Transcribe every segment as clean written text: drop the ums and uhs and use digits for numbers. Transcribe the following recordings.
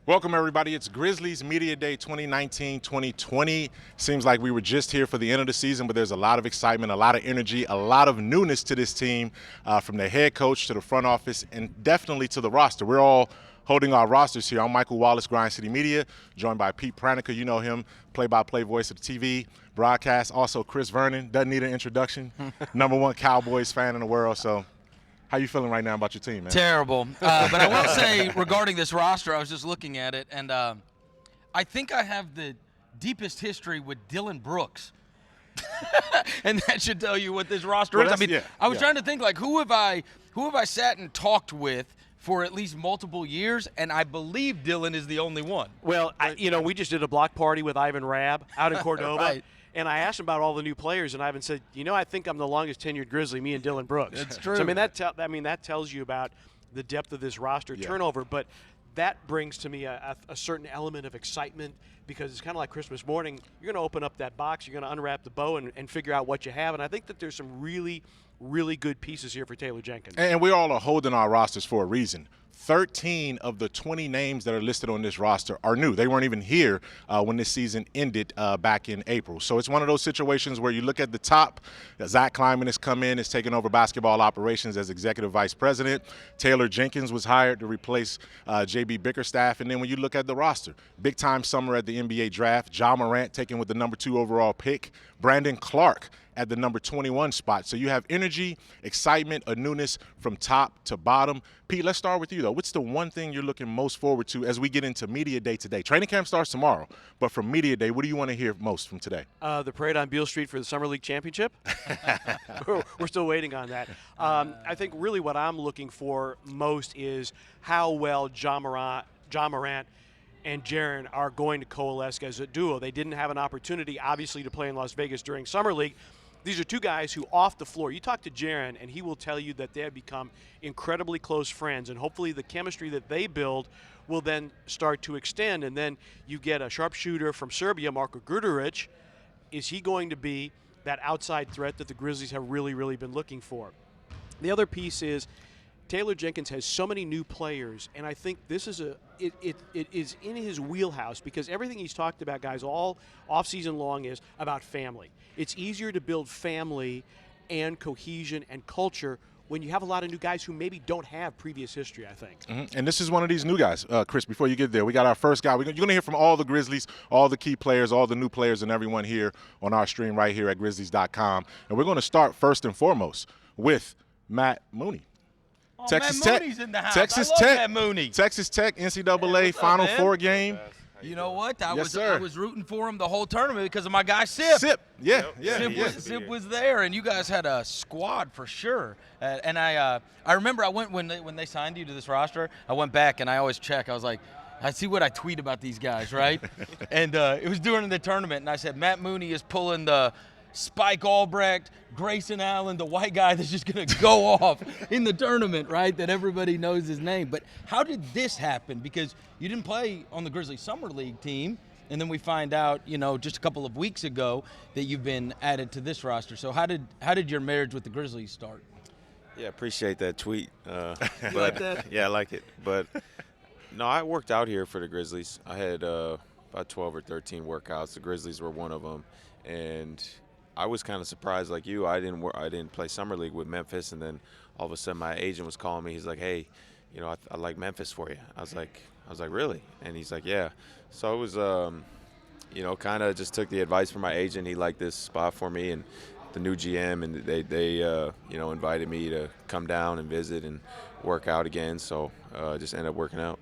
Welcome, everybody. It's Grizzlies Media Day 2019-2020. Seems like we were just here for the end of the season, but there's a lot of excitement, a lot of energy, a lot of newness to this team, from the head coach to the front office, and definitely to the roster. We're all holding our rosters here. I'm Michael Wallace, Grind City Media, joined by Pete Pranica. You know him, play-by-play voice of the TV broadcast. Also, Chris Vernon, doesn't need an introduction. #1 Cowboys fan in the world, so how you feeling right now about your team, man? Terrible. But I will say, regarding this roster, I was just looking at it, and I think I have the deepest history with Dillon Brooks. And that should tell you what this roster is. I mean, I was trying to think, like, who have I sat and talked with for at least multiple years, and I believe Dillon is the only one. Well, we just did a block party with Ivan Rabb out in Cordova. Right. And I asked him about all the new players, and Ivan said, I think I'm the longest tenured Grizzly, me and Dillon Brooks. That's true. So, that tells you about the depth of this roster turnover. But that brings to me a certain element of excitement, because it's kind of like Christmas morning. You're going to open up that box, you're going to unwrap the bow and figure out what you have. And I think that there's some really, really good pieces here for Taylor Jenkins. And we all are holding our rosters for a reason. 13 of the 20 names that are listed on this roster are new. They weren't even here when this season ended back in April. So it's one of those situations where you look at the top. Zach Kleiman has come in, has taken over basketball operations as executive vice president. Taylor Jenkins was hired to replace J.B. Bickerstaff. And then when you look at the roster, big-time summer at the NBA draft, Ja Morant taken with the #2 overall pick, Brandon Clarke at the #21 spot. So you have energy, excitement, a newness from top to bottom. Pete, let's start with you, though. What's the one thing you're looking most forward to as we get into Media Day today? Training camp starts tomorrow, but from Media Day, what do you want to hear most from today? The parade on Beale Street for the Summer League Championship. We're still waiting on that. I think really what I'm looking for most is how well Ja Morant and Jaren are going to coalesce as a duo. They didn't have an opportunity, obviously, to play in Las Vegas during Summer League. These are two guys who, off the floor, you talk to Jaren, and he will tell you that they have become incredibly close friends, and hopefully the chemistry that they build will then start to extend. And then you get a sharpshooter from Serbia, Marko Gudurić. Is he going to be that outside threat that the Grizzlies have really, really been looking for? The other piece is Taylor Jenkins has so many new players, and I think this is it is in his wheelhouse, because everything he's talked about, guys, all offseason long is about family. It's easier to build family and cohesion and culture when you have a lot of new guys who maybe don't have previous history, I think. Mm-hmm. And this is one of these new guys. Chris, before you get there, we got our first guy. You're going to hear from all the Grizzlies, all the key players, all the new players, and everyone here on our stream right here at Grizzlies.com. And we're going to start first and foremost with Matt Mooney. Oh, Texas Matt Tech. Mooney's in the house. Texas I love Tech. Matt Mooney. Texas Tech NCAA Final Four game. You know what? I sir. was rooting for him the whole tournament because of my guy Sip. Sip. Yeah. Sip was there, and you guys had a squad for sure. And I remember I went when they signed you to this roster. I went back and I always check. I was like, I see what I tweet about these guys, right? And it was during the tournament, and I said Matt Mooney is pulling the Spike Albrecht, Grayson Allen, the white guy that's just going to go off in the tournament, right, that everybody knows his name. But how did this happen? Because you didn't play on the Grizzlies Summer League team, and then we find out, just a couple of weeks ago that you've been added to this roster. So how did your marriage with the Grizzlies start? Yeah, appreciate that tweet. You like that? Yeah, I like it. But, no, I worked out here for the Grizzlies. I had about 12 or 13 workouts. The Grizzlies were one of them. And I was kind of surprised, like you. I didn't play summer league with Memphis, and then all of a sudden my agent was calling me. He's like, "Hey, I like Memphis for you." I was like, "Really?" And he's like, "Yeah." So it was, kind of just took the advice from my agent. He liked this spot for me and the new GM, and they invited me to come down and visit and work out again. So just ended up working out.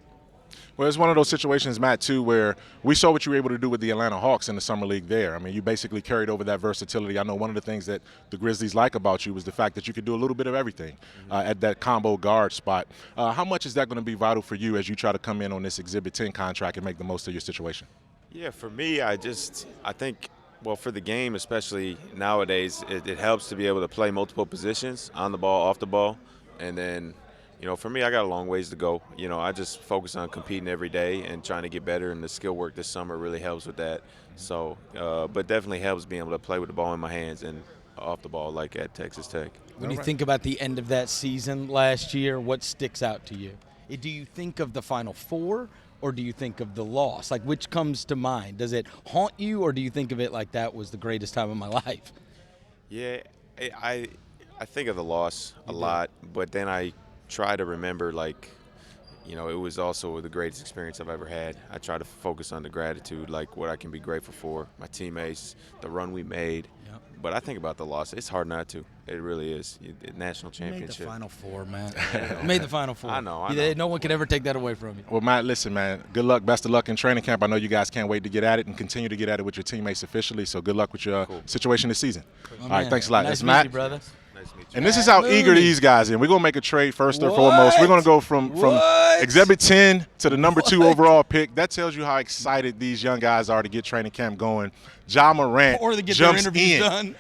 Well, it's one of those situations, Matt, too, where we saw what you were able to do with the Atlanta Hawks in the Summer League there. I mean, you basically carried over that versatility. I know one of the things that the Grizzlies like about you was the fact that you could do a little bit of everything at that combo guard spot. How much is that going to be vital for you as you try to come in on this Exhibit 10 contract and make the most of your situation? Yeah, for me, I think, well, for the game, especially nowadays, it helps to be able to play multiple positions, on the ball, off the ball, and then – for me, I got a long ways to go. I just focus on competing every day and trying to get better, and the skill work this summer really helps with that. So, but definitely helps being able to play with the ball in my hands and off the ball like at Texas Tech. When you think about the end of that season last year, what sticks out to you? Do you think of the Final Four, or do you think of the loss? Like, which comes to mind? Does it haunt you, or do you think of it like that was the greatest time of my life? Yeah, I think of the loss a lot, but then I try to remember, like, you know, it was also the greatest experience I've ever had. I try to focus on the gratitude, like what I can be grateful for, my teammates, the run we made. Yep. But I think about the loss. It's hard not to. It really is. National championship. Made the Final Four, man. Made the Final Four. I know. No one could ever take that away from you. Well, Matt, listen, man, good luck, best of luck in training camp. I know you guys can't wait to get at it and continue to get at it with your teammates officially, so good luck with your situation this season. All right, thanks a lot. Nice That's to meet Matt. you, brother. Nice to meet you. And this is how eager these guys are. We're going to make a trade first and foremost. We're going to go from Exhibit 10 to the number 2 overall pick. That tells you how excited these young guys are to get training camp going. Ja Morant Or to get jumps their interviews in. done.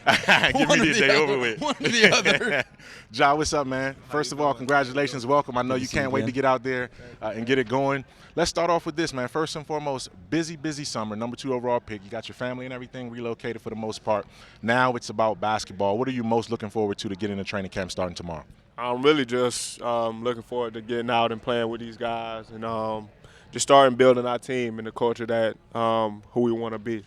Give me the day over with. One or the other. Ja, what's up, man? First of all, congratulations. Welcome. I know you can't wait to get out there and get it going. Let's start off with this, man. First and foremost, busy summer, number 2 overall pick. You got your family and everything relocated for the most part. Now it's about basketball. What are you most looking forward to get into training camp starting tomorrow? I'm really just looking forward to getting out and playing with these guys and just starting building our team and the culture that who we want to be.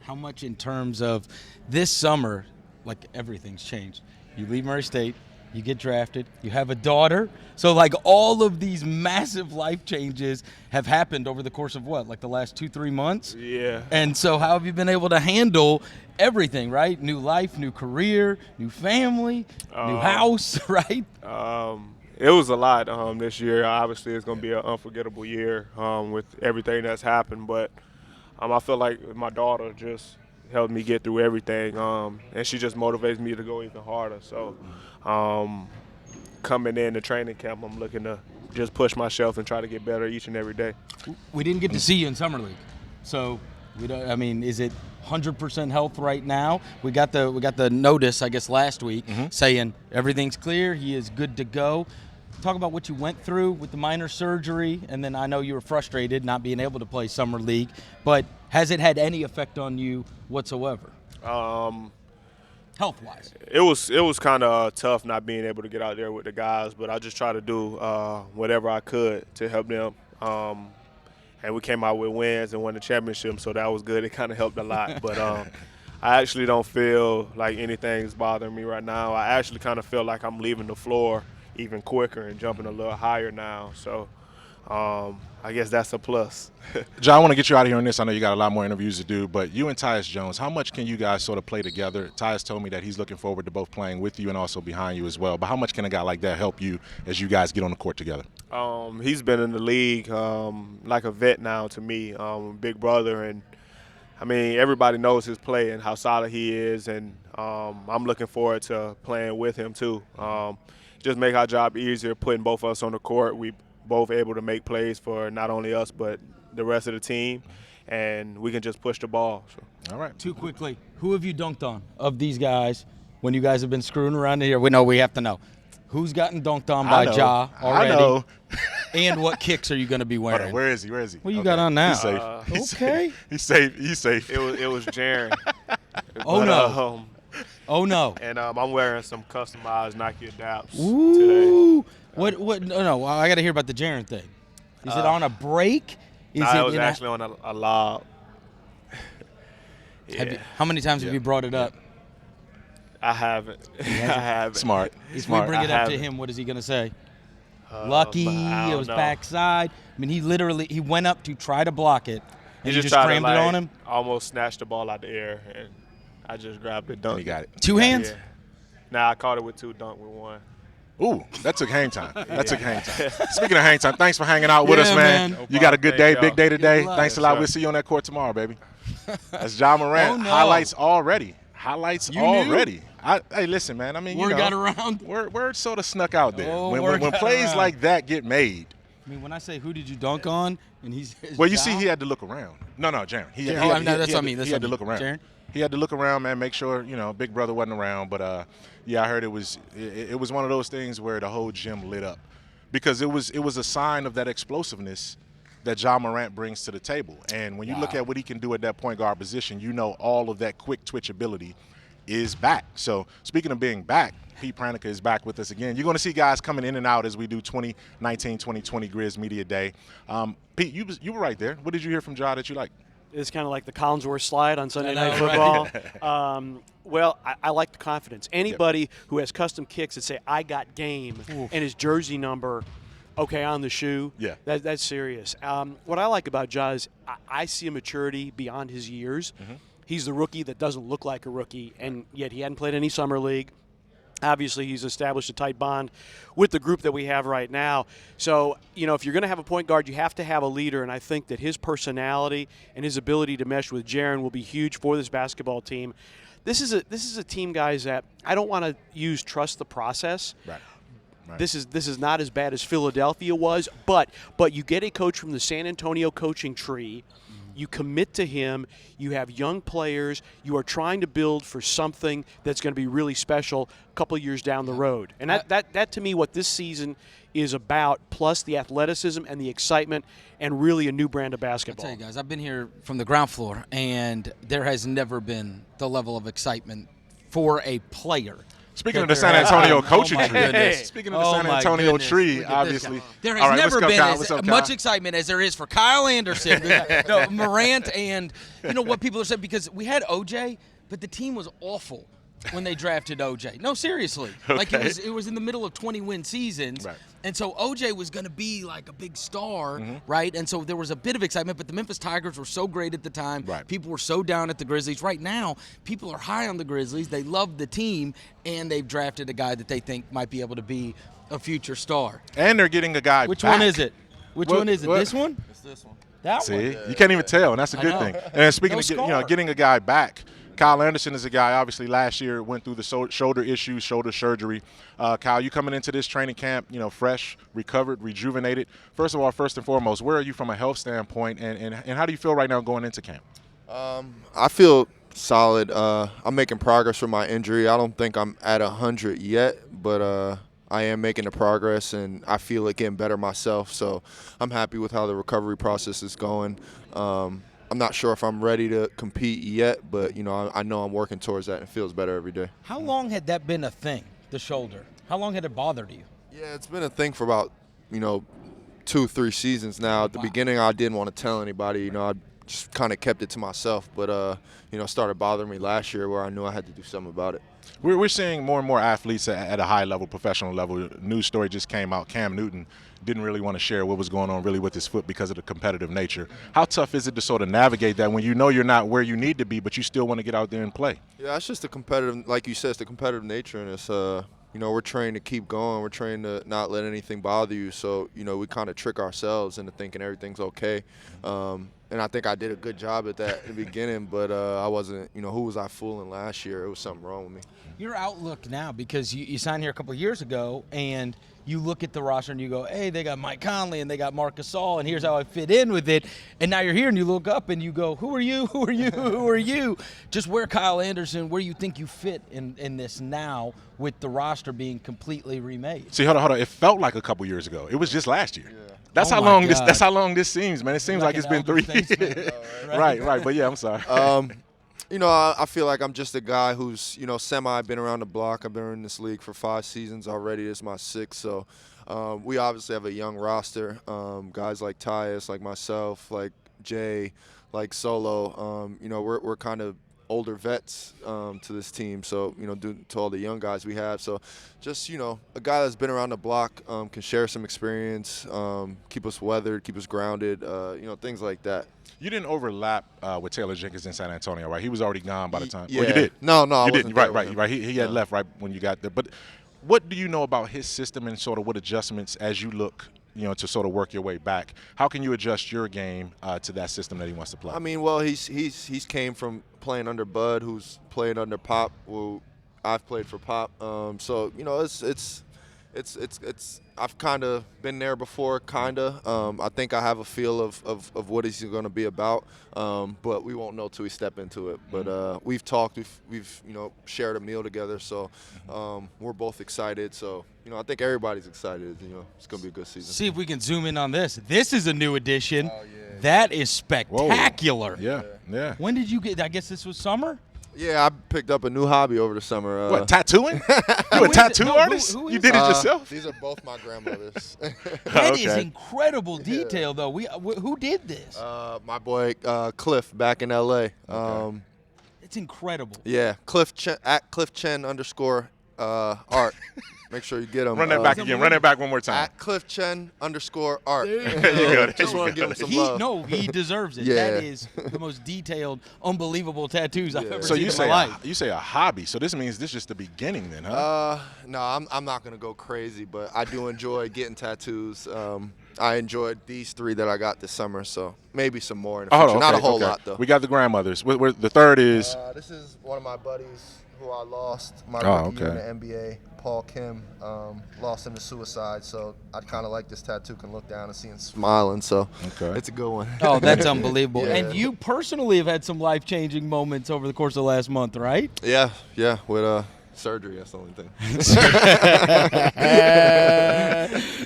How much in terms of this summer, like everything's changed. You leave Murray State, you get drafted, you have a daughter. So like all of these massive life changes have happened over the course of what, like the last 2-3 months? Yeah. And so how have you been able to handle everything, right? New life, new career, new family, new house, right? It was a lot this year. Obviously, it's going to be an unforgettable year with everything that's happened. But I feel like my daughter just helped me get through everything, and she just motivates me to go even harder. So coming in to training camp, I'm looking to just push myself and try to get better each and every day. We didn't get to see you in Summer League. So, is it 100% health right now? We got the notice, I guess, last week saying everything's clear, he is good to go. Talk about what you went through with the minor surgery, and then I know you were frustrated not being able to play Summer League, but has it had any effect on you whatsoever? Health-wise. It was kind of tough not being able to get out there with the guys, but I just tried to do whatever I could to help them. And we came out with wins and won the championship, so that was good. It kind of helped a lot. But I actually don't feel like anything's bothering me right now. I actually kind of feel like I'm leaving the floor even quicker and jumping a little higher now. So I guess that's a plus. Ja, I want to get you out of here on this. I know you got a lot more interviews to do, but you and Tyus Jones, how much can you guys sort of play together? Tyus told me that he's looking forward to both playing with you and also behind you as well. But how much can a guy like that help you as you guys get on the court together? He's been in the league like a vet now to me, big brother. And, I mean, everybody knows his play and how solid he is. And I'm looking forward to playing with him too. Just make our job easier, putting both of us on the court. We both able to make plays for not only us but the rest of the team, and we can just push the ball. So. All right. Too quickly, who have you dunked on of these guys when you guys have been screwing around here? We have to know. Who's gotten dunked on by Ja already? I know. And what kicks are you going to be wearing? Hold on, where is he? What you got on now? He's safe. Okay. He's safe. He's safe. It was Jaren. Oh, no. Oh, no. And I'm wearing some customized Nike Adapts Ooh. today. What? No. I got to hear about the Jaren thing. Is it on a break? It was actually on a lob. Yeah. How many times have you brought it up? I haven't. I haven't. Smart. If we bring it up to him, what is he going to say? Lucky, it was backside. I mean, he went up to try to block it, and he just crammed it on him? Almost snatched the ball out the air, and I just grabbed it, dunked. He got it. Two hands? Yeah. Nah, I caught it with 2, dunked with 1. Ooh, that took hang time. Speaking of hang time, thanks for hanging out with us, man. No You got a good day, Thank y'all. big day today. Good Thanks a lot. We'll see you on that court tomorrow, baby. That's Ja Morant. Oh, no. Highlights already. You knew? Hey, listen, man. I mean, Word got around? Word sort of snuck out there. Oh, when word got plays around. like that get made. I mean, when I say who did you dunk on, and he says Well, you Ja? see, he had to look around. No, Jaren. That's what I mean. He had to look around. Jaren? He had to look around, man, make sure, Big Brother wasn't around. But, yeah, I heard it was one of those things where the whole gym lit up because it was a sign of that explosiveness that Ja Morant brings to the table. And when you look at what he can do at that point guard position, all of that quick twitch ability is back. So speaking of being back, Pete Pranica is back with us again. You're going to see guys coming in and out as we do 2019-2020 Grizz Media Day. Pete, you were right there. What did you hear from Jae that you liked? It's kind of like the Collinsworth slide on Sunday Night Football. Right. Well, I like the confidence. Anybody who has custom kicks that say, I got game, and his jersey number, okay, on the shoe, that's serious. What I like about Jae is I see a maturity beyond his years. Mm-hmm. He's the rookie that doesn't look like a rookie, and yet he hadn't played any summer league. Obviously, he's established a tight bond with the group that we have right now. So, if you're going to have a point guard, you have to have a leader, and I think that his personality and his ability to mesh with Jaren will be huge for this basketball team. This is a team, guys, that I don't want to use trust the process. Right. This is not as bad as Philadelphia was, but you get a coach from the San Antonio coaching tree. You commit to him. You have young players. You are trying to build for something that's going to be really special a couple of years down the road. And that to me, what this season is about, plus the athleticism and the excitement and really a new brand of basketball. I'll tell you guys, I've been here from the ground floor, and there has never been the level of excitement for a player. Speaking of the San Antonio coaching tree, goodness. Speaking of the San Antonio tree, obviously. There has never been as much excitement as there is for Kyle Anderson, Morant, and what people are saying, because we had OJ, but the team was awful when they drafted OJ. No, seriously. Okay. Like it was in the middle of 20-win seasons. Right. And so OJ was going to be like a big star, right? And so there was a bit of excitement, but the Memphis Tigers were so great at the time. Right. People were so down at the Grizzlies. Right now, people are high on the Grizzlies. They love the team, and they've drafted a guy that they think might be able to be a future star. And they're getting a guy Which back. one is it? Which one is it? This one? It's this one. That See, one? you can't even tell, and that's a good know. thing. And speaking No of scar. getting a guy back, Kyle Anderson is a guy, obviously, last year went through the shoulder issues, shoulder surgery. Kyle, you coming into this training camp, fresh, recovered, rejuvenated. First of all, first and foremost, where are you from a health standpoint, and how do you feel right now going into camp? I feel solid. I'm making progress from my injury. I don't think I'm at 100 yet, but I am making the progress, and I feel it getting better myself. So I'm happy with how the recovery process is going. I'm not sure if I'm ready to compete yet, but, I know I'm working towards that, and it feels better every day. How long had that been a thing, the shoulder? How long had it bothered you? Yeah, it's been a thing for about, 2-3 seasons now. At the beginning, I didn't want to tell anybody. I just kind of kept it to myself, but, it started bothering me last year where I knew I had to do something about it. We're seeing more and more athletes at a high level, professional level. News story just came out. Cam Newton didn't really want to share what was going on really with his foot because of the competitive nature. How tough is it to sort of navigate that when you know you're not where you need to be, but you still want to get out there and play? Yeah, it's just the competitive, like you said, it's the competitive nature, and it's, we're trained to keep going. We're trained to not let anything bother you. So, we kind of trick ourselves into thinking everything's okay. And I think I did a good job at that in the beginning, but I wasn't, who was I fooling last year? It was something wrong with me. Your outlook now, because you signed here a couple of years ago, and you look at the roster and you go, hey, they got Mike Conley and they got Marc Gasol, and here's how I fit in with it. And now you're here and you look up and you go, who are you? Who are you? Who are you? Just where Kyle Anderson, where you think you fit in this now with the roster being completely remade? See, hold on. It felt like a couple years ago. It was just last year. Yeah. That's Oh how my long God. That's how long this seems, man. It seems like it's been 3 years. Right. But yeah, I'm sorry. I feel like I'm just a guy who's, semi been around the block. I've been in this league for 5 seasons already. This is my 6th. So we obviously have a young roster. Guys like Tyus, like myself, like Jay, like Solo. We're kind of older vets to this team. So, due to all the young guys we have. So just, a guy that's been around the block can share some experience, keep us weathered, keep us grounded, things like that. You didn't overlap with Taylor Jenkins in San Antonio, right? He was already gone by the time. Yeah. Well, you did. No, you didn't. Right. He had left right when you got there. But what do you know about his system and sort of what adjustments as you look, to sort of work your way back? How can you adjust your game to that system that he wants to play? I mean, well, he's came from playing under Bud, who's played under Pop. Well, I've played for Pop. So it's I've kind of been there before, kind of. I think I have a feel of what he's going to be about, but we won't know till we step into it. But we've talked, we've shared a meal together, so we're both excited. So I think everybody's excited. It's going to be a good season. See if we can zoom in on this. This is a new addition. Oh, yeah. That is spectacular. Whoa. Yeah. When did you get? I guess this was summer. Yeah, I picked up a new hobby over the summer. What, tattooing? You a tattoo artist? who You is did it Uh, yourself? These are both my grandmothers. That is Okay. incredible detail, though. Who did this? My boy Cliff back in L.A. It's incredible. Yeah, Cliff Chen, at Cliff Chen _ art. Make sure you get him. Run that back again. Run that back one more time. At Cliff Chen _ art. There you go. Just want to give him some love. He deserves it. Yeah. That is the most detailed, unbelievable tattoos I've ever So seen you in say my life. you say a hobby. So this means this is just the beginning then, huh? No, I'm not gonna go crazy, but I do enjoy getting tattoos. I enjoyed these 3 that I got this summer, so maybe some more in the future. Not a whole lot though. We got the grandmothers. The third is This is one of my buddies who I lost my Oh, rookie year okay. in the NBA. Paul Kim lost him to suicide, so I'd kind of like this tattoo. Can look down and see him smiling, so Okay. it's a good one. Oh, that's unbelievable. Yeah. And you personally have had some life-changing moments over the course of the last month, right? yeah, with surgery. That's the only thing.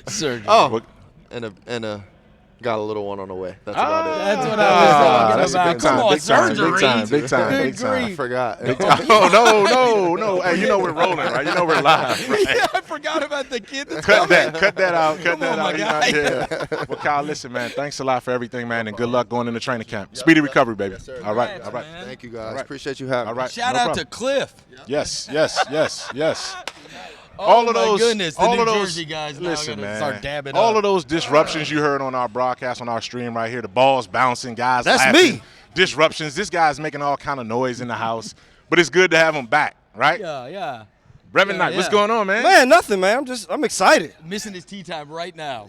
Surgery. Oh, and got a little one on the way. That's about it. That's what I was talking that's a about. big Come time, on, big time, surgery. big time, big time, Good big time. I grief. forgot. Oh no. Hey, you know we're rolling, right? You know we're live, right? Yeah, I forgot about the kid that's Cut coming. that out. Cut Come that on, my out. guy. Yeah. Well, Kyle, listen, man. Thanks a lot for everything, man, and good luck going into training camp. Speedy recovery, baby. Yes, sir. All right, Congrats, all right. man. Thank you guys. right. Appreciate you having All me. right. Shout no out problem. to Cliff. Yes. Oh, All of my those, goodness, the all New of those, Jersey guys now listen, gotta man. start dabbing all up. of those disruptions you heard on our broadcast, on our stream right here, the balls bouncing, guys That's laughing, me. disruptions. This guy's making all kind of noise in the house, but it's good to have him back, right? Yeah. Brevin Knight, what's yeah. going on, man? Man, nothing, man. I'm excited. Missing his tea time right now.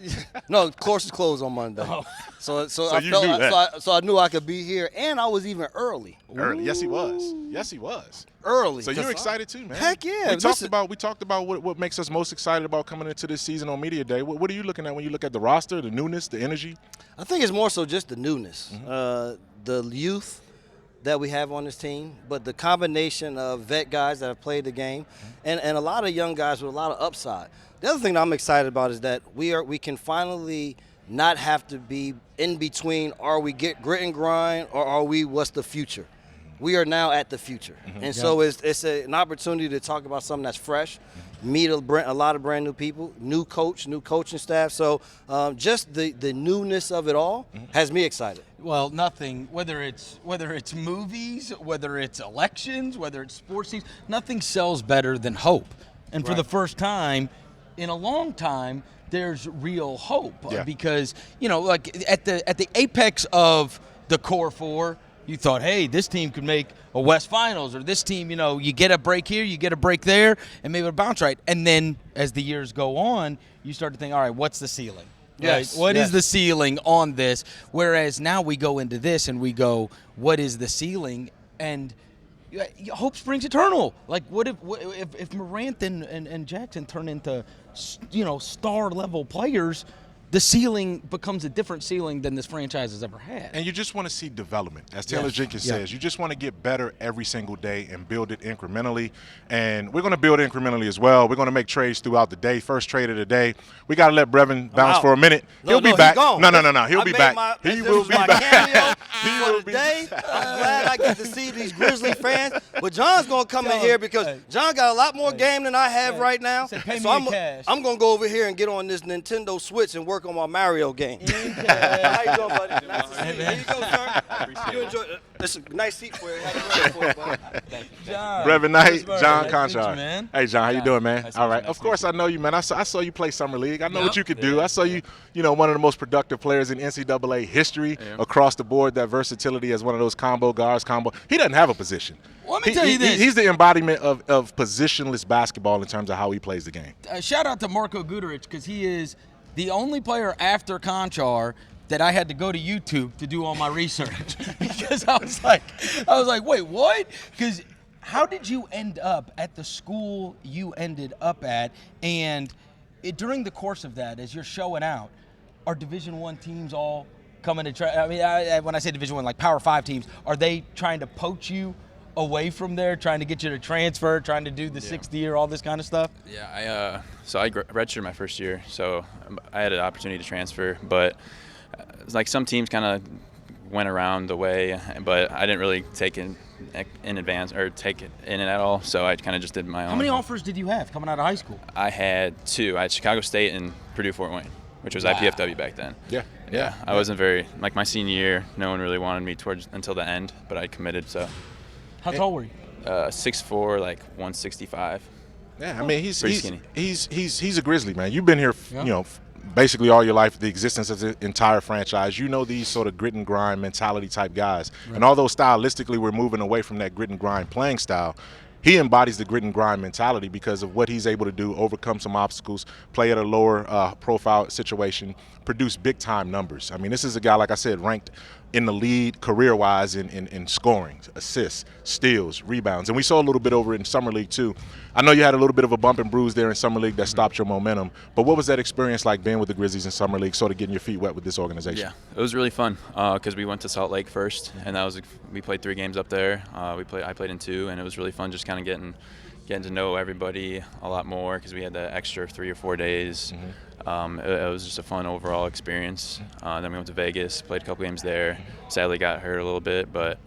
No, the course is closed on Monday. Oh. So you knew that. I knew I could be here, and I was even early. Early. Yes, he was. Early. So you're excited too, man. Heck yeah. We talked about what makes us most excited about coming into this season on Media Day. What are you looking at when you look at the roster, the newness, the energy? I think it's more so just the newness, Mm-hmm. the youth that we have on this team, but the combination of vet guys that have played the game, Mm-hmm. and a lot of young guys with a lot of upside. The other thing that I'm excited about is that we can finally not have to be in between. Are we get grit and grind, or are we what's the future? We are now at the future, and so it's an opportunity to talk about something that's fresh, meet a lot of brand new people, new coach, new coaching staff. So just the newness of it all has me excited. Well, nothing. Whether it's movies, whether it's elections, whether it's sports teams, nothing sells better than hope. And for the first time in a long time, there's real hope because like at the apex of the core four. You thought, hey, this team could make a West Finals, or this team, you get a break here, you get a break there, and maybe it'll bounce right. And then as the years go on, you start to think, all right, what's the ceiling? Yes, Right? What yes. is the ceiling on this? Whereas now we go into this and we go, what is the ceiling? And hope springs eternal. Like, what if Morant and Jackson turn into, star level players? The ceiling becomes a different ceiling than this franchise has ever had. And you just want to see development. As Taylor Jenkins says, you just want to get better every single day and build it incrementally. And we're going to build incrementally as well. We're going to make trades throughout the day. First trade of the day. We got to let Brevin bounce out. for a minute. He'll be he's back. gone. No. He'll I be made back. He this will was be my back. cameo He for will the be day. back. I'm glad I get to see these Grizzly fans. But John's going to come in here because John got a lot more game than I have right now. Said, "Pay me So in cash." I'm going to go over here and get on this Nintendo Switch and work on my Mario game. How you doing, buddy? Nice to see you. Here you go, sir. You enjoy it. It's a nice seat for you. Have it ready for you, buddy. John, Brevin Knight, Pittsburgh. John Nice to meet you, Konchar. man. Hey, John, how you doing, man? Nice to All meet right. you. Of course, I know you, man. I saw you play Summer League. I know what Yep. you could do. I saw you, one of the most productive players in NCAA history across the board. That versatility as one of those combo guards. He doesn't have a position. Let me tell you this. He's the embodiment of positionless basketball in terms of how he plays the game. Shout out to Marko Gudurić because he is the only player after Konchar that I had to go to YouTube to do all my research because I was like, wait, what? Because how did you end up at the school you ended up at? And during the course of that, as you're showing out, are Division I teams all coming to try? I mean, when I say Division I, like Power 5 teams, are they trying to poach you away from there, trying to get you to transfer, trying to do the sixth year, all this kind of stuff? Yeah, I redshirted my first year, so I had an opportunity to transfer, but like some teams kind of went around the way, but I didn't really take it in advance or take it in at all. So I kind of just did my own. How many offers did you have coming out of high school? I had 2. I had Chicago State and Purdue Fort Wayne, which was IPFW back then. Yeah. I wasn't very like my senior year. No one really wanted me until the end, but I committed. So. How tall were you? 6'4", like 165. Yeah, I mean he's Pretty he's a Grizzly, man. You've been here, you know, basically all your life, the existence of the entire franchise. You know these sort of grit and grind mentality type guys. Right. And although stylistically we're moving away from that grit and grind playing style, he embodies the grit and grind mentality because of what he's able to do, overcome some obstacles, play at a lower profile situation, produce big time numbers. I mean, this is a guy, like I said, ranked in the lead career-wise in scoring, assists, steals, rebounds. And we saw a little bit over in Summer League, too. I know you had a little bit of a bump and bruise there in Summer League that stopped your momentum. But what was that experience like being with the Grizzlies in Summer League, sort of getting your feet wet with this organization? Yeah, it was really fun because we went to Salt Lake first, and we played 3 games up there. I played in 2, and it was really fun just kind of getting to know everybody a lot more because we had the extra 3 or 4 days. It was just a fun overall experience. Then we went to Vegas, played a couple games there. Sadly got hurt a little bit, but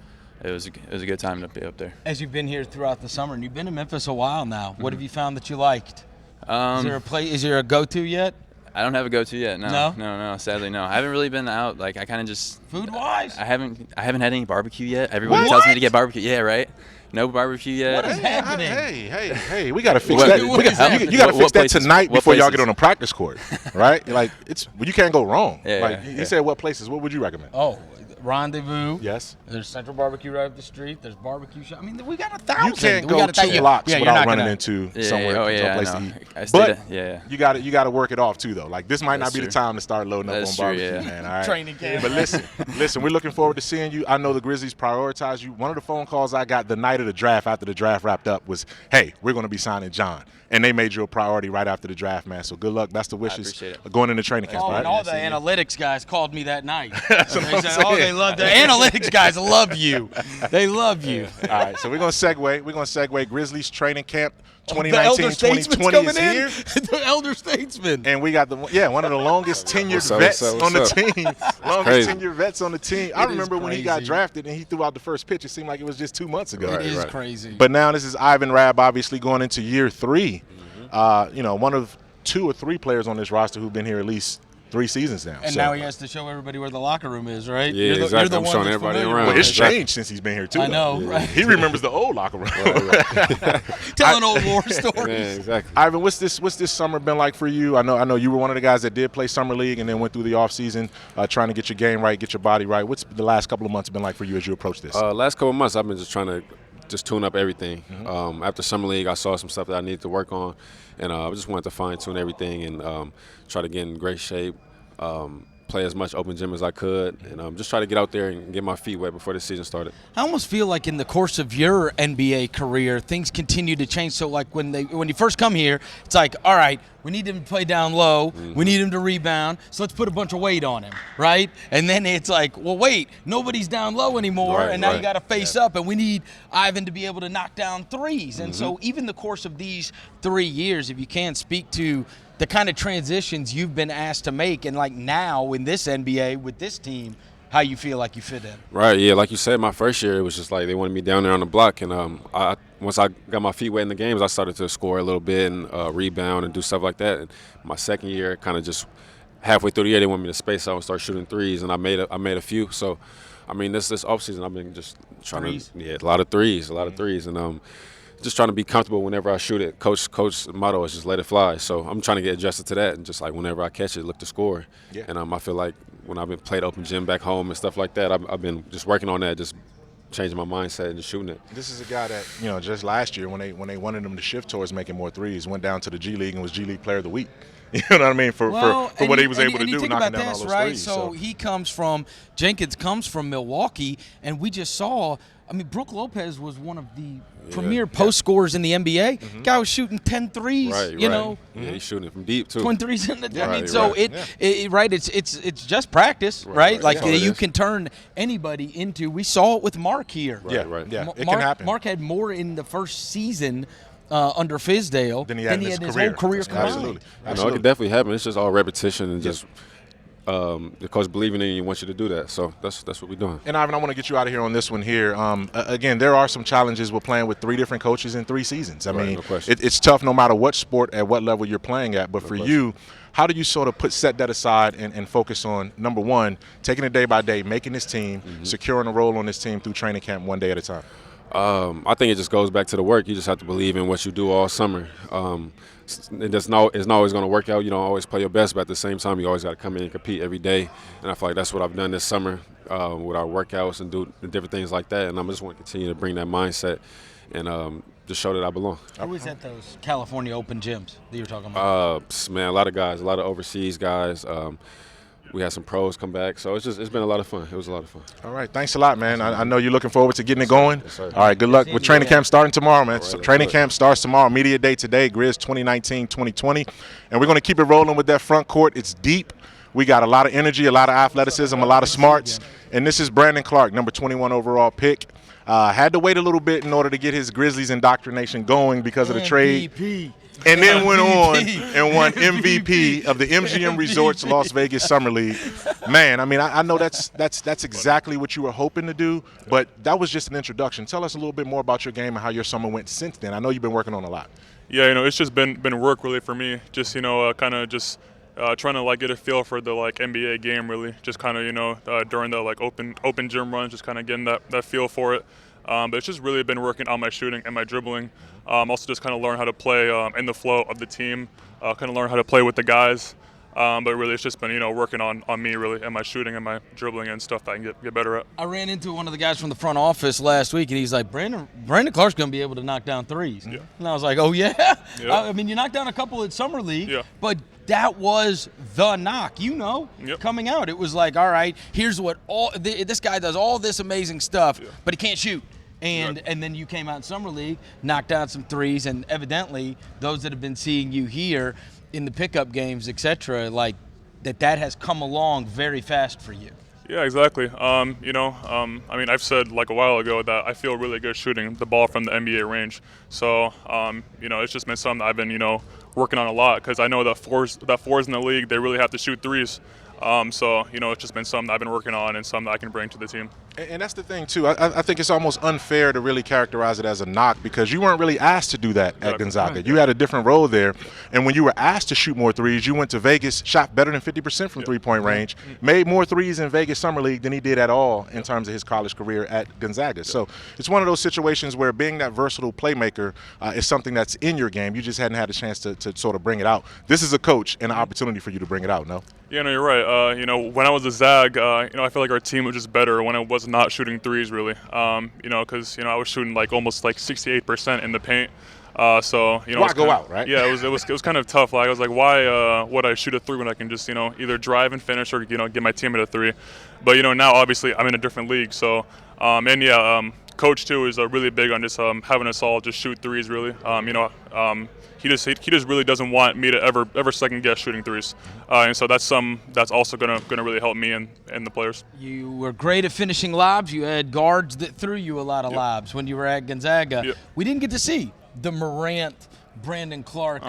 it was a good time to be up there. As you've been here throughout the summer, and you've been in Memphis a while now, what have you found that you liked? Is there a go-to yet? I don't have a go-to yet. No. Sadly, no. I haven't really been out. Like I kind of just food-wise. I haven't had any barbecue yet. Everyone tells me to get barbecue. Yeah, right. No barbecue yet. What is happening? Hey, we gotta fix that. You gotta fix that tonight before y'all get on a practice court, right? Like you can't go wrong. He said what places? What would you recommend? Oh, Rendezvous. Yes. There's Central Barbecue right up the street. There's Barbecue Shop. I mean, we got 1,000. You can't go 2 blocks without running into somewhere, someplace to eat. But you got to work it off too, though. Like this might not be the time to start loading up on barbecue, man. All right. Training camp. But listen, we're looking forward to seeing you. I know the Grizzlies prioritize you. One of the phone calls I got the night of the draft after the draft wrapped up was, "Hey, we're going to be signing John." And they made you a priority right after the draft, man. So good luck. That's the wishes going into training camp, right? And all the analytics guys called me that night. They said, they love the analytics guys. Love you. They love you. All right, so we're gonna segue. Grizzlies training camp 2019-2020 is here. The elder statesman. And we got one of the longest tenured vets on the team. Longest tenured vets on the team. I remember when he got drafted and he threw out the first pitch. It seemed like it was just 2 months ago. It is crazy. But now this is Ivan Rabb, obviously going into year 3. One of 2 or 3 players on this roster who've been here at least 3 seasons now. And now he has to show everybody where the locker room is, right? Yeah, exactly. I'm showing everybody around. Well, it's changed since he's been here, too. I know, right? He remembers the old locker room. Telling old war stories. Yeah, exactly. Ivan, what's this summer been like for you? I know you were one of the guys that did play summer league and then went through the offseason trying to get your game right, get your body right. What's the last couple of months been like for you as you approach this? Last couple of months, I've been just trying to tune up everything. After summer league, I saw some stuff that I needed to work on, and I just wanted to fine-tune everything and try to get in great shape. Play as much open gym as I could, and just try to get out there and get my feet wet before the season started. I almost feel like in the course of your NBA career, things continue to change. So, like when you first come here, it's like, all right, we need him to play down low, we need him to rebound, so let's put a bunch of weight on him, right? And then it's like, well, wait, nobody's down low anymore, and now you got to face up, and we need Ivan to be able to knock down threes. And so, even the course of these 3 years, if you can speak to the kind of transitions you've been asked to make, and like now in this NBA with this team, how you feel like you fit in. Right, yeah, like you said, my first year it was just like they wanted me down there on the block, and once I got my feet wet in the games, I started to score a little bit and rebound and do stuff like that. And my second year, kind of just halfway through the year, they wanted me to space out and start shooting threes, and I made a few. So, I mean, this offseason I've been just trying a lot of threes, and just trying to be comfortable whenever I shoot it. Coach's motto is just let it fly. So I'm trying to get adjusted to that, and just like whenever I catch it, look to score. Yeah. And I feel like when I've been played open gym back home and stuff like that, I've been just working on that, just changing my mindset and just shooting it. This is a guy that, just last year when they wanted him to shift towards making more threes, went down to the G League and was G League Player of the Week. You know what I mean? For what he was able to do, knocking down all those threes. So Jenkins comes from Milwaukee, and we just saw. I mean, Brook Lopez was one of the premier post scorers in the NBA. Guy was shooting 10 threes. Right. Yeah, he's shooting it from deep too. 20 threes in the. I mean, so it's just practice, right? Like you can turn anybody into. We saw it with Mark here. Yeah, it can happen. Mark had more in the first season under Fizdale than he had in his whole career combined. Absolutely. It can definitely happen. It's just all repetition and just the coach believing in you wants you to do that. So that's what we're doing. And Ivan, I want to get you out of here on this one here. Again, there are some challenges with playing with 3 different coaches in 3 seasons. I mean, no question. it's tough no matter what sport, at what level you're playing at. But for you, how do you sort of set that aside and focus on, number one, taking it day by day, making this team, securing a role on this team through training camp one day at a time? I think it just goes back to the work. You just have to believe in what you do all summer. It's not always going to work out. You don't always play your best, but at the same time, you always got to come in and compete every day. And I feel like that's what I've done this summer with our workouts and do different things like that. And I just want to continue to bring that mindset and just show that I belong. Who was at those California Open gyms that you were talking about? Man, a lot of guys, a lot of overseas guys. We had some pros come back, so it's been a lot of fun. It was a lot of fun. All right, thanks a lot, man. I know you're looking forward to getting it going. Yes, sir. All right, good luck with training camp starting tomorrow, man. All right, Training camp starts tomorrow, media day today, Grizz 2019-2020. And we're going to keep it rolling with that front court. It's deep. We got a lot of energy, a lot of athleticism, a lot of smarts. And this is Brandon Clarke, number 21 overall pick. Had to wait a little bit in order to get his Grizzlies indoctrination going because of the trade. And then went on and won MVP of the MGM Resorts Las Vegas Summer League. Man, I mean, I know that's exactly what you were hoping to do, but that was just an introduction. Tell us a little bit more about your game and how your summer went since then. I know you've been working on a lot. Yeah, it's just been work really for me. Just kind of just trying to get a feel for the NBA game really. Just kind of during the open gym runs, just kind of getting that feel for it. But it's just really been working on my shooting and my dribbling. Also just kind of learn how to play in the flow of the team, kind of learn how to play with the guys. But really it's just been, working on me really and my shooting and my dribbling and stuff that I can get better at. I ran into one of the guys from the front office last week, and he's like, Brandon Clarke's going to be able to knock down threes. Yeah. And I was like, oh, yeah? Yep. I mean, you knocked down a couple at Summer League, Yeah. but that was the knock, Yep. coming out. It was like, all right, here's what this guy does all this amazing stuff, but he can't shoot. And then you came out in Summer League, knocked down some threes, and evidently those that have been seeing you here in the pickup games, etc., that has come along very fast for you. Yeah, exactly. I mean, I've said a while ago that I feel really good shooting the ball from the NBA range. So, it's just been something I've been, working on a lot because I know that fours in the league, they really have to shoot threes. So, it's just been something I've been working on and something that I can bring to the team. And that's the thing, too. I think it's almost unfair to really characterize it as a knock because you weren't really asked to do that at Gonzaga. You had a different role there. And when you were asked to shoot more threes, you went to Vegas, shot better than 50% from three-point range, made more threes in Vegas Summer League than he did at all in terms of his college career at Gonzaga. So it's one of those situations where being that versatile playmaker is something that's in your game. You just hadn't had a chance to sort of bring it out. This is a coach and an opportunity for you to bring it out, no? Yeah, no, you're right. When I was a Zag, I feel like our team was just better when I was not shooting threes, really. Because I was shooting almost 68% in the paint. So why go out, right? Yeah, it was kind of tough. I was like, why would I shoot a three when I can just either drive and finish or get my teammate a three? But now obviously I'm in a different league. So Coach too is really big on just having us all just shoot threes. Really, he just really doesn't want me to ever second guess shooting threes, and so that's also gonna really help me and the players. You were great at finishing lobs. You had guards that threw you a lot of lobs when you were at Gonzaga. Yep. We didn't get to see the Morant, Brandon Clarke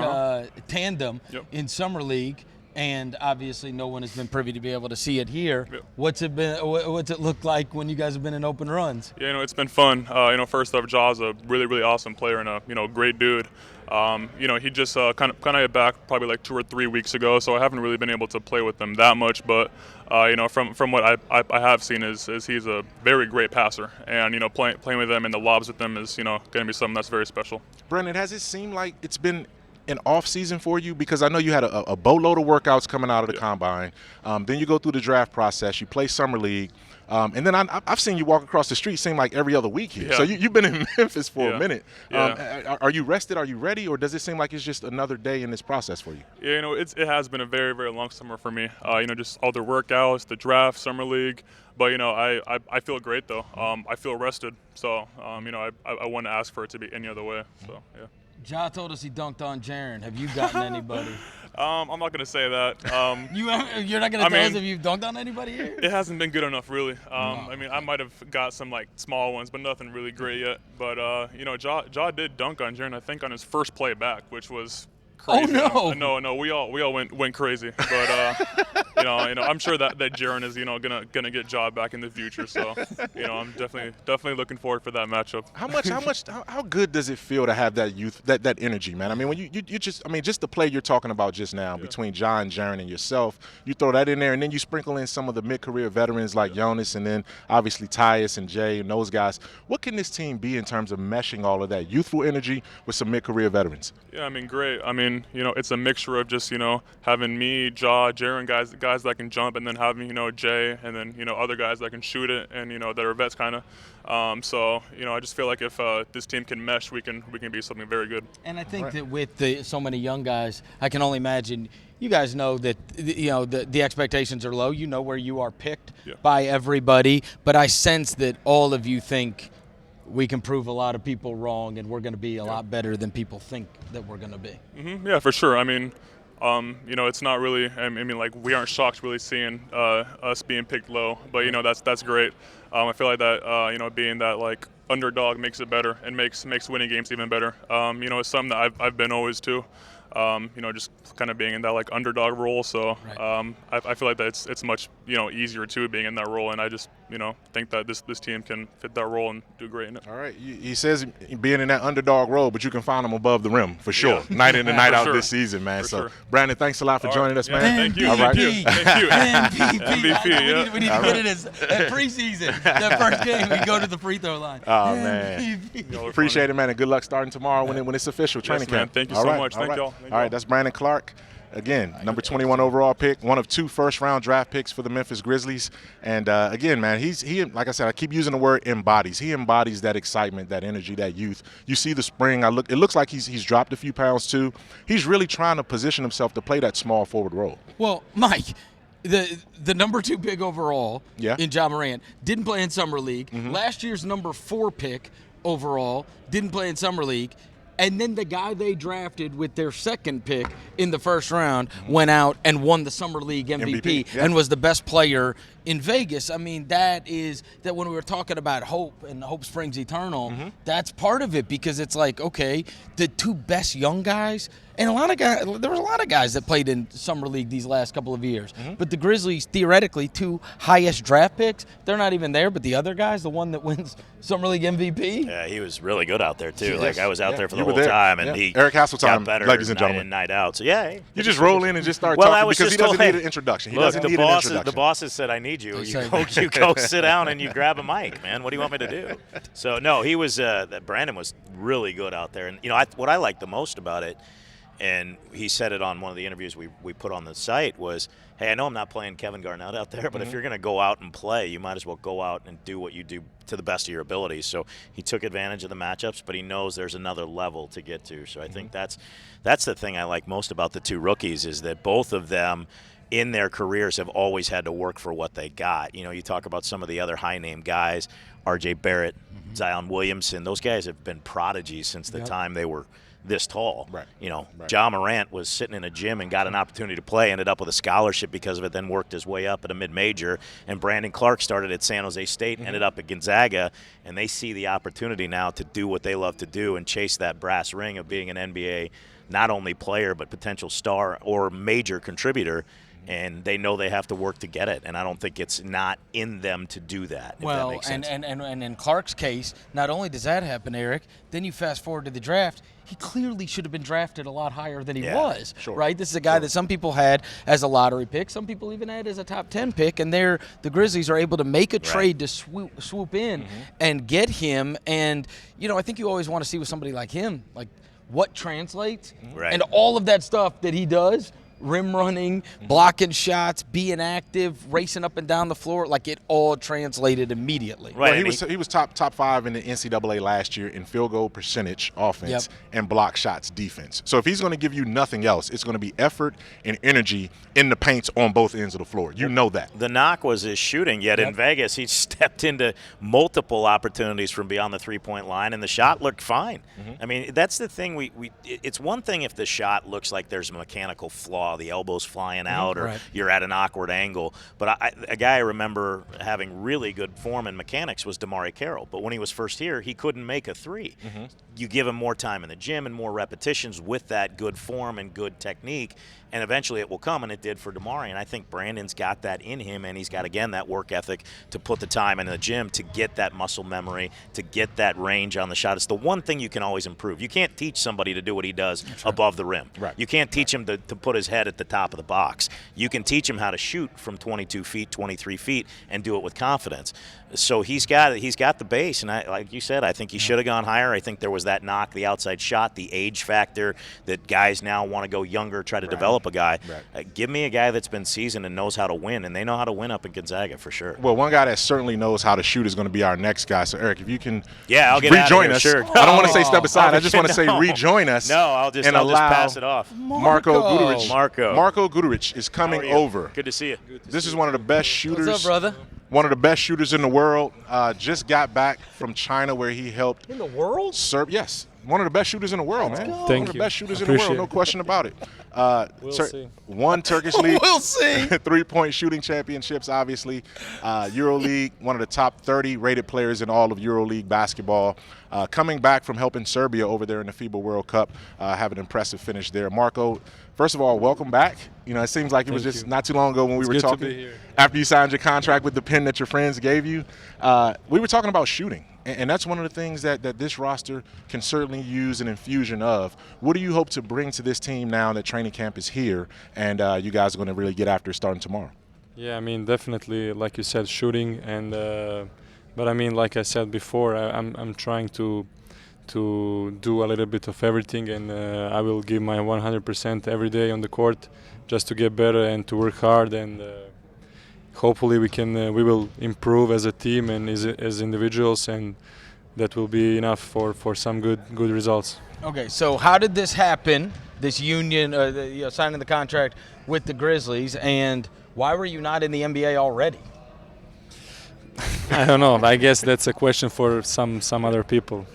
tandem in Summer League. And obviously, no one has been privy to be able to see it here. Yep. What's it look like when you guys have been in open runs? Yeah, it's been fun. First off, Ja's a really, really awesome player and a great dude. He just kind of got back probably 2 or 3 weeks ago, so I haven't really been able to play with him that much. But from what I have seen is he's a very great passer, and playing with him and the lobs with him is going to be something that's very special. Brandon, has it seemed like it's been an off season for you? Because I know you had a boatload of workouts coming out of the combine. Then you go through the draft process. You play Summer League. And then I've seen you walk across the street seem like every other week here. Yeah. So you've been in Memphis for a minute. Yeah. Are you rested? Are you ready? Or does it seem like it's just another day in this process for you? Yeah, it has been a very, very long summer for me. Just all the workouts, the draft, Summer League. But, I feel great, though. I feel rested. So, I wouldn't ask for it to be any other way. So, yeah. Ja told us he dunked on Jaren. Have you gotten anybody? I'm not going to say that. You're not going to tell us if you've dunked on anybody here? It hasn't been good enough, really. I might have got some small ones, but nothing really great yet. But Ja did dunk on Jaren, I think, on his first play back, which was crazy. Oh, No, we all went crazy. But you know, I'm sure that Jaren is gonna get job back in the future. So I'm definitely looking forward for that matchup. How good does it feel to have that youth, that energy, man? I mean, when you just just the play you're talking about just now between John, Jaren, and yourself, you throw that in there, and then you sprinkle in some of the mid-career veterans like Jonas, and then obviously Tyus and Jae and those guys. What can this team be in terms of meshing all of that youthful energy with some mid-career veterans? Yeah, I mean, great. I mean, it's a mixture of just, having me, Jaren, guys that can jump, and then having, Jae, and then, other guys that can shoot it, and, that are vets kind of. So, I just feel like if this team can mesh, we can be something very good. And I think that with so many young guys, I can only imagine you guys know that, the expectations are low. You know where you are picked by everybody. But I sense that all of you think we can prove a lot of people wrong, and we're going to be a lot better than people think that we're going to be. Mm-hmm. Yeah, for sure. I mean, it's not really. I mean, like, we aren't shocked really seeing us being picked low, but that's great. I feel like that being that like underdog makes it better and makes winning games even better. It's something that I've been always too. Just kind of being in that like underdog role. So I feel like that it's much easier too being in that role, and I just think that this team can fit that role and do great in it. All right, he says being in that underdog role, but you can find him above the rim for sure, night in and night out this season, man. For sure. Brandon, thanks a lot for joining us, man. Thank you. All right. Thank you. MVP. We need to get it as preseason. That first game, we go to the free throw line. Oh man, appreciate it, man, and good luck starting tomorrow when it's official training camp. Thank you so much. Thank y'all. All right, that's Brandon Clarke. Again, number 21 overall pick, one of 2 first-round draft picks for the Memphis Grizzlies. And again, man, he like I said, I keep using the word embodies. He embodies that excitement, that energy, that youth. You see the spring. It looks like he's dropped a few pounds too. He's really trying to position himself to play that small forward role. Well, Mike, the number 2 pick overall in Ja Morant didn't play in Summer League. Mm-hmm. Last year's number 4 pick overall didn't play in Summer League. And then the guy they drafted with their 2nd pick in the first round went out and won the Summer League MVP and was the best player in Vegas. I mean, that when we were talking about hope and hope springs eternal, that's part of it, because it's like, okay, the 2 best young guys, and there was a lot of guys that played in Summer League these last couple of years. But the Grizzlies, theoretically, 2 highest draft picks, they're not even there. But the other guy's the one that wins Summer League MVP. Yeah, he was really good out there, too. Yes. Like, I was out there for the You were whole there. time, and he Eric Hasseltine, got better ladies and night gentlemen. in, night out. So, yeah. You just roll in and just start Well, I talking was because he just doesn't told- need an introduction. He Look, doesn't need an introduction. the bosses said, I need you. Exactly. You go sit down and you grab a mic, man. What do you want me to do? So, no, he was Brandon was really good out there. And, what I liked the most about it, and he said it on one of the interviews we put on the site, was, hey, I know I'm not playing Kevin Garnett out there, but if you're going to go out and play, you might as well go out and do what you do to the best of your abilities. So he took advantage of the matchups, but he knows there's another level to get to. So I think that's the thing I like most about the 2 rookies, is that both of them in their careers have always had to work for what they got. You talk about some of the other high-name guys, R.J. Barrett, Zion Williamson. Those guys have been prodigies since the time they were this tall. Right. Ja Morant was sitting in a gym and got an opportunity to play, ended up with a scholarship because of it, then worked his way up at a mid-major. And Brandon Clarke started at San Jose State, ended up at Gonzaga, and they see the opportunity now to do what they love to do and chase that brass ring of being an NBA not only player but potential star or major contributor. And they know they have to work to get it, and I don't think it's not in them to do that. If that makes sense. And in Clark's case, not only does that happen, Eric, then you fast forward to the draft. He clearly should have been drafted a lot higher than he was, right? This is a guy that some people had as a lottery pick, some people even had as a top 10 pick, and the Grizzlies are able to make a trade to swoop in and get him. And I think you always want to see with somebody like him, like what translates, and all of that stuff that he does. Rim running, blocking shots, being active, racing up and down the floor, like it all translated immediately. Right. Well, he was top 5 in the NCAA last year in field goal percentage offense and block shots defense. So if he's going to give you nothing else, it's going to be effort and energy in the paints on both ends of the floor. You know that. The knock was his shooting, yet in Vegas he stepped into multiple opportunities from beyond the three-point line, and the shot looked fine. I mean, that's the thing. It's one thing if the shot looks like there's a mechanical flaw the elbow's flying out, or Right. you're at an awkward angle. But a guy I remember having really good form and mechanics was DeMarre Carroll. But when he was first here, he couldn't make a three. You give him more time in the gym and more repetitions with that good form and good technique, and eventually it will come, and it did for DeMarre. And I think Brandon's got that in him, and he's got, again, that work ethic to put the time in the gym to get that muscle memory, to get that range on the shot. It's the one thing you can always improve. You can't teach somebody to do what he does above the rim. Right. You can't teach him to put his head at the top of the box. You can teach him how to shoot from 22 feet, 23 feet, and do it with confidence. So he's got the base, and like you said, I think he should have gone higher. I think there was that knock, the outside shot, the age factor that guys now want to go younger, try to develop a guy. Right. Give me a guy that's been seasoned and knows how to win, and they know how to win up in Gonzaga for sure. Well, one guy that certainly knows how to shoot is going to be our next guy. So, Eric, if you can I'll get rejoin out of us. here, sure. I don't want to say step aside. I just want to say rejoin us. No, I'll just pass it off. Marko Gudurić. Marko. Marko Gudurić is coming over. Good to see you. This is one of the best shooters. What's up, brother? One of the best shooters in the world. Just got back from China where he helped. In the world? Yes. One of the best shooters in the world, man. go. One of the best shooters in the world, no question about it. We'll see. Won Turkish League. We'll see. 3-point shooting championships, obviously. EuroLeague, one of the top 30 rated players in all of EuroLeague basketball. Coming back from helping Serbia over there in the FIBA World Cup, have an impressive finish there. Marko, first of all, welcome back. You know, it seems like it was just not too long ago when we were good to talking be here. after you signed your contract with the pen that your friends gave you. We were talking about shooting, and that's one of the things that this roster can certainly use an infusion of. What do you hope to bring to this team now that training camp is here and you guys are going to really get after it starting tomorrow? Yeah, I mean, definitely, like you said, shooting, and but I mean, like I said before, I'm trying to do a little bit of everything, and I will give my 100% every day on the court, just to get better and to work hard, and hopefully we will improve as a team and as individuals, and that will be enough for some good results. Okay, so how did this happen, this union, signing the contract with the Grizzlies, and why were you not in the NBA already? I don't know. I guess that's a question for some other people.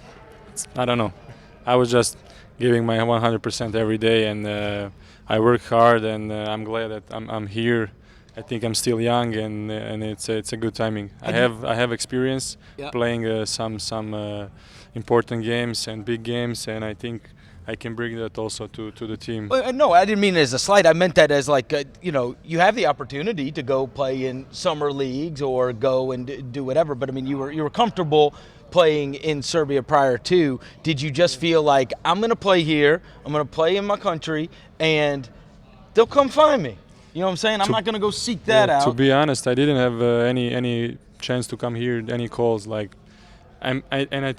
I don't know. I was just giving my 100% every day, and I work hard, and I'm glad that I'm here. I think I'm still young, and it's a good timing. I have experience playing some important games and big games, and I think I can bring that also to the team. No, I didn't mean it as a slight. I meant that as like, you have the opportunity to go play in summer leagues or go and do whatever. But I mean, you were comfortable playing in Serbia prior to. Did you just feel like, I'm going to play here, I'm going to play in my country, and they'll come find me? You know what I'm saying? I'm not going to go seek that out. To be honest, I didn't have any chance to come here, any calls. Like, I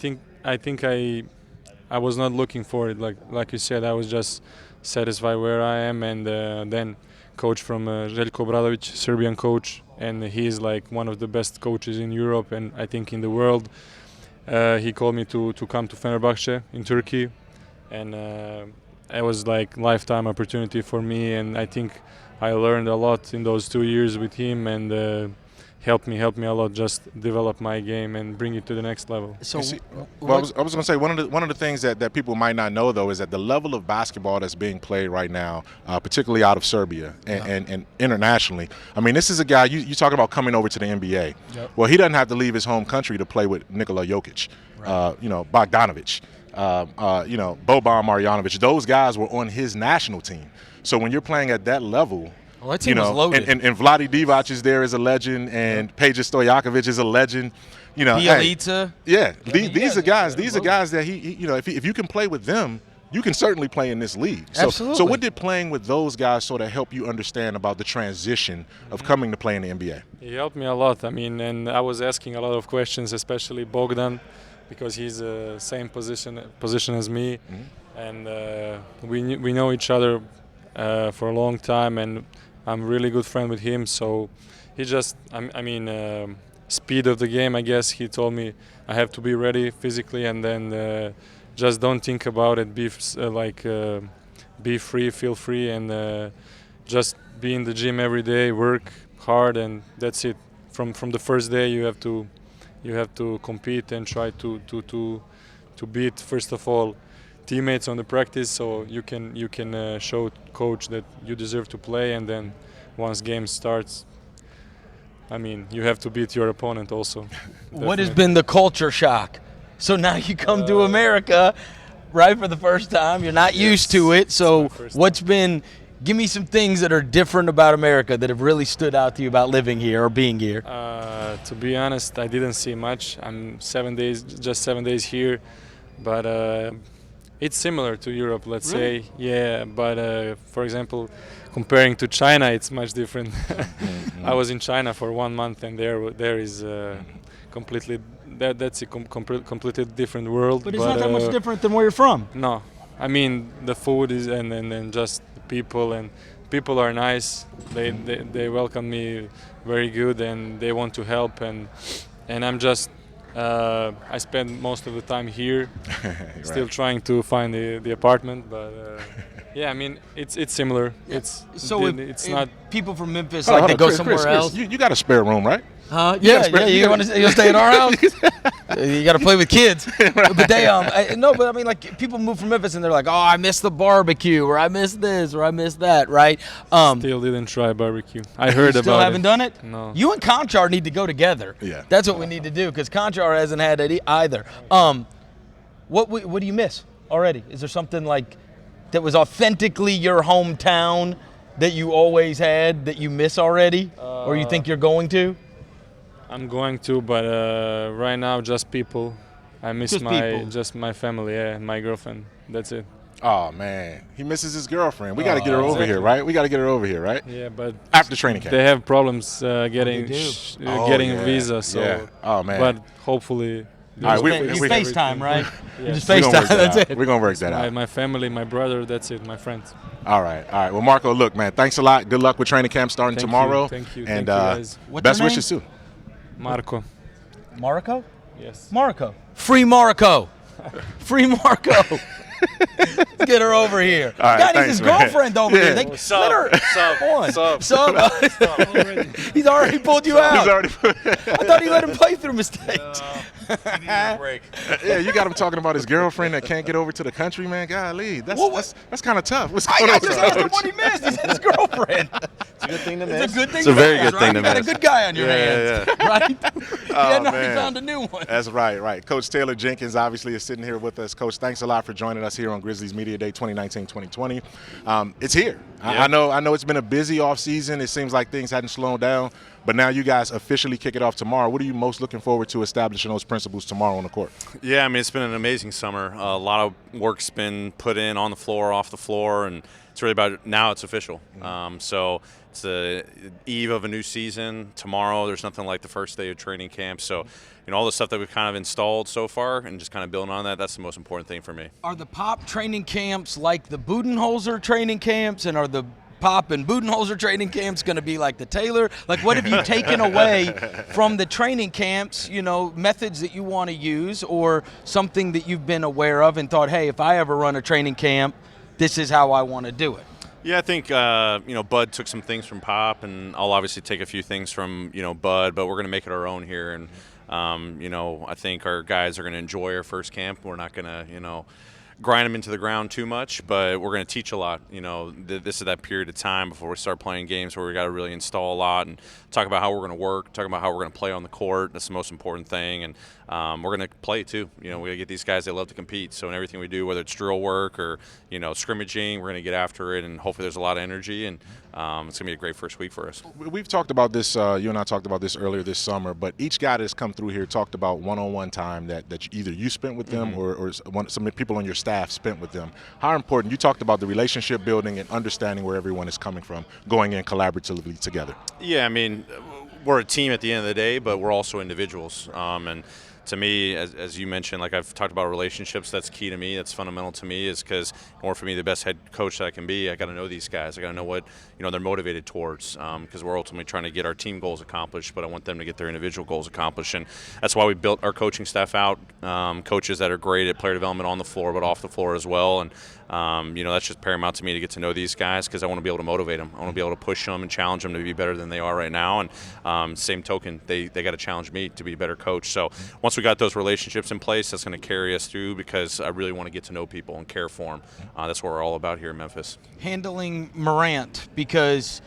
think I was not looking for it. Like you said, I was just satisfied where I am, and then coach from Željko Obradović, Serbian coach, and he's like one of the best coaches in Europe and I think in the world. He called me to come to Fenerbahce in Turkey, and it was like lifetime opportunity for me, and I think I learned a lot in those 2 years with him, and helped me a lot just develop my game and bring it to the next level. So, I was going to say one of the things that people might not know though is that the level of basketball that's being played right now, particularly out of Serbia and internationally. I mean, this is a guy you talking about coming over to the NBA. Yep. Well, he doesn't have to leave his home country to play with Nikola Jokic, Bogdanović, Boban Marjanovic. Those guys were on his national team. So when you're playing at that level. Well, that team was loaded. And Vlade Divac is there as a legend, and Peja Stojakovic is a legend. Bielitsa. These are guys. These are guys that if you can play with them, you can certainly play in this league. Absolutely. So what did playing with those guys sort of help you understand about the transition of coming to play in the NBA? He helped me a lot. I mean, and I was asking a lot of questions, especially Bogdan, because he's the same position as me, and we know each other for a long time, and I'm really good friend with him. So he just, speed of the game, I guess. He told me I have to be ready physically, and then just don't think about it. Be free, feel free, and just be in the gym every day, work hard, and that's it. From the first day, you have to compete and try to beat, first of all, teammates on the practice, so you can show coach that you deserve to play, and then once game starts, I mean, you have to beat your opponent also. What has been the culture shock? So now you come to America, right, for the first time. You're not used to it. So what's been – give me some things that are different about America that have really stood out to you about living here or being here. To be honest, I didn't see much. I'm just 7 days here, but it's similar to Europe, let's say. Yeah, but for example, comparing to China, it's much different. I was in China for 1 month, and there is completely that's a completely different world. But it's not that much different than where you're from. No, I mean the food is and just people, and people are nice. They welcome me very good, and they want to help, and I'm just I spend most of the time here, still trying to find the apartment, but yeah, I mean it's similar. Yeah. It's not people from Memphis like to go somewhere else. You got a spare room, right? Yeah. You want to stay at our house? You got to play with kids. But they but I mean, like, people move from Memphis and they're like, oh, I miss the barbecue, or I miss this, or I miss that, right? Still didn't try barbecue. I heard about it. Still haven't done it? No. You and Konchar need to go together. Yeah. That's what we need to do, because Konchar hasn't had it either. What do you miss already? Is there something like that was authentically your hometown that you always had that you miss already, or you think you're going to? I'm going to, but right now just people. I miss just my family, my girlfriend. That's it. Oh man, he misses his girlfriend. We got to get her over here, right? We got to get her over here, right? Yeah, but after training camp, they have problems getting a visa. So, oh man. But hopefully. All right, you FaceTime, right? Yeah. You just FaceTime. That's it. We're gonna work that out. My family, my brother. That's it. My friends. All right. Well, Marko, look, man, thanks a lot. Good luck with training camp starting tomorrow. Thank you. And Thank you, guys. best wishes too. Marko. Marko? Yes. Marko. Free Marko. Free Marko. Let's get her over here. All right, God, he's his girlfriend over here. Let her. Sub. He's already pulled you out. I thought he let him play through mistakes. Break. Yeah, you got him talking about his girlfriend that can't get over to the country, man. Golly, that's kind of tough. What's going on? I just asked him what he missed. He said his girlfriend. It's a good thing to miss. It's a good thing. It's a very good thing to miss. You got a good guy on your hands, right? You hadn't already found a new one. That's right. Coach Taylor Jenkins obviously is sitting here with us. Coach, thanks a lot for joining us here on Grizzlies Media Day 2019-2020. It's here. I know it's been a busy offseason. It seems like things hadn't slowed down, but now you guys officially kick it off tomorrow. What are you most looking forward to establishing those principles tomorrow on the court? Yeah, I mean, it's been an amazing summer. A lot of work's been put in on the floor, off the floor, and it's really about now it's official. So it's the eve of a new season. Tomorrow, there's nothing like the first day of training camp. So, all the stuff that we've kind of installed so far and just kind of building on that, that's the most important thing for me. Are the Pop training camps like the Budenholzer training camps, and are the Pop and Budenholzer training camps going to be like the Taylor? Like, what have you taken away from the training camps, methods that you want to use, or something that you've been aware of and thought, hey, if I ever run a training camp, this is how I want to do it? Yeah, I think, Bud took some things from Pop, and I'll obviously take a few things from, Bud, but we're going to make it our own here. And, I think our guys are going to enjoy our first camp. We're not going to, grind them into the ground too much, but we're going to teach a lot. This is that period of time before we start playing games where we got to really install a lot and talk about how we're going to work, talk about how we're going to play on the court. That's the most important thing. And we're going to play too. We got to get these guys that love to compete. So in everything we do, whether it's drill work or scrimmaging, we're going to get after it, and hopefully there's a lot of energy, and it's going to be a great first week for us. We've talked about this. You and I talked about this earlier this summer, but each guy that's come through here talked about one-on-one time that either you spent with them or some people on your staff spent with them. How important? You talked about the relationship building and understanding where everyone is coming from, going in collaboratively together. Yeah, I mean, we're a team at the end of the day, but we're also individuals. And to me, as you mentioned, like I've talked about relationships, that's key to me. That's fundamental to me, is because in order for me to be the best head coach that I can be, I got to know these guys. I got to know what they're motivated towards, because we're ultimately trying to get our team goals accomplished, but I want them to get their individual goals accomplished. And that's why we built our coaching staff out, coaches that are great at player development on the floor, but off the floor as well. And that's just paramount to me to get to know these guys, because I want to be able to motivate them. I want to be able to push them and challenge them to be better than they are right now. And same token, they got to challenge me to be a better coach. So once once we got those relationships in place, that's going to carry us through because I really want to get to know people and care for them. That's what we're all about here in Memphis. Handling Morant, because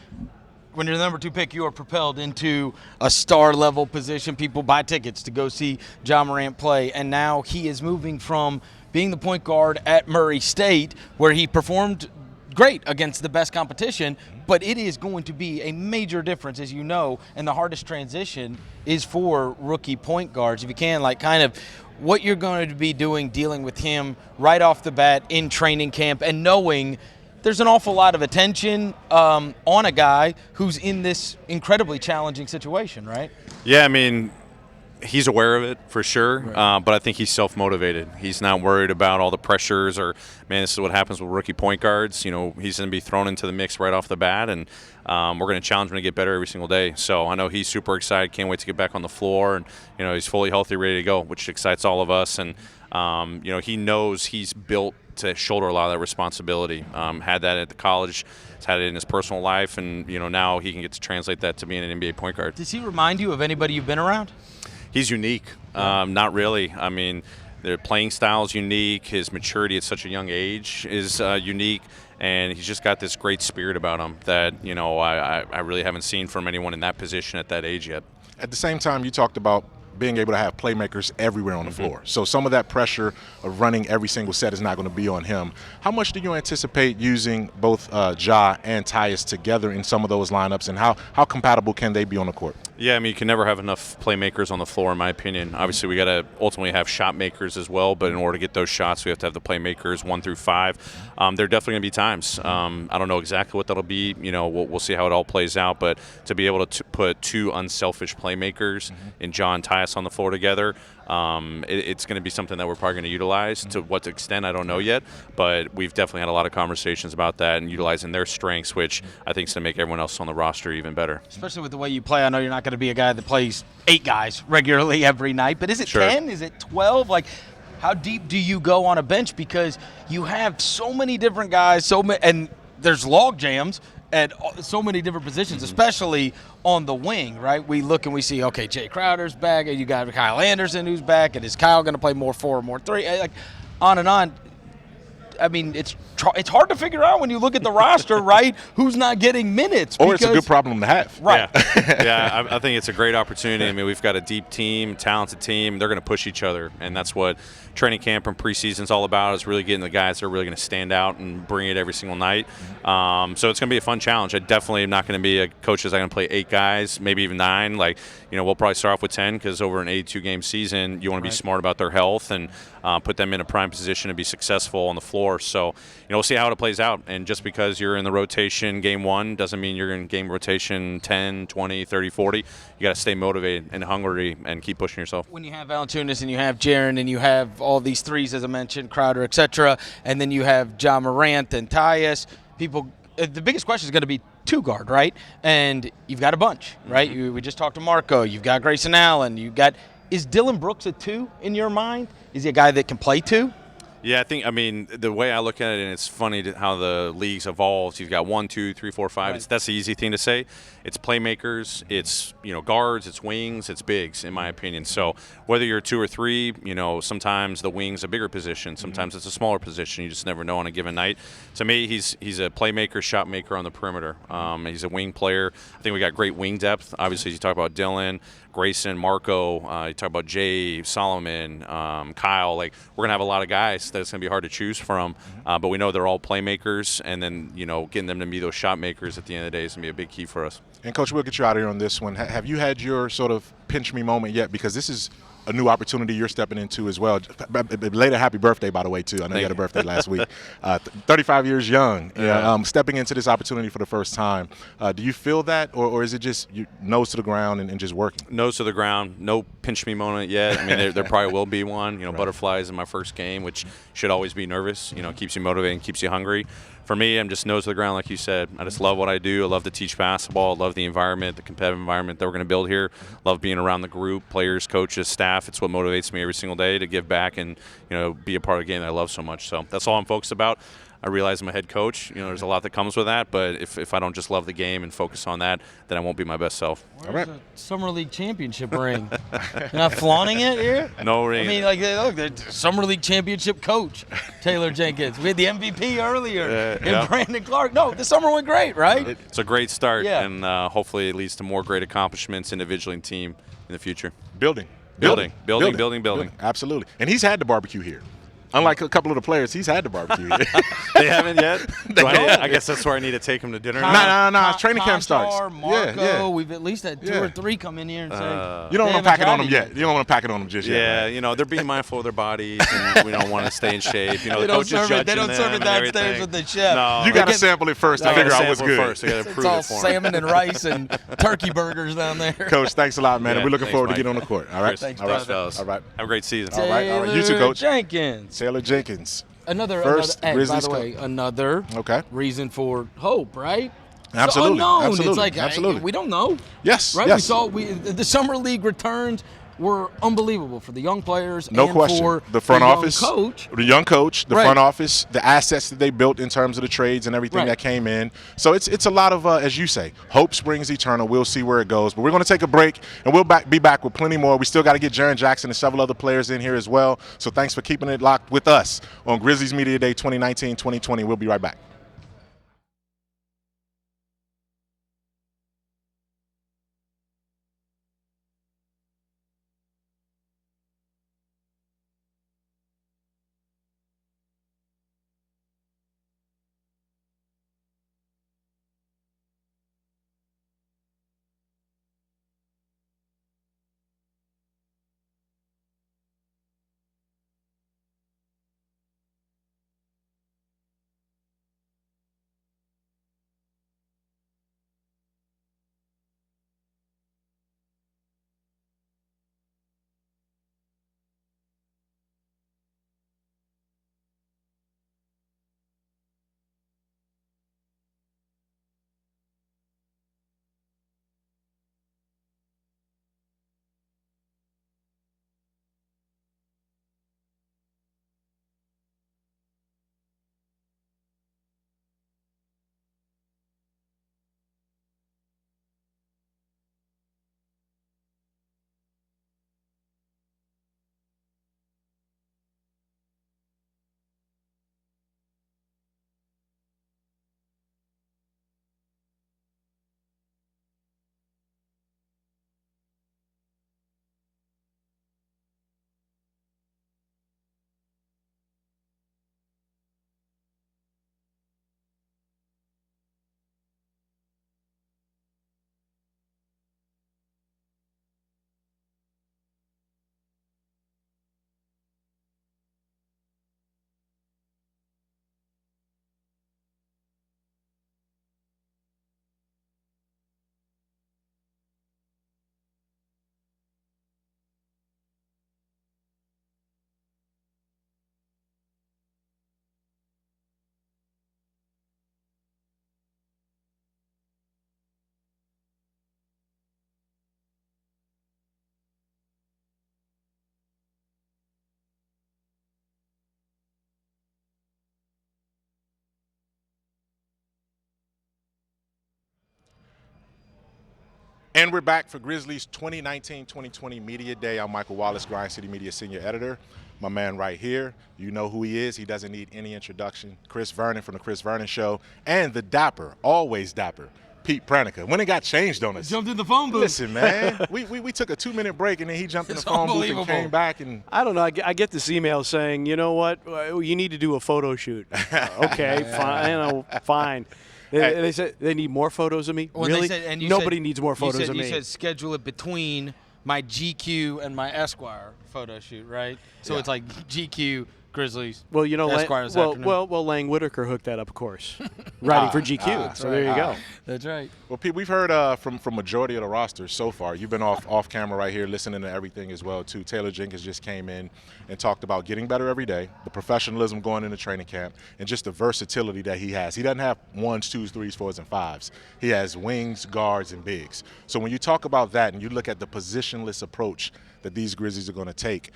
when you're the number 2 pick, you are propelled into a star-level position. People buy tickets to go see Ja Morant play, and now he is moving from being the point guard at Murray State, where he performed great against the best competition, but it is going to be a major difference, as you know, and the hardest transition is for rookie point guards. If you can, like, kind of what you're going to be doing, dealing with him right off the bat in training camp, and knowing there's an awful lot of attention on a guy who's in this incredibly challenging situation, right? Yeah, I mean, he's aware of it for sure, but I think he's self-motivated. He's not worried about all the pressures or, man, this is what happens with rookie point guards. You know, he's going to be thrown into the mix right off the bat, and we're going to challenge him to get better every single day. So I know he's super excited, can't wait to get back on the floor, and, you know, he's fully healthy, ready to go, which excites all of us. And, you know, he knows he's built to shoulder a lot of that responsibility. Had that at the college, has had it in his personal life, and, you know, now he can get to translate that to being an NBA point guard. Does he remind you of anybody you've been around? He's unique. Not really. I mean, their playing style is unique. His maturity at such a young age is unique, and he's just got this great spirit about him that, you know, I really haven't seen from anyone in that position at that age yet. At the same time, you talked about being able to have playmakers everywhere on the floor. So some of that pressure of running every single set is not going to be on him. How much do you anticipate using both Ja and Tyus together in some of those lineups, and how compatible can they be on the court? Yeah, I mean, you can never have enough playmakers on the floor, in my opinion. Obviously, we got to ultimately have shot makers as well, but in order to get those shots, we have to have the playmakers 1 through 5. There are definitely going to be times. I don't know exactly what that'll be. You know, we'll see how it all plays out, but to be able to put 2 unselfish playmakers in Ja and Tyus on the floor together, it's going to be something that we're probably going to utilize. To what extent, I don't know yet, but we've definitely had a lot of conversations about that and utilizing their strengths, which I think is going to make everyone else on the roster even better. Especially with the way you play. I know you're not going to be a guy that plays 8 guys regularly every night, but is it 10? Is it 12? Like, how deep do you go on a bench? Because you have so many different guys, and there's log jams at so many different positions, especially on the wing, right? We look and we see, okay, Jae Crowder's back, and you got Kyle Anderson who's back, and is Kyle going to play more 4 or more 3? Like, on and on. I mean, it's hard to figure out when you look at the roster, right, who's not getting minutes. Or it's a good problem to have. Right. Yeah, I think it's a great opportunity. I mean, we've got a deep team, talented team. They're going to push each other, and that's what training camp and preseason is all about, is really getting the guys that are really going to stand out and bring it every single night. So it's going to be a fun challenge. I definitely am not going to be a coach that's going to play 8 guys, maybe even 9. Like, you know, we'll probably start off with 10 because over an 82-game season, you want to be smart about their health and put them in a prime position to be successful on the floor. So, you know, we'll see how it plays out. And just because you're in the rotation game 1 doesn't mean you're in game rotation 10, 20, 30, 40. You got to stay motivated and hungry and keep pushing yourself. When you have Valanciunas and you have Jaren and you have all these threes, as I mentioned, Crowder, etc., and then you have Ja Morant and Tyus, the biggest question is going to be 2 guard, right? And you've got a bunch, right? We just talked to Marko. You've got Grayson Allen. Is Dillon Brooks a 2 in your mind? Is he a guy that can play 2? Yeah, I mean, the way I look at it, and it's funny how the league's evolved. You've got 1, 2, 3, 4, 5. Right. That's the easy thing to say. It's playmakers, it's, you know, guards, it's wings, it's bigs, in my opinion. So whether you're 2 or 3, you know, sometimes the wing's a bigger position, sometimes it's a smaller position. You just never know on a given night. To me, he's a playmaker, shot maker on the perimeter. He's a wing player. I think we got great wing depth. Obviously, you talk about Dillon, Grayson, Marko, you talk about Jae, Solomon, Kyle. Like, we're going to have a lot of guys that it's going to be hard to choose from, but we know they're all playmakers, and then, you know, getting them to be those shot makers at the end of the day is going to be a big key for us. And, Coach, we'll get you out of here on this one. Have you had your sort of pinch me moment yet? Because this is a new opportunity you're stepping into as well. Later, happy birthday, by the way, too. I know you had a birthday last week. 35 years young. Yeah. Stepping into this opportunity for the first time. Do you feel that, or is it just you nose to the ground and just working? Nose to the ground. No pinch me moment yet. I mean, there probably will be one. You know, butterflies in my first game, which should always be nervous. You know, keeps you motivated and keeps you hungry. For me, I'm just nose to the ground, like you said. I just love what I do. I love to teach basketball. I love the environment, the competitive environment that we're going to build here. Love being around the group, players, coaches, staff. It's what motivates me every single day to give back and, you know, be a part of the game that I love so much. So that's all I'm focused about. I realize I'm a head coach. There's a lot that comes with that. But if I don't just love the game and focus on that, then I won't be my best self. Where's the Summer League championship ring? You're not flaunting it here? No ring. I mean, like, look, the Summer League championship coach, Taylor Jenkins. We had the MVP earlier in Brandon Clarke. No, the summer went great, right? It's a great start, Yeah. and hopefully it leads to more great accomplishments individually and team in the future. Building. Absolutely. And he's had the barbecue here. Unlike a couple of the players, he's had the barbecue here. They haven't yet? I guess that's where I need to take him to dinner. No. Training camp starts. Marko, yeah. we've at least had 2 or 3 come in here and say, you don't want to pack it on them yet. You don't want to pack it on them just yet. Yeah, they're being mindful of their bodies, and we don't want to stay in shape. The coach is judging them. They don't serve it downstairs with the chef. No, You got to sample it first to figure out what's good. First. You got to It's prove all it for salmon and rice and turkey burgers down there. Coach, thanks a lot, man. Yeah, and we're looking thanks, forward to Mike. getting on the court. All right? Thanks, all right, fellas. All right. Have a great season. All right. You too, Coach. Jenkins. Taylor Jenkins. Another First by Grizzlies the way, another Okay. reason for hope, right? Absolutely. So unknown. Absolutely. It's like Absolutely. we don't know. Yes. Right? Yes. The summer league returns were unbelievable for the young players No and question. for The front young office, coach. the young coach, the Right. front office, the assets that they built in terms of the trades and everything Right. that came in. So it's a lot of, as you say, hope springs eternal. We'll see where it goes. But we're going to take a break, and we'll be back with plenty more. We still got to get Jaren Jackson and several other players in here as well. So thanks for keeping it locked with us on Grizzlies Media Day 2019-2020. We'll be right back. And we're back for Grizzlies 2019-2020 Media Day. I'm Michael Wallace, Grind City Media Senior Editor. My man right here, you know who he is. He doesn't need any introduction. Chris Vernon from The Chris Vernon Show. And the dapper, always dapper, Pete Pranica. When it got changed on us. Jumped in the phone booth. Listen, man, we took a 2-minute break, and then he jumped in the phone booth and came back. And I don't know. I get this email saying, you know what, you need to do a photo shoot. Okay, fine. Fine. They said they need more photos of me. Well, really? Nobody needs more photos of me. You said schedule it between my GQ and my Esquire photo shoot, right? So it's like GQ, Grizzlies. Well, Esquire this well, afternoon. Lang Whitaker hooked that up, of course. writing for GQ. So there you go. That's right. Well, Pete, we've heard from majority of the rosters so far. You've been off camera right here listening to everything as well, too. Taylor Jenkins just came in and talked about getting better every day, the professionalism going into training camp, and just the versatility that he has. He doesn't have 1s, 2s, 3s, 4s, and 5s. He has wings, guards, and bigs. So when you talk about that and you look at the positionless approach that these Grizzlies are going to take,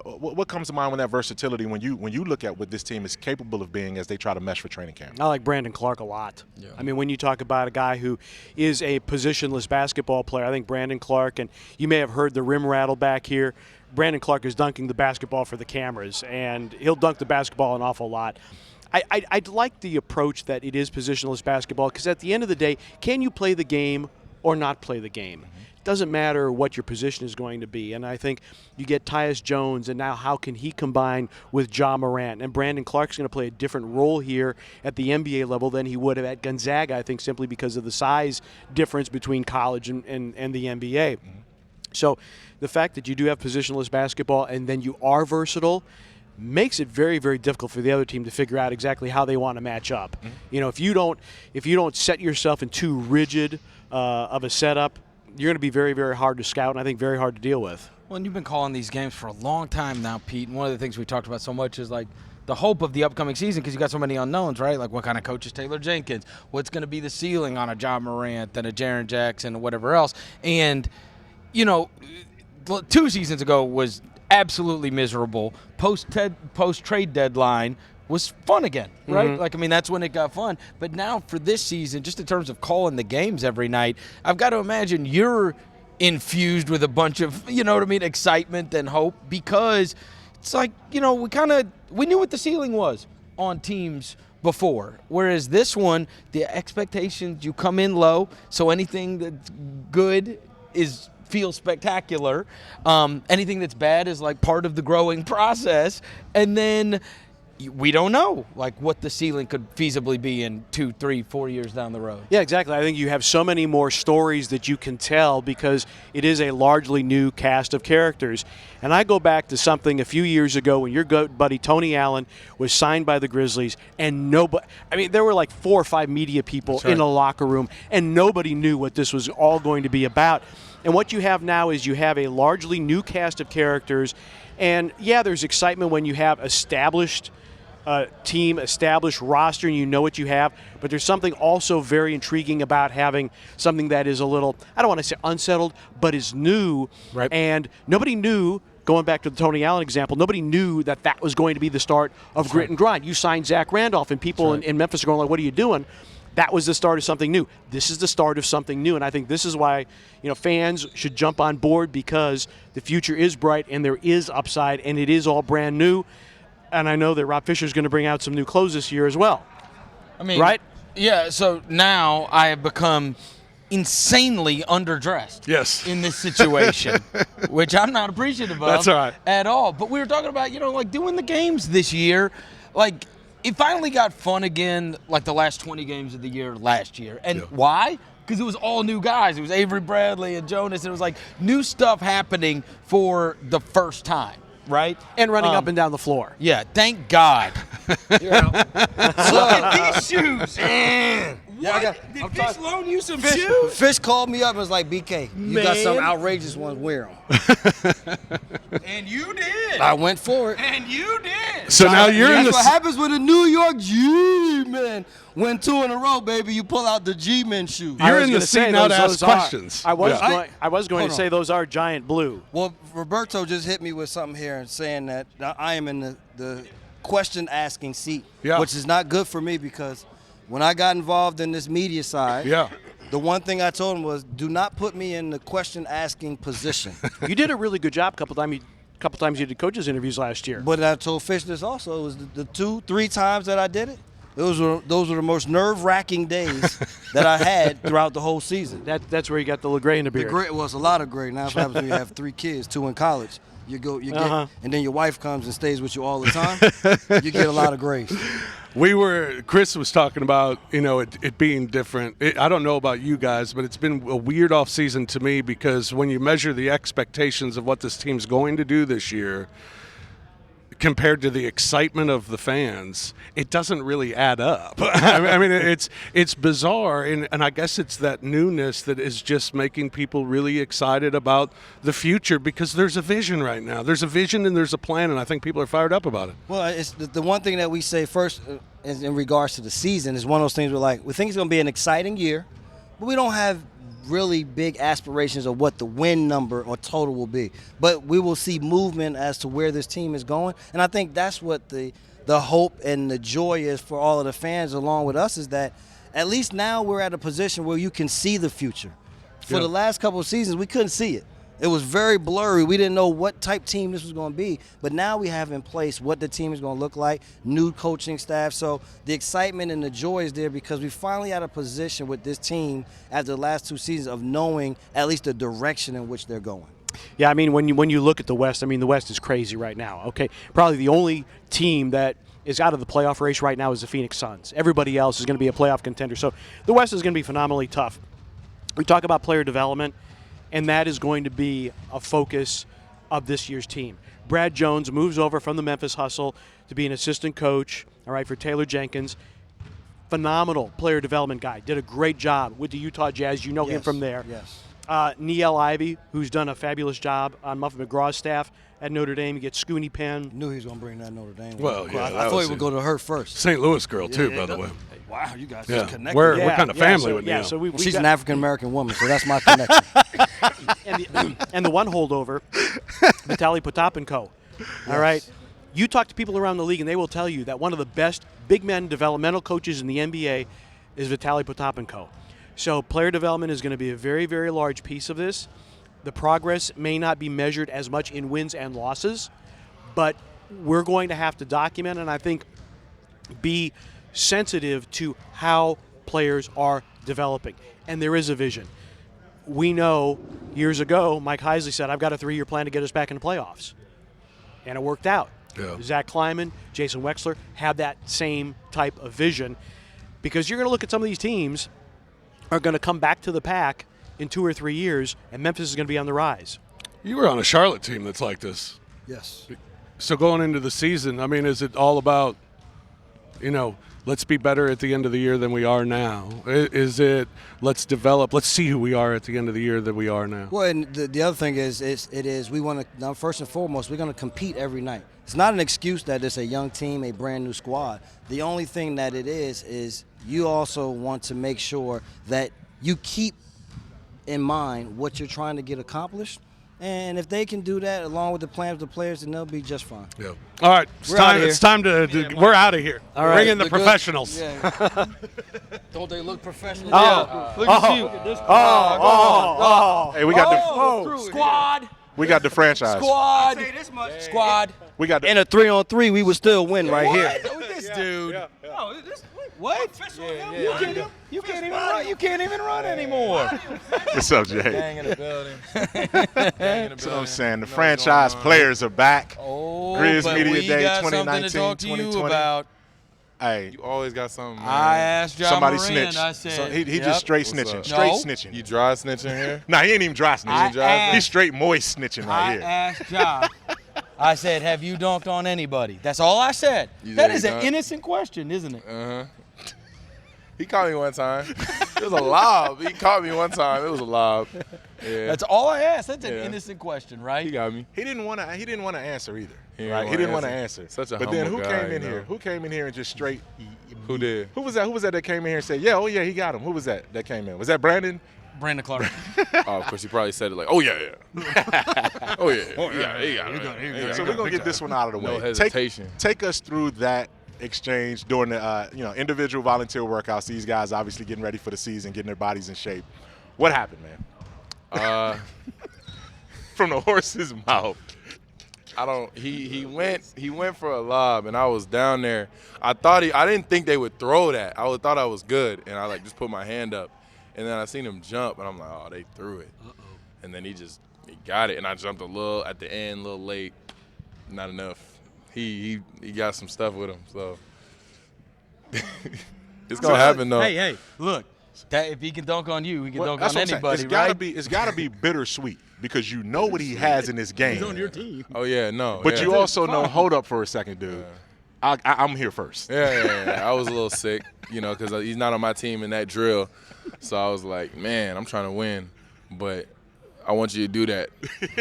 what comes to mind with that versatility when you look at what this team is capable of being as they try to mesh for training camp? I like Brandon Clarke a lot. Yeah. I mean, when you talk about a guy who is a positionless basketball player, I think Brandon Clarke, and you may have heard the rim rattle back here, Brandon Clarke is dunking the basketball for the cameras, and he'll dunk the basketball an awful lot. I'd like the approach that it is positionless basketball, because at the end of the day, can you play the game or not play the game? It doesn't matter what your position is going to be. And I think you get Tyus Jones, and now how can he combine with Ja Morant? And Brandon Clarke's going to play a different role here at the NBA level than he would have at Gonzaga, I think, simply because of the size difference between college and the NBA. So the fact that you do have positionless basketball and then you are versatile makes it very, very difficult for the other team to figure out exactly how they want to match up. You know, if you don't set yourself in too rigid of a setup, you're going to be very, very hard to scout, and I think very hard to deal with. Well, and you've been calling these games for a long time now, Pete, and one of the things we talked about so much is, like, the hope of the upcoming season, because you got so many unknowns, right? Like, what kind of coach is Taylor Jenkins? What's going to be the ceiling on a Ja Morant and a Jaren Jackson and whatever else? And, you know, 2 seasons ago was absolutely miserable. Post-trade deadline was fun again, right? Like, I mean, that's when it got fun. But now for this season, just in terms of calling the games every night, I've got to imagine you're infused with a bunch of, you know what I mean, excitement and hope, because it's like, you know, we knew what the ceiling was on teams before. Whereas this one, the expectations, you come in low, so anything that's good feels spectacular. Anything that's bad is like part of the growing process. And then we don't know, like, what the ceiling could feasibly be in 2, 3, 4 years down the road. Yeah, exactly. I think you have so many more stories that you can tell because it is a largely new cast of characters. And I go back to something a few years ago when your good buddy Tony Allen was signed by the Grizzlies, and there were like 4 or 5 media people in a locker room, and nobody knew what this was all going to be about. And what you have now is you have a largely new cast of characters. And, yeah, there's excitement when you have established team, established roster, and you know what you have. But there's something also very intriguing about having something that is a little, I don't want to say unsettled, but is new. Right. And nobody knew, going back to the Tony Allen example, nobody knew that was going to be the start of grit and grind. You signed Zach Randolph, and people in Memphis are going like, what are you doing? That was the start of something new. This is the start of something new, and I think this is why, you know, fans should jump on board, because the future is bright and there is upside, and it is all brand new. And I know that Rob Fischer is going to bring out some new clothes this year as well. I mean, right? Yeah. So now I have become insanely underdressed. Yes. In this situation, which I'm not appreciative of. That's all right. At all. But we were talking about, you know, like, doing the games this year, like, it finally got fun again, like the last 20 games of the year last year. And why? Because it was all new guys. It was Avery Bradley and Jonas. And it was like new stuff happening for the first time, right? And running up and down the floor. Yeah, thank God. Look at these shoes. What? Did Fish loan you some shoes? Fish called me up and was like, BK, you got some outrageous ones, wear them. And you did. I went for it. And you did. So now you're in the... That's what happens with a New York G-Men. Win 2 in a row, baby. You pull out the G-Men shoe. You're in the seat now to ask questions. I was going to say those are giant blue. Well, Roberto just hit me with something here and saying that I am in the question-asking seat, which is not good for me, because when I got involved in this media side, the one thing I told him was, do not put me in the question-asking position. You did a really good job a couple times you did coaches interviews last year. But I told Fish this also. It was the 2-3 times that I did it. Those were the most nerve-wracking days that I had throughout the whole season. That's where you got the gray in the beard. The gray was a lot of gray. Now what happens when you have 3 kids, 2 in college. You get, and then your wife comes and stays with you all the time. You get a lot of grace. Chris was talking about, you know, it being different. I don't know about you guys, but it's been a weird off season to me, because when you measure the expectations of what this team's going to do this year, compared to the excitement of the fans, it doesn't really add up. I mean, it's bizarre, and I guess it's that newness that is just making people really excited about the future because there's a vision right now. There's a vision and there's a plan, and I think people are fired up about it. Well, it's the one thing that we say first in regards to the season is one of those things we think it's going to be an exciting year, but we don't have really big aspirations of what the win number or total will be. But we will see movement as to where this team is going, and I think that's what the hope and the joy is for all of the fans along with us, is that at least now we're at a position where you can see the future. For the last couple of seasons, we couldn't see it. It was very blurry. We didn't know what type team this was going to be. But now we have in place what the team is going to look like, new coaching staff. So the excitement and the joy is there because we finally had a position with this team after the last 2 seasons of knowing at least the direction in which they're going. Yeah, I mean, when you look at the West, I mean, the West is crazy right now, okay? Probably the only team that is out of the playoff race right now is the Phoenix Suns. Everybody else is going to be a playoff contender. So the West is going to be phenomenally tough. We talk about player development, and that is going to be a focus of this year's team. Brad Jones moves over from the Memphis Hustle to be an assistant coach, all right, for Taylor Jenkins. Phenomenal player development guy. Did a great job with the Utah Jazz. You know him from there. Yes. Niele Ivey, who's done a fabulous job on Muffet McGraw's staff at Notre Dame. You get Scooney Penn. Knew he was going to bring that Notre Dame. Well, yeah, I thought he would go to her first. St. Louis girl, too, by the way. Wow, you guys just connected. We're kind of family with Niele. So She's an African-American woman, so that's my connection. and the one holdover, Vitaly Potapenko. All right. You talk to people around the league, and they will tell you that one of the best big men developmental coaches in the NBA is Vitaly Potapenko. So player development is going to be a very, very large piece of this. The progress may not be measured as much in wins and losses, but we're going to have to document and I think be sensitive to how players are developing. And there is a vision. We know years ago, Mike Heisley said, I've got a 3-year plan to get us back in the playoffs. And it worked out. Yeah. Zach Kleiman, Jason Wexler have that same type of vision because you're going to look at some of these teams are going to come back to the pack in 2 or 3 years, and Memphis is going to be on the rise. You were on a Charlotte team that's like this. Yes. So going into the season, I mean, is it all about, let's be better at the end of the year than we are now? Is it let's develop, let's see who we are at the end of the year than we are now? Well, and the other thing is we want to, now first and foremost, we're going to compete every night. It's not an excuse that it's a young team, a brand new squad. The only thing that it is you also want to make sure that you keep in mind what you're trying to get accomplished. And if they can do that along with the plans of the players, then they'll be just fine. Yeah. All right. It's time to we're out of here. All right. Bring in the professionals. Yeah. Don't they look professional? Yeah. Look at you. Hey, we got the Squad. We got the franchise. Squad. Squad. We got the In a 3-on-3, we would still win right here. Look at this dude. Oh, What? You can't even run. You can't even run anymore. What's up, Jay? Gang in the building. That's what I'm saying. The franchise players are back. Oh, Grizz but Media we Day got 2019, something to talk to you 2020. about. Hey, you always got something, man. I asked Ja somebody Morant, snitched. I said, So he yep. just straight What's snitching. up? Straight No. snitching. You dry snitching here? Nah, he ain't even dry snitching. I He's straight moist snitching right I here. asked Ja. I said, have you dunked on anybody? That's all I said. You That said is he an dunked? innocent question, isn't it? Uh-huh. He caught me one time. It was a lob. He caught me one time. It was a lob. Yeah. That's all I asked. That's an Yeah. innocent question, right? He got me. He didn't want to answer either. He didn't Right? He wanna didn't want to answer. answer. Such a But then humble who guy, came in you know? here? Who came in here and just straight? Who did? Who was that? Who was that came in here and said, "Yeah, he got him"? Who was that came in? Was that Brandon? Brandon Clarke. Oh, of course, he probably said it like, oh, yeah. Oh, yeah. He got it. So we're gonna get this one out of the way. No hesitation. Take us through that exchange during the individual volunteer workouts. These guys obviously getting ready for the season, getting their bodies in shape. What happened, man? From the horse's mouth. He went for a lob, and I was down there. I didn't think they would throw that. I thought I was good, and I just put my hand up, and then I seen him jump, and I'm like, oh, they threw it. And then he got it, and I jumped a little at the end, a little late, not enough. He got some stuff with him, so it's gonna happen though. Hey, look. If he can dunk on you, he can dunk on That's what I'm saying. anybody, It's gotta right? be. It's gotta be bittersweet, because you know what he has in this game. He's on your team. Oh yeah, no. But yeah. you also know, hold up for a second, dude. I'm here first. Yeah. I was a little sick, because he's not on my team in that drill. So I was like, man, I'm trying to win, but I want you to do that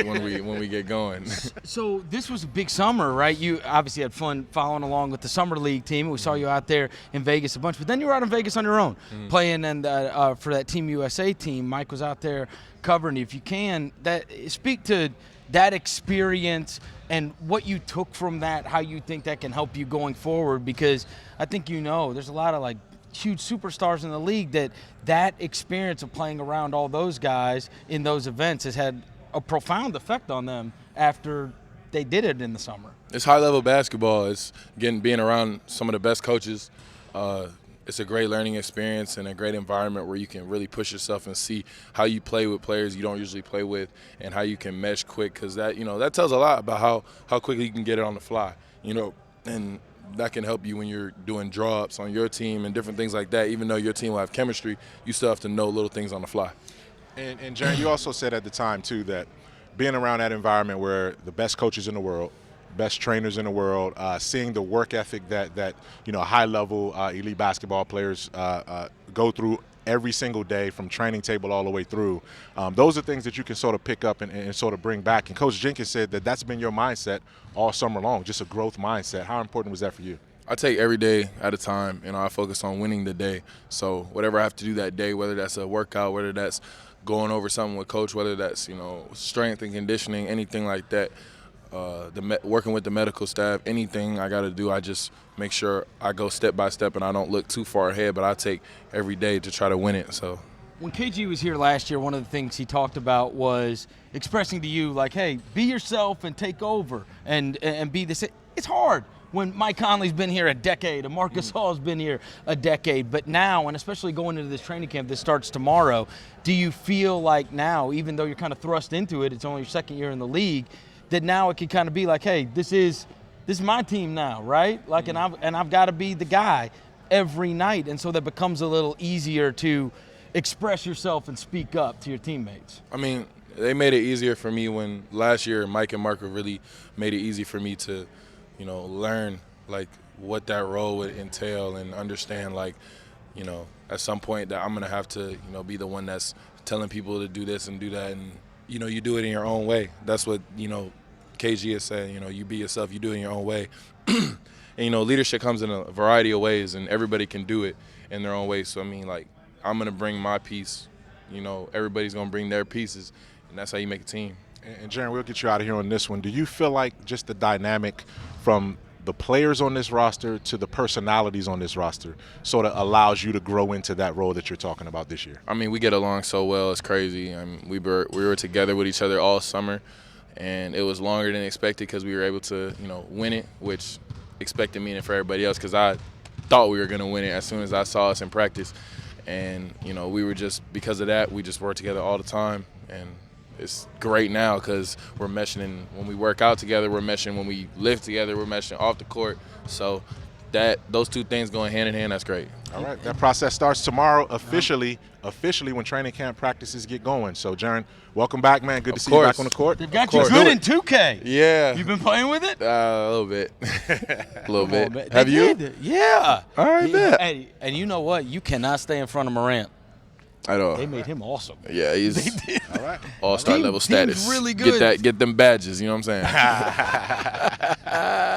when we get going. So this was a big summer, right? You obviously had fun following along with the summer league team. We saw you out there in Vegas a bunch, but then you were out in Vegas on your own, playing and for that Team USA team. Mike was out there covering you. If you can, speak to that experience and what you took from that, how you think that can help you going forward, because I think there's a lot of huge superstars in the league that experience of playing around all those guys in those events has had a profound effect on them after they did it in the summer. It's high-level basketball. It's being around some of the best coaches. It's a great learning experience and a great environment where you can really push yourself and see how you play with players you don't usually play with and how you can mesh quick, because that tells a lot about how quickly you can get it on the fly, and that can help you when you're doing draw-ups on your team and different things like that. Even though your team will have chemistry, you still have to know little things on the fly. And Jaren, you also said at the time, too, that being around that environment where the best coaches in the world, best trainers in the world, seeing the work ethic that high-level elite basketball players go through every single day from training table all the way through. Those are things that you can sort of pick up and sort of bring back. And Coach Jenkins said that's been your mindset all summer long, just a growth mindset. How important was that for you? I take every day at a time, I focus on winning the day. So whatever I have to do that day, whether that's a workout, whether that's going over something with coach, whether that's, strength and conditioning, anything like that, working with the medical staff, anything I got to do, I just make sure I go step by step and I don't look too far ahead, but I take every day to try to win it. So when KG was here last year, one of the things he talked about was expressing to you, hey, be yourself and take over and be this. It's hard when Mike Conley's been here a decade and Marc Gasol's been here a decade. But now, and especially going into this training camp that starts tomorrow, do you feel like now, even though you're kind of thrust into it, it's only your second year in the league, that now it can kind of be hey, this is my team now, right? And I've got to be the guy every night, and so that becomes a little easier to express yourself and speak up to your teammates. I mean, they made it easier for me when last year Mike and Marko really made it easy for me to, learn what that role would entail and understand at some point that I'm gonna have to be the one that's telling people to do this and do that, and you do it in your own way. That's what KG is saying. You be yourself. You do it in your own way. And leadership comes in a variety of ways, and everybody can do it in their own way. So I'm gonna bring my piece. Everybody's gonna bring their pieces, and that's how you make a team. And Jaren, we'll get you out of here on this one. Do you feel like just the dynamic from the players on this roster to the personalities on this roster sort of allows you to grow into that role that you're talking about this year? I mean, we get along so well. It's crazy. We were together with each other all summer, and it was longer than expected because we were able to, win it, which expected meaning for everybody else, because I thought we were going to win it as soon as I saw us in practice. And, we were just, because of that, we just worked together all the time. And it's great now because we're meshing when we work out together, we're meshing when we live together, we're meshing off the court. So those two things going hand in hand, that's great. All right, that process starts tomorrow officially when training camp practices get going. So, Jaren, welcome back, man. Good to see you back on the court. They've got you good in 2K. Yeah. You've been playing with it? A little bit. A little bit. Have you? Yeah. All right, bet. Hey, and you know what? You cannot stay in front of Morant. At all. They made him awesome. Yeah, he's all right. All-star level status. Really good. Get them badges, you know what I'm saying? All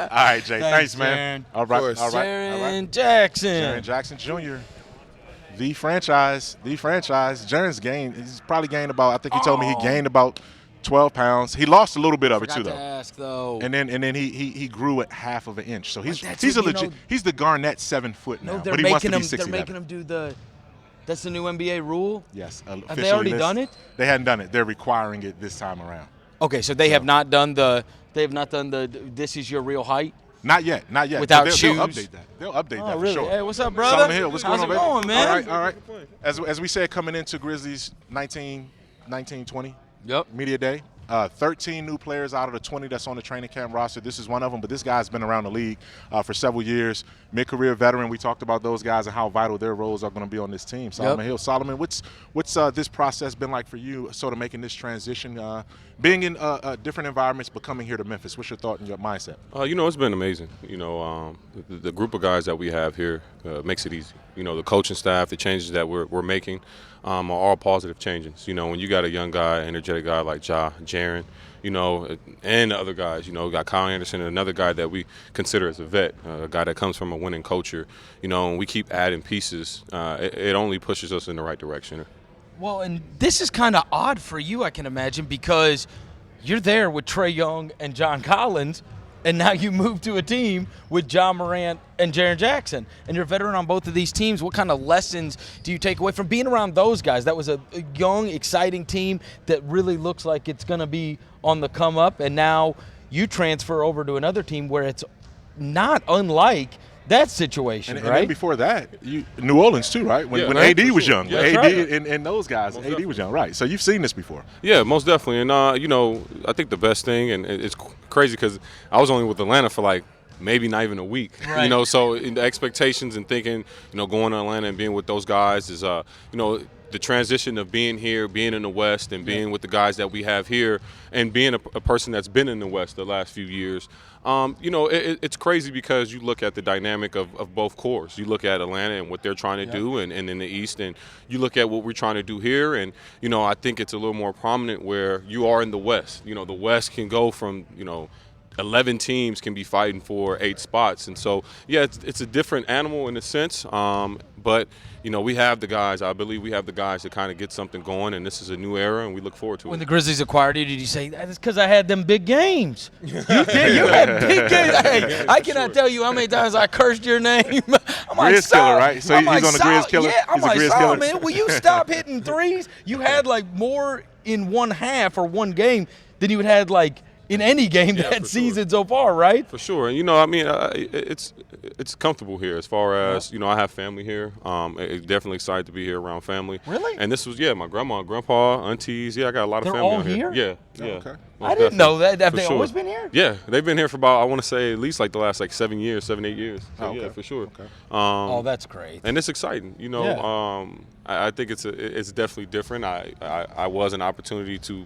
right, Jay. Thanks, man. Jaren. All right. Jaren Jackson. Jaren Jackson Jr. The franchise. Jaren's gained. He's probably gained about, I think he told me he gained about 12 pounds. He lost a little bit of it too, though. Ask, though. And then he grew it half of an inch. So he's a legit. He's the Garnett 7 foot now. They're but he wants to be 6'11". They're making him do the. That's the new NBA rule? Yes. Have they already done it? They hadn't done it. They're requiring it this time around. Okay, so they have not done the this is your real height? Not yet. Without they'll shoes? They'll update that really? for sure. Hey, what's up, brother? Solomon Hill, what's How's going it on, baby? going, man? All right. As we said, coming into Grizzlies 1920 Yep. Media Day, 13 new players out of the 20 that's on the training camp roster. This is one of them, but this guy's been around the league for several years. Mid-career veteran. We talked about those guys and how vital their roles are going to be on this team. Solomon Hill. Solomon, what's this process been like for you, sort of making this transition, being in different environments, but coming here to Memphis? What's your thought and your mindset? It's been amazing. The group of guys that we have here makes it easy. The coaching staff, the changes that we're making are all positive changes. When you got a young guy, energetic guy like Jaren, and the other guys, we got Kyle Anderson and another guy that we consider as a vet, a guy that comes from a winning culture, and we keep adding pieces. It only pushes us in the right direction. Well, and this is kind of odd for you, I can imagine, because you're there with Trae Young and John Collins, and now you move to a team with Ja Morant and Jaren Jackson, and you're a veteran on both of these teams. What kind of lessons do you take away from being around those guys? That was a young, exciting team that really looks like it's going to be on the come up, and now you transfer over to another team where it's not unlike that situation, and right? then before that, New Orleans too, right? When AD was young, Yeah, AD right. and those guys, Most AD definitely. was young, right? So you've seen this before. Yeah, most definitely. And, I think the best thing, and it's crazy because I was only with Atlanta for like maybe not even a week, Right. So in the expectations and thinking, going to Atlanta and being with those guys is, the transition of being here, being in the West, and being with the guys that we have here, and being a person that's been in the West the last few years. It's crazy because you look at the dynamic of both cores. You look at Atlanta and what they're trying to do, and in the East, and you look at what we're trying to do here, and I think it's a little more prominent where you are in the West. The West can go from 11 teams can be fighting for 8 spots, and so it's a different animal in a sense. But we have the guys. I believe we have the guys to kind of get something going, and this is a new era, and we look forward to it. When the Grizzlies acquired you, did you say, that's because I had them big games? You did. You had big games. Hey, I cannot tell you how many times I cursed your name. I'm like, Grizz killer, right? So I'm he's like, on the Grizz killer? Yeah, I'm He's a like, Grizz Sal, killer? man, will you stop hitting threes? You had like more in one half or one game than you had like in any game that season so far, right? For sure, and it's comfortable here as far as I have family here. Definitely excited to be here around family. Really? And this was my grandma, grandpa, aunties. Yeah, I got a lot of They're family all out here. here? Yeah. okay. I didn't know that. Have For they sure. always been here? Yeah, they've been here for about, I want to say, at least like the last 7 years, 7, 8 years. So, Okay. yeah, for sure. Okay. Oh, that's great. And it's exciting, I think it's definitely different. I was an opportunity to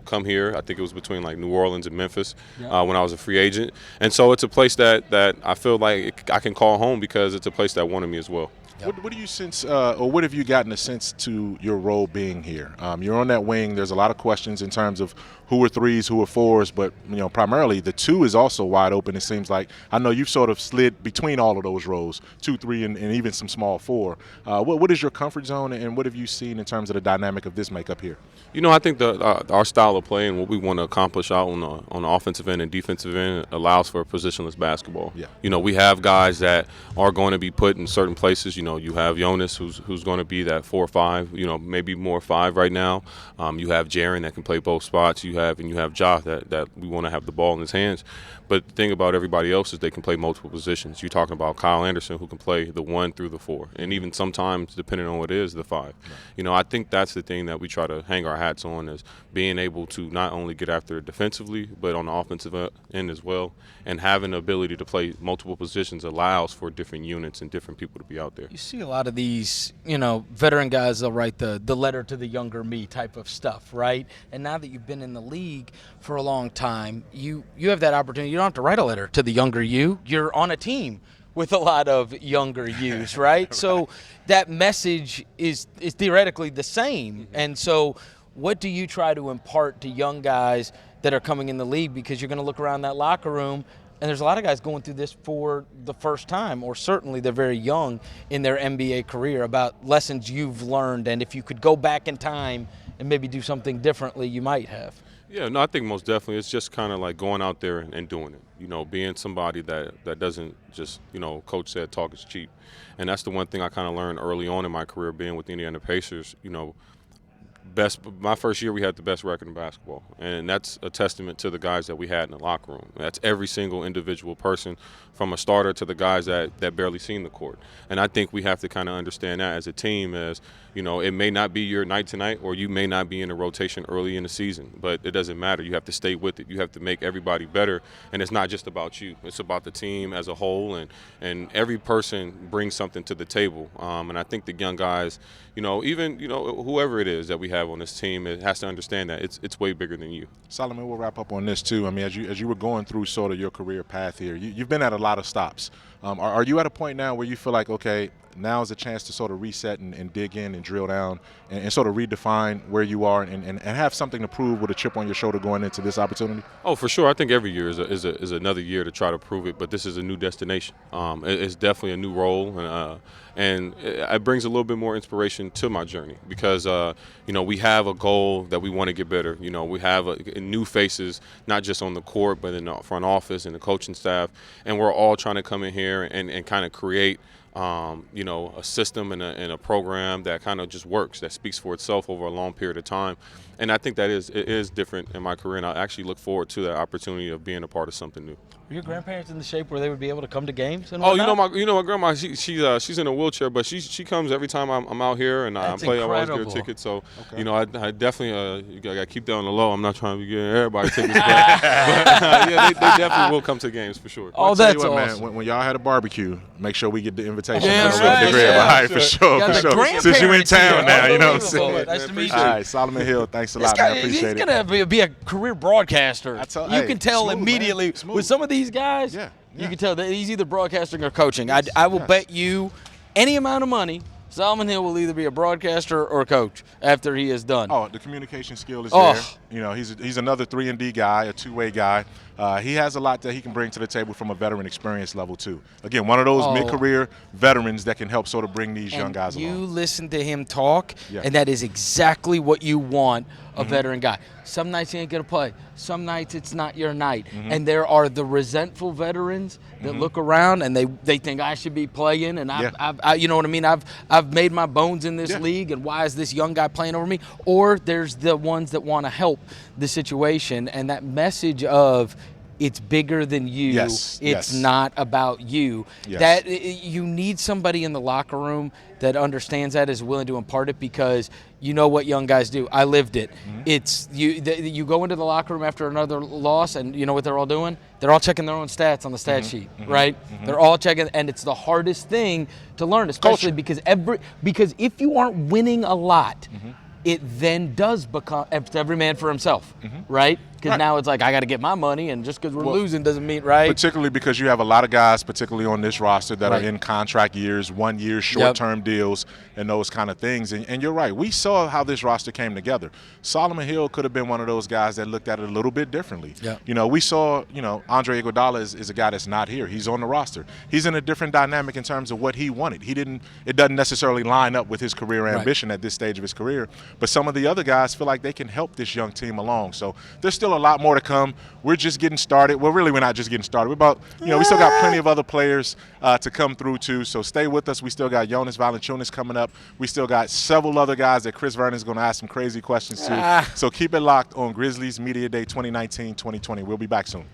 come here. I think it was between like New Orleans and Memphis when I was a free agent, and so it's a place that I feel like I can call home because it's a place that wanted me as well. What do you sense, or what have you gotten a sense to your role being here? You're on that wing. There's a lot of questions in terms of who are threes, who are fours, but primarily the 2 is also wide open. It seems like I know you've sort of slid between all of those roles, 2, 3, and even some small 4. What is your comfort zone, and what have you seen in terms of the dynamic of this makeup here? I think our style of play and what we want to accomplish out on the offensive end and defensive end allows for positionless basketball. Yeah. We have guys that are going to be put in certain places. You have Jonas, who's going to be that 4 or 5. Maybe more 5 right now. You have Jaren that can play both spots. You have Ja that we want to have the ball in his hands. But the thing about everybody else is they can play multiple positions. You're talking about Kyle Anderson, who can play the 1 through the 4, and even sometimes, depending on what it is, the 5. Right. I think that's the thing that we try to hang our hats on, is being able to not only get after it defensively, but on the offensive end as well, and having the ability to play multiple positions allows for different units and different people to be out there. You see a lot of these, veteran guys, they'll write the letter to the younger me type of stuff, right? And now that you've been in the league for a long time, you have that opportunity. You don't have to write a letter to the younger you. You're on a team with a lot of younger yous, right? So that message is theoretically the same. And so what do you try to impart to young guys that are coming in the league? Because you're going to look around that locker room, and there's a lot of guys going through this for the first time, or certainly they're very young in their NBA career, about lessons you've learned, and if you could go back in time and maybe do something differently, you might have. Yeah, no, I think most definitely it's just kind of like going out there and doing it. Being somebody that doesn't just, Coach said talk is cheap. And that's the one thing I kind of learned early on in my career being with the Indiana Pacers. my first year we had the best record in basketball, and that's a testament to the guys that we had in the locker room. That's every single individual person, from a starter to the guys that barely seen the court. And I think we have to kind of understand that as a team, as you know, it may not be your night tonight, or you may not be in a rotation early in the season, but it doesn't matter. You have to stay with it. You have to make everybody better, and it's not just about you. It's about the team as a whole, and every person brings something to the table. And I think the young guys, you know, even, you know, whoever it is that we have on this team, it has to understand that it's way bigger than you. Solomon, we'll wrap up on this too. I mean, as you were going through sort of your career path here, you've been at a lot of stops. Are you at a point now where you feel like, okay, now is a chance to sort of reset and dig in and drill down and sort of redefine where you are and have something to prove with a chip on your shoulder going into this opportunity? Oh, for sure. I think every year is another year to try to prove it, but this is a new destination. It's definitely a new role, and it brings a little bit more inspiration to my journey because, you know, we have a goal that we want to get better. You know, we have new faces, not just on the court, but in the front office and the coaching staff, and we're all trying to come in here and kind of create you know, a system and a program that kind of just works, that speaks for itself over a long period of time. And I think it is different in my career, and I actually look forward to that opportunity of being a part of something new. Were your grandparents in the shape where they would be able to come to games? And oh, whatnot? you know my grandma. She's in a wheelchair, but she comes every time I'm out here, and I play. I always get her ticket. So you know, I definitely you gotta keep that on the low. I'm not trying to be getting everybody tickets, but yeah, they definitely will come to games for sure. Oh, that's awesome. Man, when y'all had a barbecue, make sure we get the invitation. Yeah, right. All right, for sure. Since you in town now, you know what I'm saying. Nice to meet you. All right, Solomon Hill, thanks a lot, man. Appreciate it. He's gonna be a career broadcaster. You can tell smooth, immediately with some of these guys. Yeah. You can tell that he's either broadcasting or coaching. I will bet you any amount of money Solomon Hill will either be a broadcaster or a coach after he is done. Oh, the communication skill is there. You know, he's another 3-and-D guy, a two-way guy. He has a lot that he can bring to the table from a veteran experience level too. Again, one of those mid-career veterans that can help sort of bring these young guys along. You listen to him talk, and that is exactly what you want a veteran guy. Some nights he ain't gonna play. Some nights it's not your night. And there are the resentful veterans that look around and they think I should be playing. And I you know what I mean? I've made my bones in this league, and why is this young guy playing over me? Or there's the ones that want to help the situation, and that message of it's bigger than you. It's not about you. That you need somebody in the locker room that understands that, is willing to impart it, because you know what young guys do. I lived it. It's you go into the locker room after another loss, and you know what they're all doing? They're all checking their own stats on the stat sheet, right? They're all checking, and it's the hardest thing to learn, especially because if you aren't winning a lot, it then does become every man for himself, right? Because now it's like, I got to get my money, and just because we're losing doesn't mean, right? Particularly because you have a lot of guys, particularly on this roster, that are in contract years, 1 year, short-term deals, and those kind of things. And you're right. We saw how this roster came together. Solomon Hill could have been one of those guys that looked at it a little bit differently. You know, we saw, you know, Andre Iguodala is a guy that's not here. He's on the roster. He's in a different dynamic in terms of what he wanted. It doesn't necessarily line up with his career ambition at this stage of his career. But some of the other guys feel like they can help this young team along. So there's still a lot more to come. We're just getting started. Well, really, we're not just getting started. We're about, you know, we still got plenty of other players to come through too. So stay with us. We still got Jonas Valanciunas coming up. We still got several other guys that Chris Vernon is going to ask some crazy questions to. So keep it locked on Grizzlies Media Day 2019-2020. We'll be back soon.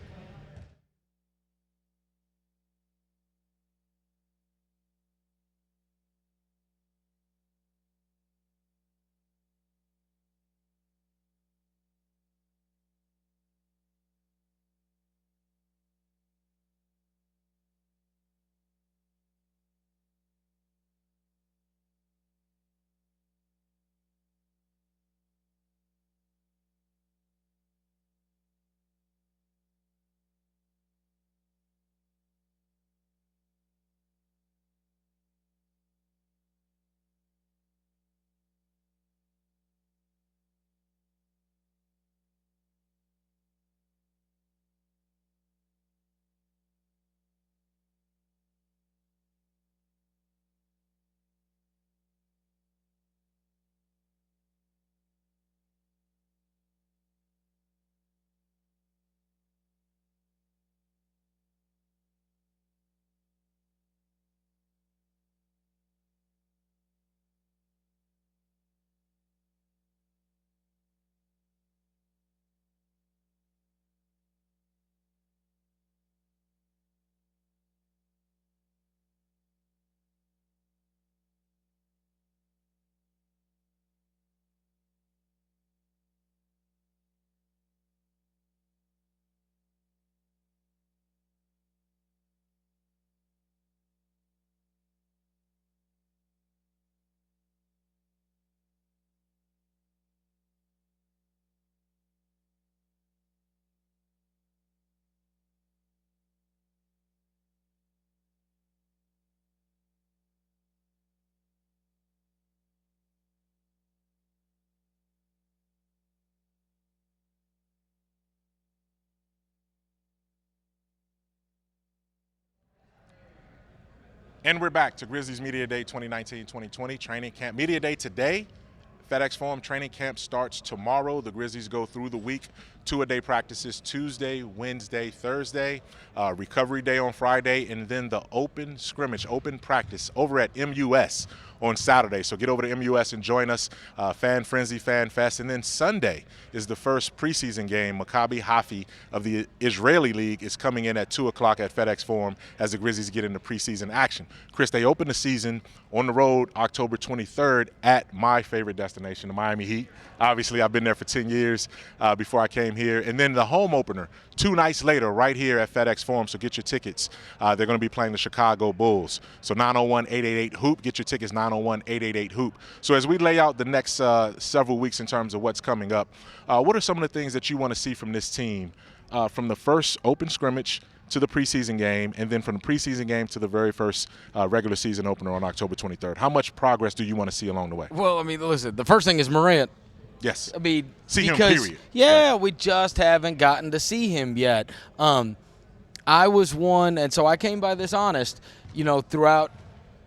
And we're back to Grizzlies Media Day 2019-2020 training camp. Media Day today. FedEx Forum training camp starts tomorrow. The Grizzlies go through the week. 2-a-day practices Tuesday, Wednesday, Thursday, recovery day on Friday, and then the open scrimmage, open practice over at MUS on Saturday. So get over to MUS and join us, Fan Frenzy, Fan Fest. And then Sunday is the first preseason game. Maccabi Haifa of the Israeli League is coming in at 2 o'clock at FedEx Forum as the Grizzlies get into preseason action. Chris, they open the season on the road October 23rd at my favorite destination, the Miami Heat. Obviously, I've been there for 10 years before I came here. And then the home opener 2 nights later right here at FedEx Forum, so get your tickets. They're going to be playing the Chicago Bulls. So 901-888-HOOP, get your tickets, 901-888-HOOP. So as we lay out the next several weeks in terms of what's coming up, what are some of the things that you want to see from this team from the first open scrimmage to the preseason game, and then from the preseason game to the very first regular season opener on October 23rd? How much progress do you want to see along the way? Well, I mean, listen, the first thing is Morant. Yes. I mean, see because, him, period. Yeah, right. we just haven't gotten to see him yet. I was one, and so I came by this honest, throughout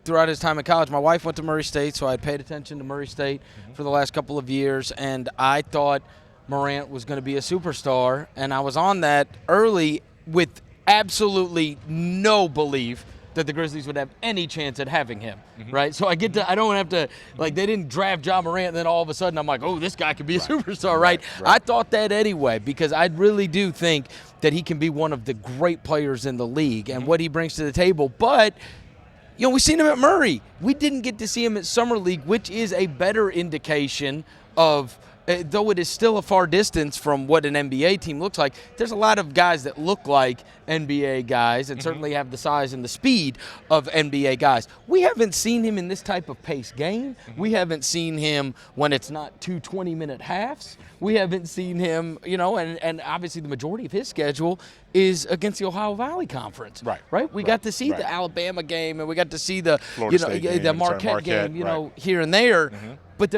his time in college. My wife went to Murray State, so I paid attention to Murray State for the last couple of years, and I thought Morant was going to be a superstar, and I was on that early with absolutely no belief that the Grizzlies would have any chance at having him, right? So I don't have to, they didn't draft Ja Morant and then all of a sudden I'm like, oh, this guy could be a superstar, right? I thought that anyway because I really do think that he can be one of the great players in the league and what he brings to the table. But, we've seen him at Murray. We didn't get to see him at Summer League, which is a better indication of though it is still a far distance from what an NBA team looks like, there's a lot of guys that look like NBA guys and certainly have the size and the speed of NBA guys. We haven't seen him in this type of pace game. We haven't seen him when it's not 2 20-minute halves. We haven't seen him, and obviously the majority of his schedule is against the Ohio Valley Conference. Right? We got to see the Alabama game and we got to see the the Marquette game, here and there. But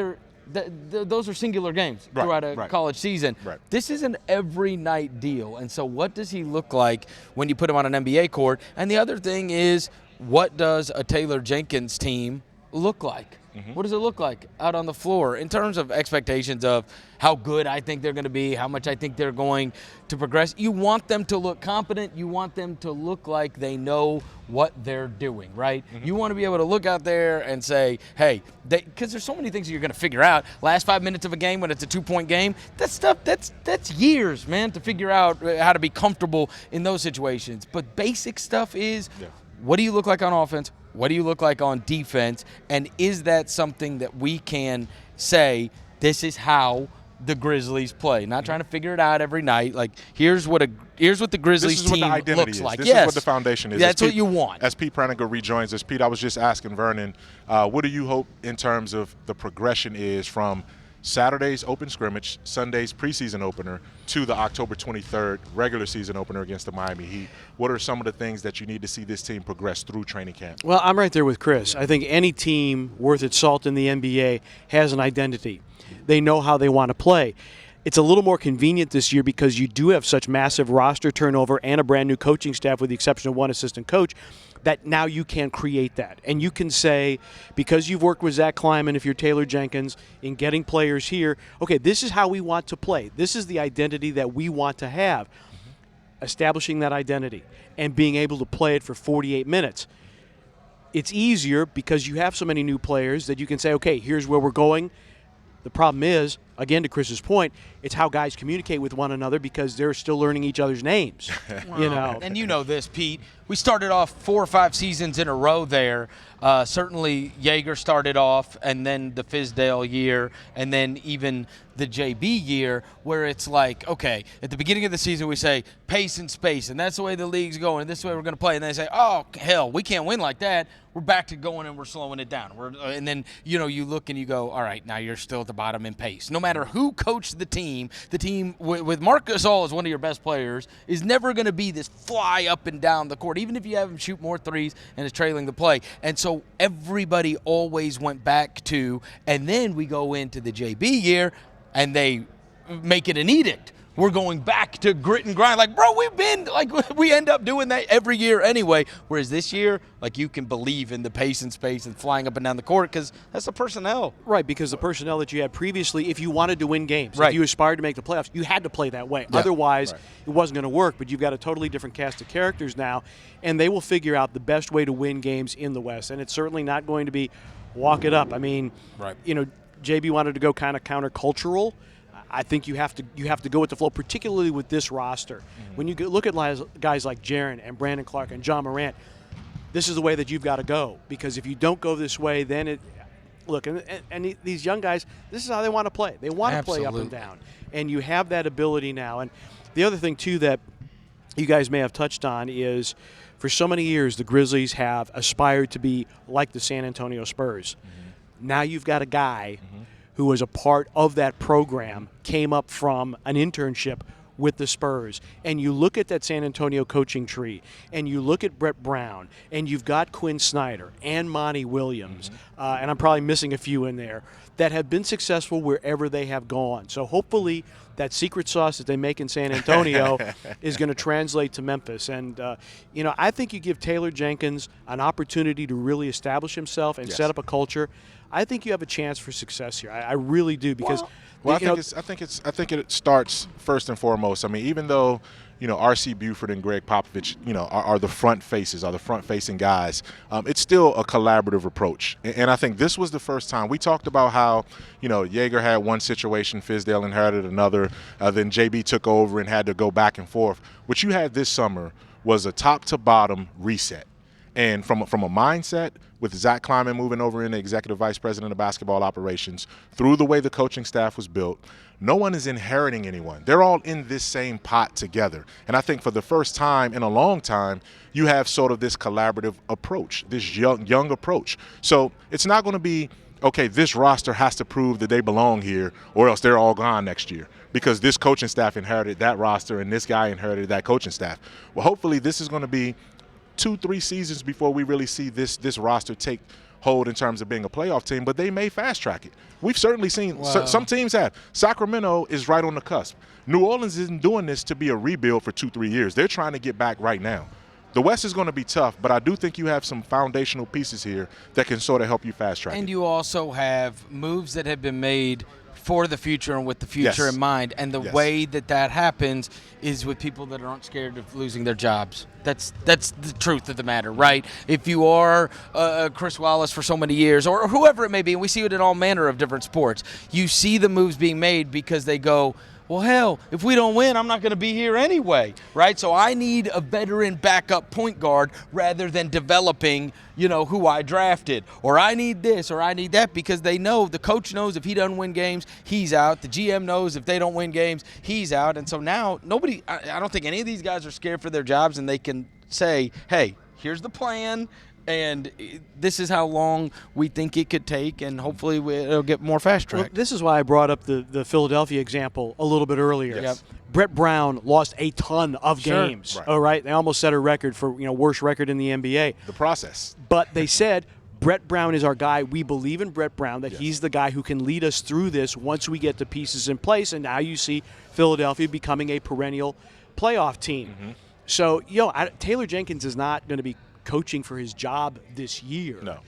those are singular games throughout a college season. This is an every night deal. And so what does he look like when you put him on an NBA court? And the other thing is, what does a Taylor Jenkins team look like? What does it look like out on the floor in terms of expectations of how good I think they're going to be, how much I think they're going to progress? You want them to look competent. You want them to look like they know what they're doing, right? You want to be able to look out there and say, hey, because there's so many things that you're going to figure out. Last 5 minutes of a game when it's a 2-point game, that stuff, that's years, man, to figure out how to be comfortable in those situations. But basic stuff is, what do you look like on offense? What do you look like on defense? And is that something that we can say, this is how the Grizzlies play? Not trying to figure it out every night. Like, here's what the Grizzlies team looks like. This is what the foundation is. That's what you want. As Pete Pranica rejoins us, Pete, I was just asking Vernon, what do you hope in terms of the progression is from Saturday's open scrimmage, Sunday's preseason opener, to the October 23rd regular season opener against the Miami Heat? What are some of the things that you need to see this team progress through training camp? Well, I'm right there with Chris. I think any team worth its salt in the NBA has an identity. They know how they want to play. It's a little more convenient this year because you do have such massive roster turnover and a brand new coaching staff with the exception of one assistant coach, that now you can create that. And you can say, because you've worked with Zach Kleiman, if you're Taylor Jenkins, in getting players here, okay, this is how we want to play. This is the identity that we want to have. Establishing that identity and being able to play it for 48 minutes. It's easier because you have so many new players that you can say, okay, here's where we're going. The problem is, again, to Chris's point, it's how guys communicate with one another because they're still learning each other's names. And you know this, Pete. We started off 4 or 5 seasons in a row there. Certainly, Jaeger started off, and then the Fizdale year, and then even the JB year, where it's like, okay, at the beginning of the season we say pace and space, and that's the way the league's going, and this is the way we're going to play. And they say, oh, hell, we can't win like that. We're back to going and we're slowing it down. And then, you look and you go, all right, now you're still at the bottom in pace. No matter who coached the team with Mark Gasol as one of your best players is never going to be this fly up and down the court, even if you have him shoot more threes and is trailing the play. And so everybody always went back to, and then we go into the JB year and they make it an edict. we're going back to grit and grind. Like, bro, we end up doing that every year anyway. Whereas this year, like, you can believe in the pace and space and flying up and down the court because that's the personnel. Right, because the personnel that you had previously, if you wanted to win games, right. if you aspired to make the playoffs, you had to play that way. Yeah. Otherwise, it wasn't going to work. But you've got a totally different cast of characters now, and they will figure out the best way to win games in the West. And it's certainly not going to be walk it up. I mean, JB wanted to go kind of countercultural. I think you have to go with the flow, particularly with this roster. Mm-hmm. When you look at guys like Jaren and Brandon Clarke and John Morant, this is the way that you've got to go. Because if you don't go this way, then and these young guys, this is how they want to play. They want to play up and down. And you have that ability now. And the other thing, too, that you guys may have touched on is for so many years the Grizzlies have aspired to be like the San Antonio Spurs. Mm-hmm. Now you've got a guy who was a part of that program, came up from an internship with the Spurs, and you look at that San Antonio coaching tree, and you look at Brett Brown, and you've got Quinn Snyder and Monty Williams, and I'm probably missing a few in there, that have been successful wherever they have gone. So hopefully that secret sauce that they make in San Antonio is going to translate to Memphis. And, I think you give Taylor Jenkins an opportunity to really establish himself and set up a culture. I think you have a chance for success here. I really do because I think it starts first and foremost. I mean, even though R.C. Buford and Greg Popovich are the front faces, are the front facing guys, it's still a collaborative approach. And I think this was the first time we talked about how Jaeger had one situation, Fizdale inherited another, then JB took over and had to go back and forth. What you had this summer was a top to bottom reset. And from a mindset, with Zach Kleiman moving over into executive vice president of basketball operations, through the way the coaching staff was built, no one is inheriting anyone. They're all in this same pot together. And I think for the first time in a long time, you have sort of this collaborative approach, this young approach. So it's not going to be, okay, this roster has to prove that they belong here or else they're all gone next year because this coaching staff inherited that roster and this guy inherited that coaching staff. Well, hopefully this is going to be 2-3 seasons before we really see this roster take hold in terms of being a playoff team, but they may fast track it. We've certainly seen some teams have. Sacramento is right on the cusp. New Orleans isn't doing this to be a rebuild for 2-3 years. They're trying to get back right now. The West is going to be tough, but I do think you have some foundational pieces here that can sort of help you fast track it. And you also have moves that have been made for the future and with the future in mind. And the way that happens is with people that aren't scared of losing their jobs. That's the truth of the matter, right? If you are Chris Wallace for so many years or whoever it may be, and we see it in all manner of different sports, you see the moves being made because they go, well, hell, if we don't win, I'm not going to be here anyway, right? So I need a veteran backup point guard rather than developing, who I drafted. Or I need this or I need that because they know, the coach knows if he doesn't win games, he's out. The GM knows if they don't win games, he's out. And so now I don't think any of these guys are scared for their jobs and they can say, hey, here's the plan. And this is how long we think it could take, and hopefully it'll get more fast-tracked. Well, this is why I brought up the Philadelphia example a little bit earlier. Yes. Brett Brown lost a ton of games. Right. All right, they almost set a record for worst record in the NBA. The process. But they said Brett Brown is our guy. We believe in Brett Brown, that he's the guy who can lead us through this once we get the pieces in place. And now you see Philadelphia becoming a perennial playoff team. Mm-hmm. So, Taylor Jenkins is not going to be coaching for his job this year. No.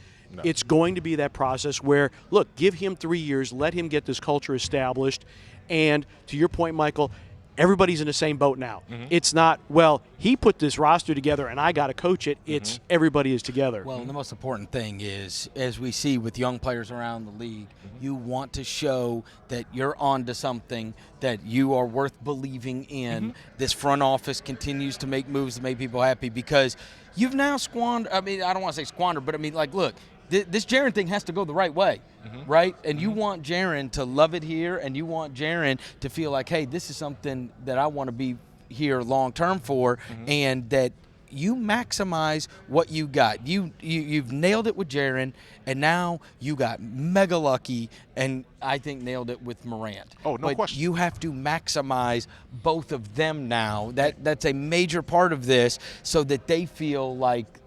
It's going to be that process where, look, give him 3 years, let him get this culture established, and to your point, Michael, everybody's in the same boat now. Mm-hmm. It's not, well, he put this roster together and I got to coach it. It's everybody is together. Well, the most important thing is, as we see with young players around the league, you want to show that you're on to something, that you are worth believing in. This front office continues to make moves to make people happy because you've now squandered, I don't want to say squandered, but look, this Jaren thing has to go the right way, right? And you want Jaren to love it here, and you want Jaren to feel like, hey, this is something that I want to be here long term for, and that you maximize what you got. You've nailed it with Jaren, and now you got mega lucky, and I think nailed it with Morant. Oh, no question. You have to maximize both of them now. That's a major part of this, so that they feel like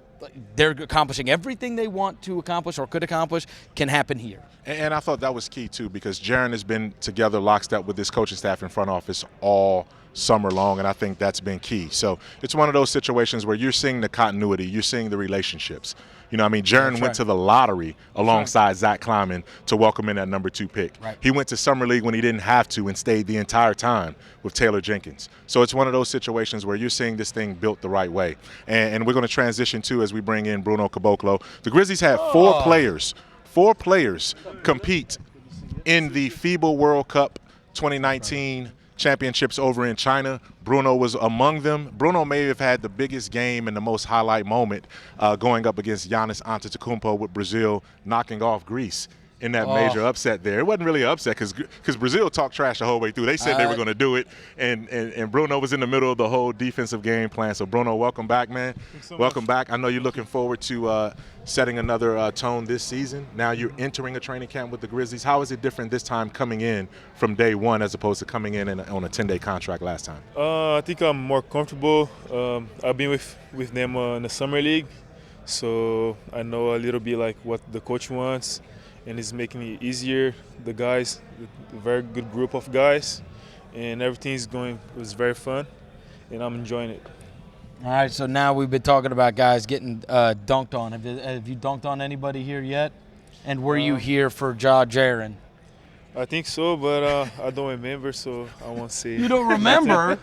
they're accomplishing everything they want to accomplish or could accomplish can happen here. And I thought that was key, too, because Jaren has been together lockstep with this coaching staff and front office all summer long, and I think that's been key. So it's one of those situations where you're seeing the continuity, you're seeing the relationships. You know, I mean, Jaren went to the lottery alongside Zach Kleiman to welcome in that number 2 pick. Right. He went to Summer League when he didn't have to and stayed the entire time with Taylor Jenkins. So it's one of those situations where you're seeing this thing built the right way. And we're going to transition, too, as we bring in Bruno Caboclo. The Grizzlies had four players compete in the FIBA World Cup 2019 championships over in China. Bruno was among them. Bruno may have had the biggest game and the most highlight moment going up against Giannis Antetokounmpo with Brazil knocking off Greece in that major upset there. It wasn't really an upset because Brazil talked trash the whole way through. They said they were going to do it, and Bruno was in the middle of the whole defensive game plan. So, Bruno, welcome back, man. Welcome back. I know you're looking forward to setting another tone this season. Now you're entering a training camp with the Grizzlies. How is it different this time coming in from day one as opposed to coming in on a 10-day contract last time? I think I'm more comfortable. I've been with them in the summer league, so I know a little bit like what the coach wants, and it's making it easier. The guys, a very good group of guys, and everything's going. It was very fun, and I'm enjoying it. All right, so now we've been talking about guys getting dunked on. Have you dunked on anybody here yet? And were you here for Jaren? I think so, but I don't remember, so I won't say. You don't remember?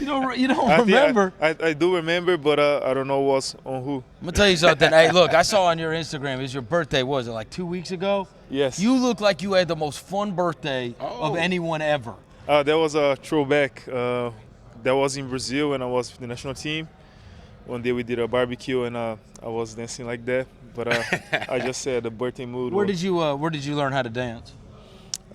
You don't remember? I do remember, but I don't know what's on who. I'm going to tell you something. Hey, look, I saw on your Instagram, it was your birthday, what was it, like 2 weeks ago? Yes. You look like you had the most fun birthday of anyone ever. That was a throwback. That was in Brazil when I was with the national team. One day we did a barbecue, and I was dancing like that. But I just said the birthday mood. Where did you learn how to dance?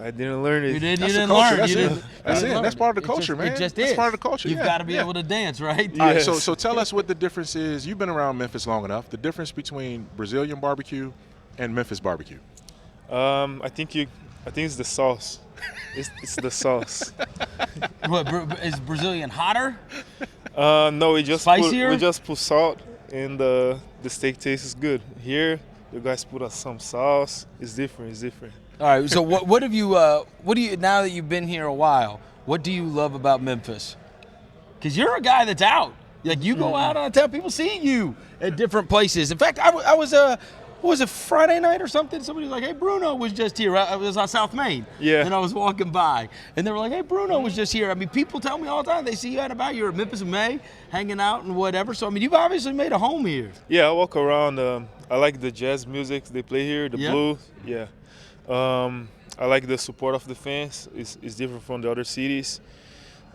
I didn't learn it. You didn't learn. That's it. That's part of the culture, man. It just That's is. part of the culture. You've got to be able to dance, right? All right, so tell us what the difference is. You've been around Memphis long enough. The difference between Brazilian barbecue and Memphis barbecue. I think it's the sauce. It's the sauce. What, is Brazilian hotter? No, we just spicier? put salt, and the steak tastes good. Here, you guys put some sauce. It's different. All right. So what do you now that you've been here a while? What do you love about Memphis? Because you're a guy that's out. Like you go out on town, people see you at different places. In fact, I was it Friday night or something? Somebody was like, "Hey, Bruno was just here." I was on South Main. Yeah. And I was walking by, and they were like, "Hey, Bruno was just here." I mean, people tell me all the time they see you out about. You're at Memphis in May, hanging out and whatever. So I mean, you've obviously made a home here. Yeah, I walk around. I like the jazz music they play here, the blues. Yeah. I like the support of the fans. It's different from the other cities.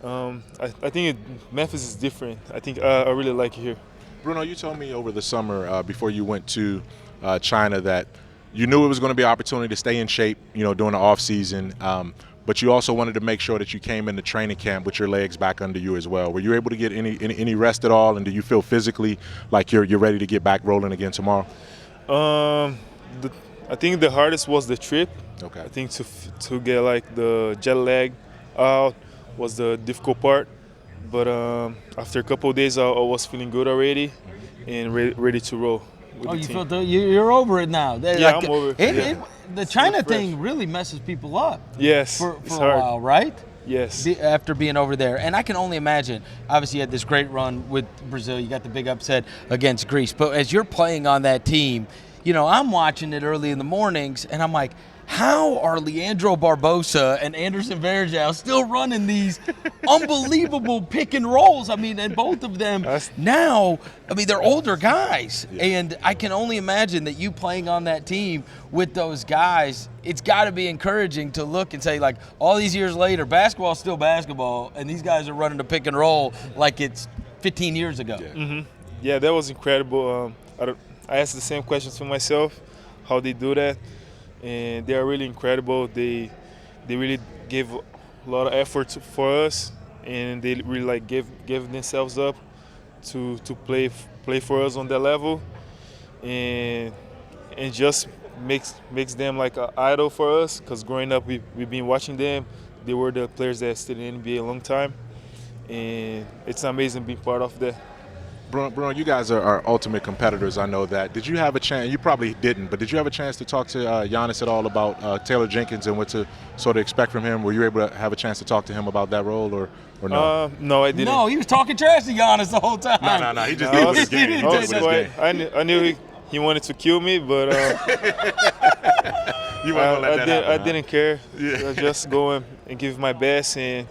I think Memphis is different. I think I really like it here. Bruno, you told me over the summer before you went to China that you knew it was going to be an opportunity to stay in shape, during the off season. But you also wanted to make sure that you came into training camp with your legs back under you as well. Were you able to get any rest at all? And do you feel physically like you're ready to get back rolling again tomorrow? I think the hardest was the trip. Okay. I think to get like the jet lag out was the difficult part. But after a couple of days, I was feeling good already and ready to roll. Oh, you felt you're over it now. Yeah, I'm over it. The China thing really messes people up. Yes, for it's a hard. while, right? Yes. After being over there. And I can only imagine, obviously you had this great run with Brazil. You got the big upset against Greece. But as you're playing on that team, I'm watching it early in the mornings, and I'm like, how are Leandro Barbosa and Anderson Varejao still running these unbelievable pick and rolls? I mean, and both of them now, they're older guys. Yeah. And I can only imagine that you playing on that team with those guys, it's got to be encouraging to look and say, like, all these years later, basketball's still basketball, and these guys are running the pick and roll like it's 15 years ago. Yeah, yeah, that was incredible. I asked the same questions to myself, how they do that. And they are really incredible. They really gave a lot of effort for us, and they really gave themselves up to play for us on that level, and just makes them like an idol for us. Because growing up, we've been watching them. They were the players that stayed in the NBA a long time, and it's amazing being part of that. Bruno, you guys are ultimate competitors. I know that. Did you have a chance? You probably didn't, but did you have a chance to talk to Giannis at all about Taylor Jenkins and what to sort of expect from him? Were you able to have a chance to talk to him about that role, or no? No, I didn't. No, he was talking trash to Giannis the whole time. No. He just did with his game. I knew he wanted to kill me, but I didn't care. I just go and give my best and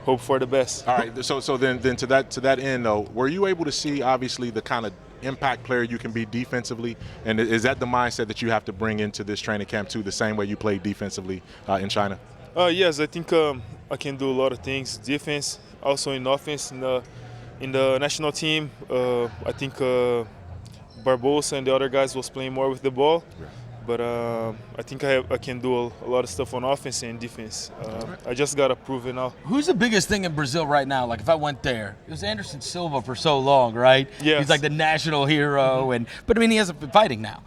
hope for the best. All right. So then to that end though, were you able to see obviously the kind of impact player you can be defensively, and is that the mindset that you have to bring into this training camp too, the same way you played defensively in China? Yes, I think I can do a lot of things, defense, also in offense. In the national team, I think Barbosa and the other guys was playing more with the ball. Yeah. But I think I can do a lot of stuff on offense and defense. I just got to prove it now. Who's the biggest thing in Brazil right now? Like if I went there, it was Anderson Silva for so long, right? Yes. He's like the national hero, but I mean he hasn't been fighting now.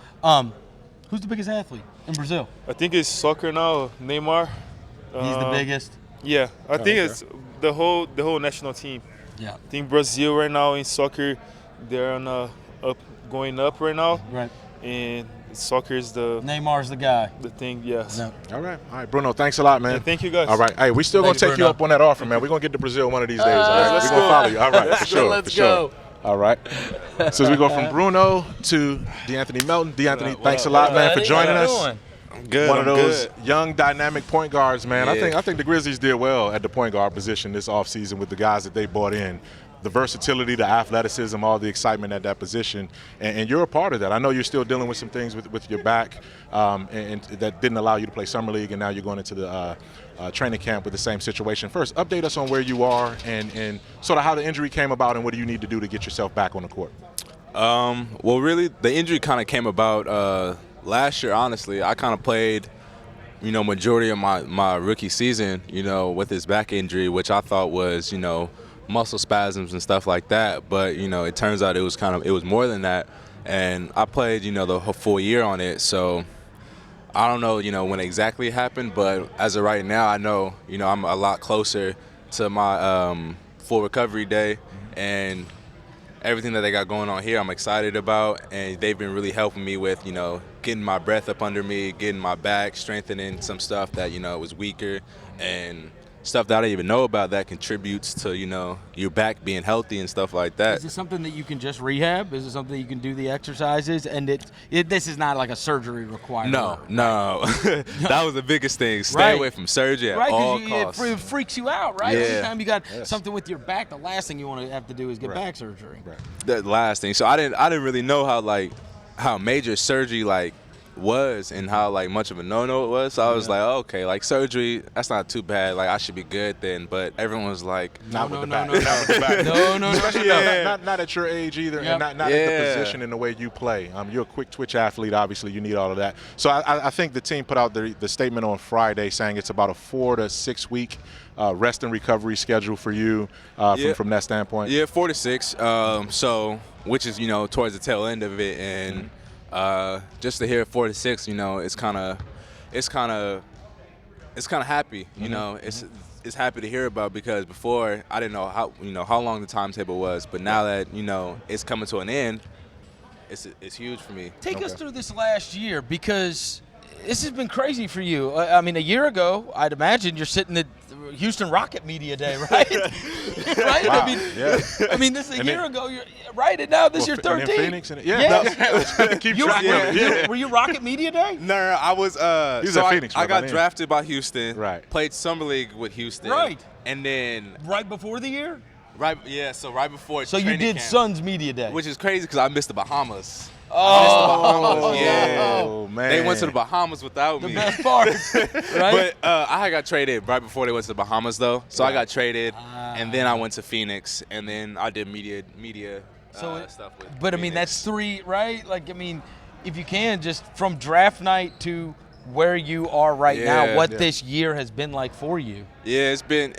Who's the biggest athlete in Brazil? I think it's soccer now, Neymar. He's the biggest? Yeah, I think it's the whole national team. Yeah. I think Brazil right now in soccer, they're on going up right now. Right. And soccer is Neymar's the guy. The thing, yes. No. All right, Bruno. Thanks a lot, man. Yeah, thank you, guys. All right. Hey, we still gonna take Bruno. you up on that offer, man. We're gonna get to Brazil one of these days. All right, we're gonna follow you. All right, for sure. Let's for sure. go. All right. So as we go from Bruno to DeAnthony Melton. DeAnthony, thanks a lot, man, for joining us. Good. One of those good. young, dynamic point guards, man. Yeah. I think the Grizzlies did well at the point guard position this offseason with the guys that they brought in. The versatility, the athleticism, all the excitement at that position, and you're a part of that. I know you're still dealing with some things with your back, and that didn't allow you to play summer league, and now you're going into the training camp with the same situation. First, update us on where you are and sort of how the injury came about, and what do you need to do to get yourself back on the court. Well, really, the injury kind of came about last year. Honestly, I kind of played, majority of my rookie season, with this back injury, which I thought was, muscle spasms and stuff like that, but it turns out it was more than that, and I played the whole full year on it. So I don't know when exactly it happened, but as of right now I know I'm a lot closer to my full recovery day, and everything that they got going on here I'm excited about, and they've been really helping me with getting my breath up under me, getting my back, strengthening some stuff that was weaker, and stuff that I didn't even know about that contributes to, your back being healthy and stuff like that. Is it something that you can just rehab? Is it something that you can do the exercises? And this is not like a surgery requirement. No. That was the biggest thing. Stay away from surgery at all costs. It freaks you out, right? Yeah. Anytime you got something with your back, the last thing you want to have to do is get back surgery. Right. The last thing. So I didn't really know how major surgery was and how much of a no-no it was. So I was okay, surgery, that's not too bad. I should be good then. But everyone was not with the back. No. Especially not at your age either, and not at the position and the way you play. You're a quick twitch athlete. Obviously, you need all of that. So I think the team put out the statement on Friday saying it's about a 4 to 6 week rest and recovery schedule for you from that standpoint. Yeah, 4 to 6. So which is towards the tail end of it, and just to hear 4 to 6, it's kind of happy. It's happy to hear about, because before I didn't know how long the timetable was, but now that it's coming to an end, it's huge for me. Take us through this last year, because this has been crazy for you. I mean, a year ago, I'd imagine you're sitting at Houston Rocket Media Day, right? Right? Wow. I mean, this is a year ago, right? And now this year 13. Phoenix, Were you Rocket Media Day? No, I was. He was at Phoenix. I got drafted by Houston. Right. Played summer league with Houston. Right. And then right before the year. Right. Yeah. So right before. So you did camp, Suns Media Day, which is crazy because I missed the Bahamas. Man. They went to the Bahamas without me. The best part, right? But I got traded right before they went to the Bahamas, though. So I got traded, and then I went to Phoenix, and then I did media stuff with. But Phoenix. I mean, that's 3, right? If you can, just from draft night to where you are right now, what this year has been like for you. Yeah, it's been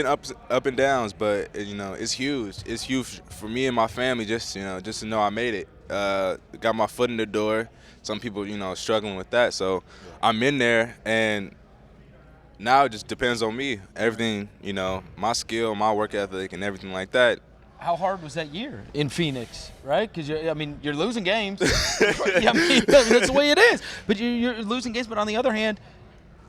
up and downs, but it's huge. It's huge for me and my family just to know I made it. Got my foot in the door. Some people, struggling with that. So I'm in there, and now it just depends on me. Everything, my skill, my work ethic, and everything like that, how hard was that year in Phoenix, right? Because you're losing games. That's the way it is. But you're losing games. But on the other hand,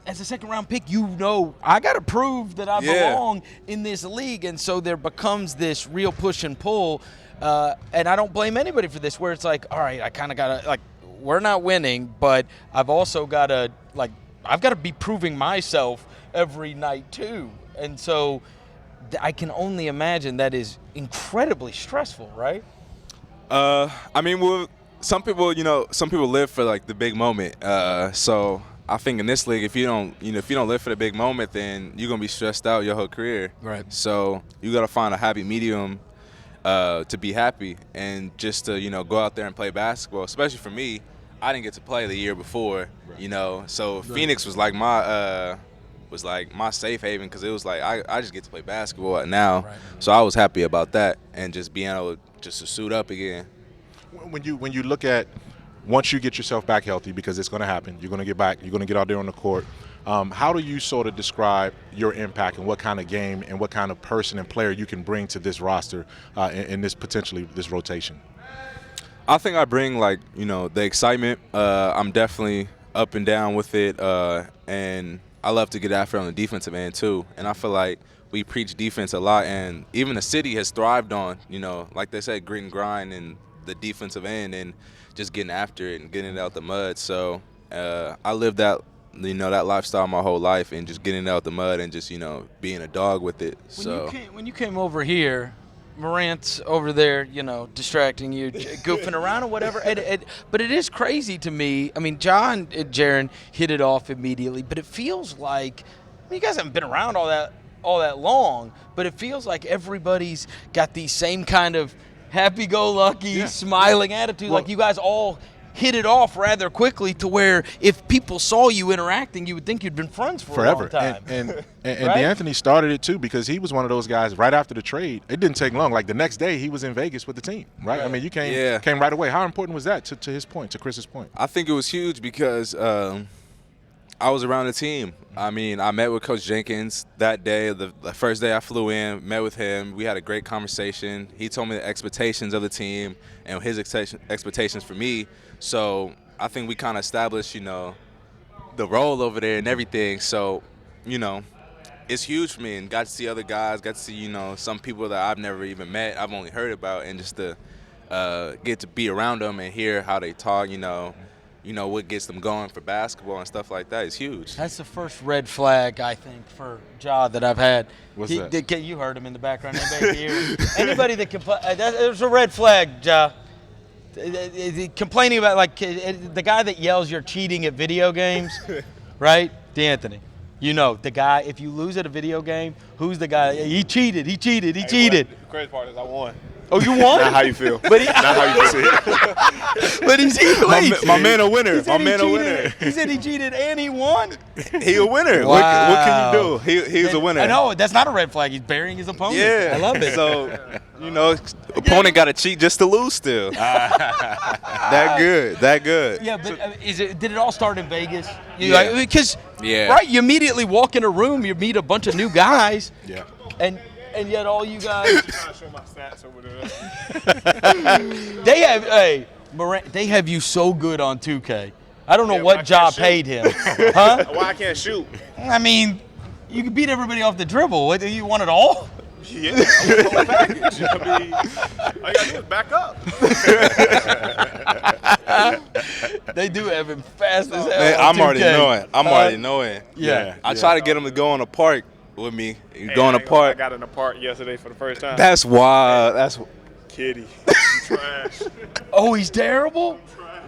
as a second-round pick, I got to prove that I belong in this league, and so there becomes this real push and pull. And I don't blame anybody for this, where it's like, all right, I kind of got to we're not winning, but I've also got to I've got to be proving myself every night too, and so. I can only imagine that is incredibly stressful, right? I mean, some people live for like the big moment. So I think in this league, if you don't live for the big moment, then you're gonna be stressed out your whole career. Right. So you gotta find a happy medium to be happy and just to go out there and play basketball. Especially for me, I didn't get to play the year before. So Phoenix was like my safe haven because it was like I just get to play basketball now. Right. So I was happy about that and just being able to suit up again. When you look at once you get yourself back healthy, because it's going to happen, you're going to get back, you're going to get out there on the court. How do you sort of describe your impact and what kind of game and what kind of person and player you can bring to this roster in this rotation? I think I bring the excitement. I'm definitely up and down with it, and I love to get after on the defensive end too, and I feel like we preach defense a lot, and even the city has thrived on, like they said, grit and grind and the defensive end and just getting after it and getting it out the mud. So I lived that lifestyle my whole life and just getting it out the mud and just being a dog with it. When you came over here, Morant's over there, distracting you, goofing around or whatever. But it is crazy to me. I mean, John and Jaren hit it off immediately, but it feels like you guys haven't been around all that long, but it feels like everybody's got these same kind of happy-go-lucky, smiling attitude. Like you guys all hit it off rather quickly to where if people saw you interacting, you would think you'd been friends for forever. A long time. And right? D'Anthony started it too because he was one of those guys right after the trade. It didn't take long. Like the next day, he was in Vegas with the team, right? I mean, you came right away. How important was that to his point, to Chris's point? I think it was huge because I was around the team. I mean, I met with Coach Jenkins that day. The first day I flew in, met with him. We had a great conversation. He told me the expectations of the team and his expectations for me. So I think we kind of established, the role over there and everything. So, it's huge for me, and got to see other guys, got to see, some people that I've never even met, I've only heard about, and just to get to be around them and hear how they talk, what gets them going for basketball and stuff like that is huge. That's the first red flag, I think, for Ja that I've had. What's that? You heard him in the background. Anybody that can play, there's a red flag, Ja. Complaining about the guy that yells you're cheating at video games, right? D'Anthony. The guy, if you lose at a video game, who's the guy? He cheated. The crazy part is I won. Oh, you won? Not how you feel. But not how you see it. But he's my man a winner. My man a winner. He said he cheated and he won. He a winner. Wow. What can you do? He's a winner. I know that's not a red flag. He's burying his opponent. Yeah, I love it. So opponent got to cheat just to lose still. That good. Yeah, but did it all start in Vegas? Yeah. Because right, you immediately walk in a room, you meet a bunch of new guys. Yeah. And yet all you guys trying to show my stats over there. they have you so good on 2K. I don't know what job paid him. Huh? Why I can't shoot? I mean, you can beat everybody off the dribble. What, do you want it all? Yeah, I'm the whole package. I mean, all you gotta do is back up. They do have him fast as hell. Hey, I'm already knowing. Yeah. I try to get him to go on a park with me. Going to park. I got in a park yesterday for the first time. That's wild. That's Kitty. You trash. Oh, he's terrible?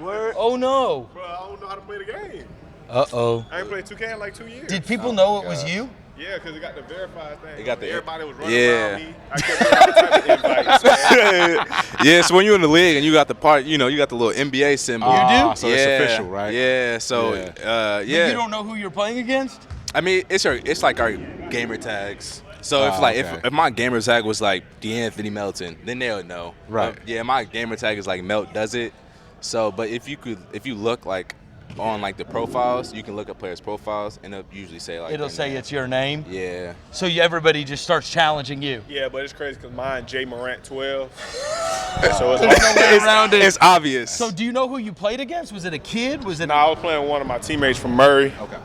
Word. Oh, no. Bro, I don't know how to play the game. Uh-oh. I ain't played 2K in like 2 years. Did people know it was you? Yeah, because it got the verified thing. It got the Everybody was running around me. I kept getting all type of invites. Yeah, so when you're in the league and you got the part, you got the little NBA symbol. You do? So it's official, right? Yeah, so But you don't know who you're playing against? I mean, it's like our gamer tags. So if my gamer tag was like D'Anthony Melton, then they'll know. Right. My gamer tag is like Melt does it. So, but if you look like on like the profiles, you can look at players' profiles, and it'll usually say like It'll their say name. it's your name. Yeah. So everybody just starts challenging you. Yeah, but it's crazy because mine, Jae Morant 12. So There's no way around it. It's obvious. So do you know who you played against? Was it a kid? Was it? I was playing with one of my teammates from Murray. Okay.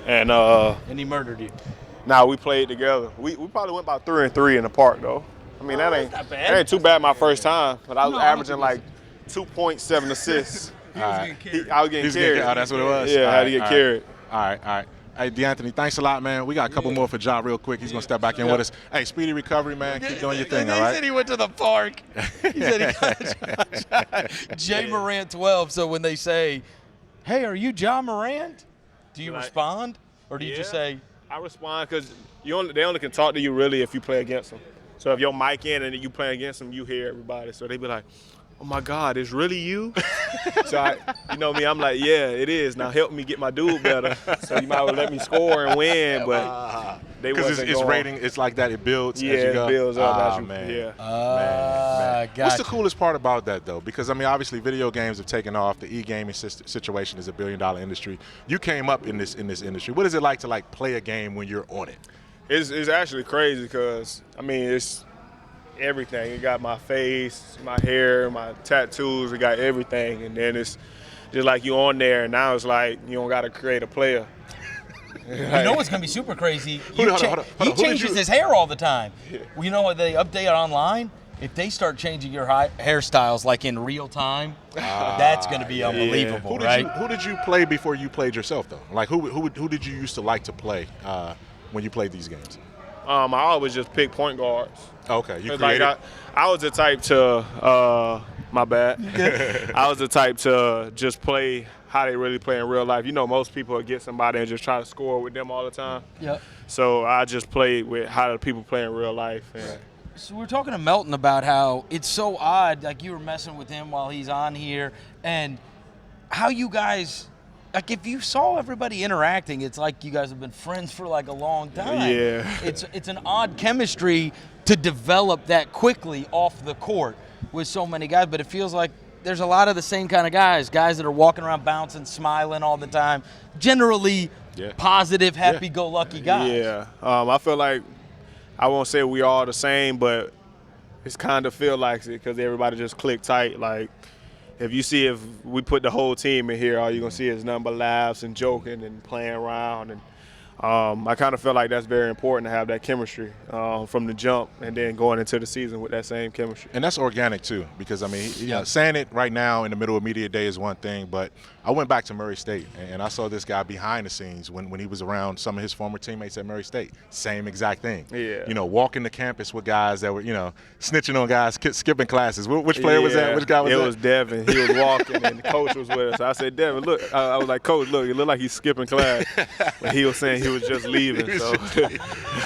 And he murdered you. we played together. We probably went about 3-3 in the park though. I mean that ain't not bad. that ain't too bad my first time, but I was No, I don't averaging think like 2.7 assists. I was getting He's carried. getting, that's what it was? Yeah, I had to get carried. All right. Hey, DeAnthony, thanks a lot, man. We got a couple more for Ja real quick. He's going to step back in with us. Hey, speedy recovery, man. Keep doing your thing, all right? He said he went to the park. He said he got Jae Morant 12. So when they say, hey, are you Ja Morant? Do you respond? Or do you just say? I respond because they only can talk to you really if you play against them. So if your mic in and you play against them, you hear everybody. So they be like, oh my God, it's really you? So you know me, I'm like, yeah, it is. Now help me get my dude better. So you might well let me score and win, but they Because wasn't it's going. rating, it's like that, it builds Yeah, as you go. it builds up as you, man. yeah. Man. Gotcha. What's the coolest part about that, though? Because, I mean, obviously video games have taken off. The e-gaming situation is a billion-dollar industry. You came up in this industry. What is it like to, like, play a game when you're on it? It's actually crazy because, I mean, it's everything. It got my face, my hair, my tattoos. It got everything. And then it's just like you on there, and now it's like you don't got to create a player. You know what's going to be super crazy? Hold on. He Who did changes you- his hair all the time. Well, you know what they update online? If they start changing your hairstyles like in real time, that's going to be unbelievable, right? Who did you play before you played yourself, though? Like, who did you used to like to play when you played these games? I always just pick point guards. Okay, you 'Cause, created. like I was the type to my bad. I was the type to just play how they really play in real life. You know, most people would get somebody and just try to score with them all the time. Yep. So I just played with how the people play in real life. And So we're talking to Melton about how it's so odd, like you were messing with him while he's on here, and how you guys, like if you saw everybody interacting, it's like you guys have been friends for like a long time. Yeah. It's an odd chemistry to develop that quickly off the court with so many guys, but it feels like there's a lot of the same kind of guys that are walking around bouncing, smiling all the time, generally positive, happy-go-lucky guys. Yeah. I feel like, I won't say we all the same, but it's kind of feel like it because everybody just click tight. Like, if we put the whole team in here, all you're going to see is nothing but laughs and joking and playing around. And I kind of feel like that's very important to have that chemistry from the jump and then going into the season with that same chemistry. And that's organic, too, because, I mean, you know, saying it right now in the middle of media day is one thing, but I went back to Murray State, and I saw this guy behind the scenes when he was around some of his former teammates at Murray State. Same exact thing. Yeah. You know, walking the campus with guys that were, you know, snitching on guys, skipping classes. Which player was that? Which guy was that? It was Devin. He was walking, and the coach was with us. I said, Devin, look. I was like, Coach, look, it looked like he's skipping class. But he was saying he was just leaving.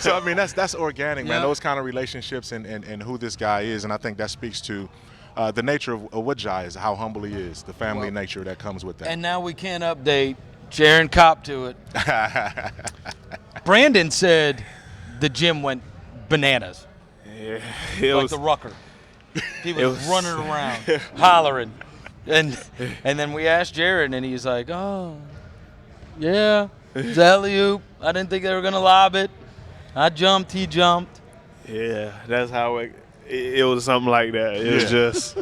So I mean, that's organic, man. Those kind of relationships and who this guy is, and I think that speaks to the nature of what Jae is, how humble he is, the family nature that comes with that. And now we can't update. Jaren copped to it. Brandon said the gym went bananas. Yeah, like the Rucker. He was running around, hollering. And then we asked Jaren, and he's like, oh, yeah, it's alley-oop. I didn't think they were going to lob it. I jumped, he jumped. Yeah, that's how it was something like that. It was just,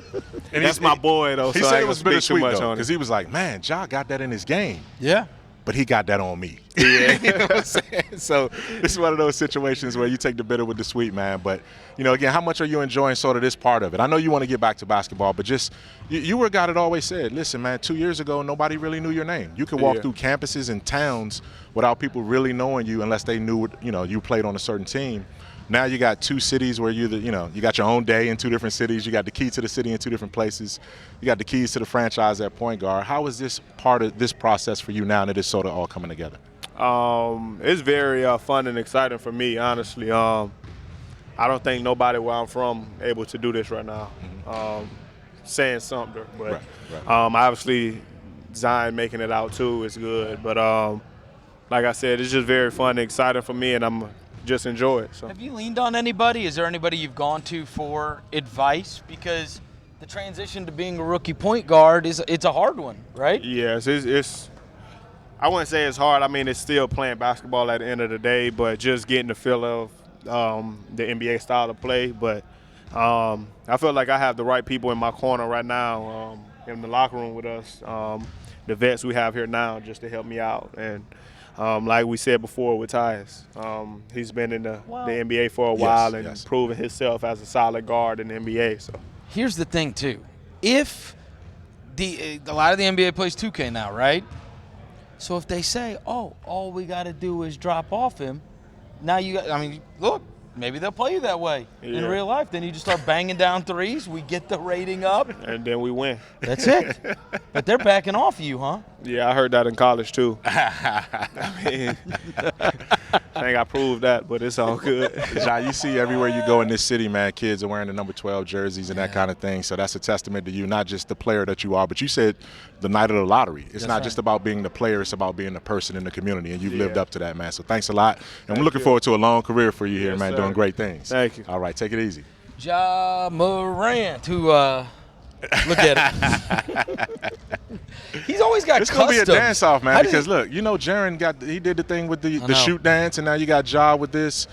and that's my boy, though, he so said I it ain't was gonna speak too bittersweet, much though, on it. because he was like, man, Ja got that in his game. Yeah. But he got that on me. Yeah. You know what I'm saying? So this is one of those situations where you take the bitter with the sweet, man. But, you know, again, how much are you enjoying sort of this part of it? I know you want to get back to basketball, but just you were a guy that always said, listen, man, 2 years ago, nobody really knew your name. You could walk through campuses and towns without people really knowing you unless they knew, you know, you played on a certain team. Now you got two cities where you got your own day in two different cities. You got the key to the city in two different places. You got the keys to the franchise at point guard. How is this part of this process for you now that it's sort of all coming together? It's very fun and exciting for me, honestly. I don't think nobody where I'm from able to do this right now. Saying Sumter, but obviously Zion making it out too is good. But like I said, it's just very fun and exciting for me, and I'm just enjoy it. So. Have you leaned on anybody? Is there anybody you've gone to for advice? Because the transition to being a rookie point guard it's a hard one, right? Yes, it's I wouldn't say it's hard. I mean, it's still playing basketball at the end of the day, but just getting the feel of the NBA style of play. But I feel like I have the right people in my corner right now in the locker room with us, the vets we have here now, just to help me out. And like we said before with Tyus, he's been in the NBA for a while and proven himself as a solid guard in the NBA. So here's the thing, too. If a lot of the NBA plays 2K now, right? So if they say, oh, all we got to do is drop off him, now look, maybe they'll play you that way in real life. Then you just start banging down threes. We get the rating up. And then we win. That's it. But they're backing off you, huh? Yeah, I heard that in college, too. I mean, I think I proved that, but it's all good. John, you see everywhere you go in this city, man, kids are wearing the number 12 jerseys and that kind of thing. So that's a testament to you, not just the player that you are, but you said the night of the lottery. It's not just about being the player, it's about being the person in the community, and you've lived up to that, man. So thanks a lot. And we're looking forward to a long career for you here, man, doing great things. Thank you. All right, take it easy. Ja Morant, who look at him. He's always got It's customs. going to be a dance-off, man, because, look, you know Jaren he did the thing with the shoot dance, and now you got Ja with this.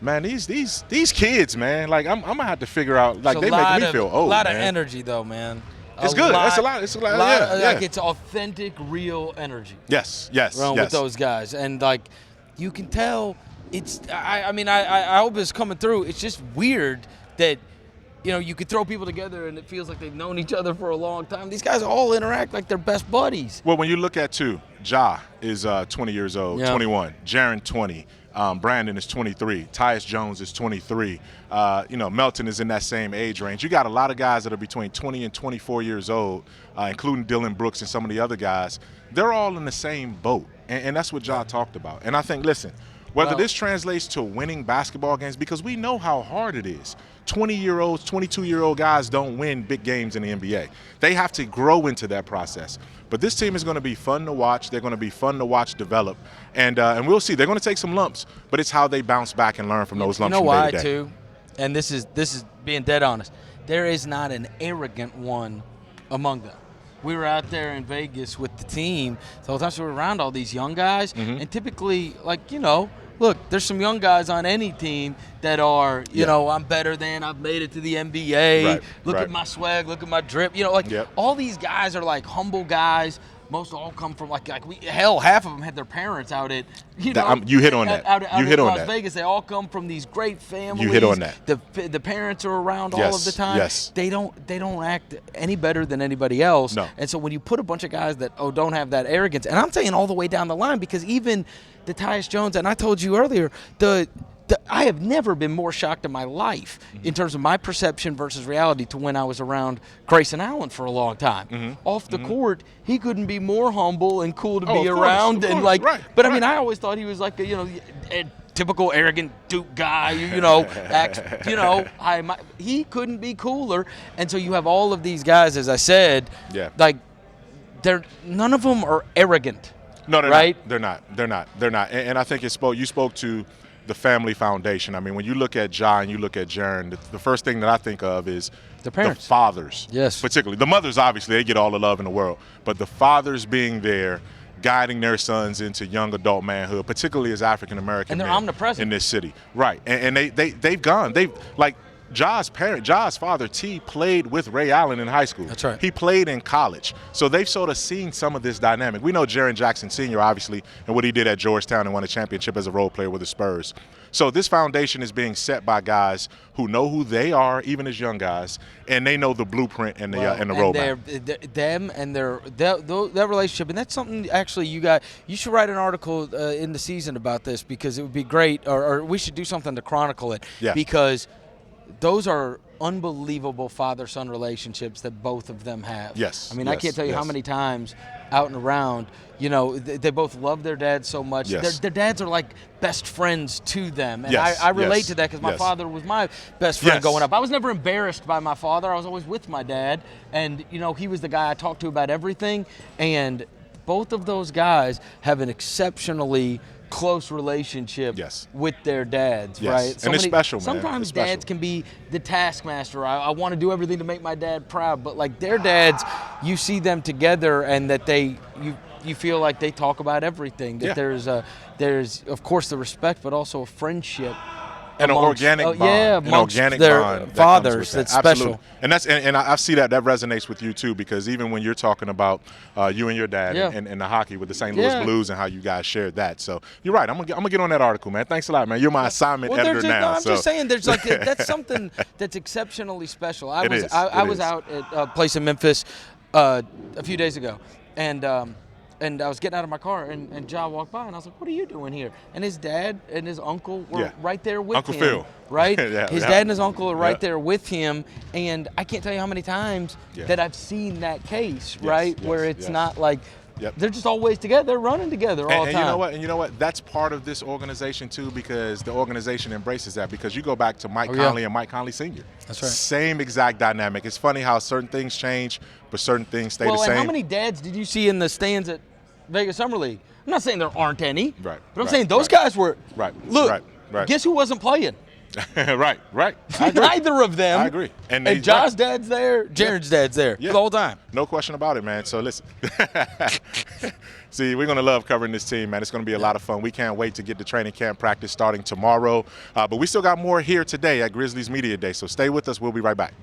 Man, these kids, man, like, I'm going to have to figure out, like, they make me feel old, A lot man. of energy, though, man. It's good. It's a lot. It's a lot. Like, it's authentic, real energy. Yes. With those guys. And, like, you can tell it's – I hope it's coming through. It's just weird that – you know, you could throw people together and it feels like they've known each other for a long time. These guys all interact like they're best buddies. Well, when you look at Ja is 20 years old, 21. Jaren, 20. Brandon is 23. Tyus Jones is 23. Melton is in that same age range. You got a lot of guys that are between 20 and 24 years old, including Dillon Brooks and some of the other guys. They're all in the same boat, and that's what Ja talked about. And I think, listen, whether this translates to winning basketball games, because we know how hard it is. 20-year-olds, 22-year-old guys don't win big games in the NBA. They have to grow into that process. But this team is going to be fun to watch. They're going to be fun to watch develop. And we'll see. They're going to take some lumps, but it's how they bounce back and learn from those lumps from day to day. You know why, too? And this is being dead honest. There is not an arrogant one among them. We were out there in Vegas with the team. So sometimes we were around all these young guys. And typically, look, there's some young guys on any team that are, I'm better than, I've made it to the NBA. Look at my swag, look at my drip. All these guys are like humble guys. Most all come from half of them had their parents out at, you hit on that. Out you hit in on Las that. Vegas. They all come from these great families. You hit on that. The parents are around all of the time. Yes. They don't act any better than anybody else. No. And so when you put a bunch of guys that don't have that arrogance, and I'm saying all the way down the line, because even the Tyus Jones, and I told you earlier, I have never been more shocked in my life in terms of my perception versus reality to when I was around Grayson Allen for a long time. Off the court, he couldn't be more humble and cool to be around. But I always thought he was like a typical arrogant Duke guy, he couldn't be cooler. And so you have all of these guys, as I said, none of them are arrogant. No, they're right? not. They're not. And I think you spoke to the family foundation. I mean, when you look at Ja and you look at Jaren, the first thing that I think of is the parents. The fathers. Yes. Particularly. The mothers, obviously, they get all the love in the world. But the fathers being there, guiding their sons into young adult manhood, particularly as African-American and they're men omnipresent in this city. Right. And they've gone. Ja's father, T, played with Ray Allen in high school. That's right. He played in college. So they've sort of seen some of this dynamic. We know Jaren Jackson Jr., obviously, and what he did at Georgetown and won a championship as a role player with the Spurs. So this foundation is being set by guys who know who they are, even as young guys, and they know the blueprint and the roadmap. Them and their relationship, and that's something actually you should write an article in the season about this, because it would be great, or we should do something to chronicle it, because those are unbelievable father-son relationships that both of them have. Yes. I can't tell you how many times out and around, they both love their dads so much. Yes. Their dads are like best friends to them. And yes. I relate to that because my father was my best friend growing up. I was never embarrassed by my father. I was always with my dad. And, he was the guy I talked to about everything. And both of those guys have an exceptionally close relationship with their dads, right? And it's special, man. Sometimes dads can be the taskmaster. I want to do everything to make my dad proud, but their dads, you see them together, and that you feel like they talk about everything. That there's of course the respect, but also a friendship. And an organic bond. Yeah, an organic their bond. fathers. That's Absolutely. special. And and I see that resonates with you too, because even when you're talking about you and your dad and the hockey with the St. Louis Blues and how you guys shared that. So you're right. I'm gonna get on that article, man. Thanks a lot, man. You're my assignment editor now. I'm just saying, there's like that's something that's exceptionally special. I was out at a place in Memphis a few days ago, and I was getting out of my car, and Jae walked by, and I was like, "What are you doing here?" And his dad and his uncle were right there with Uncle him. Phil. Right? His dad and his uncle are right there with him, and I can't tell you how many times that I've seen that case, where it's not like they're just always together. They're running together all the time. You know what? That's part of this organization too, because the organization embraces that. Because you go back to Mike Conley and Mike Conley Sr. That's right. Same exact dynamic. It's funny how certain things change, but certain things stay the same. And how many dads did you see in the stands at Vegas Summer League? I'm not saying there aren't any, but I'm saying those guys were. Look, guess who wasn't playing? right. Neither of them. I agree. And Ja's dad's there, Jaren's dad's there the whole time. No question about it, man. So listen. See, we're going to love covering this team, man. It's going to be a lot of fun. We can't wait to get the training camp practice starting tomorrow. But we still got more here today at Grizzlies Media Day. So stay with us. We'll be right back.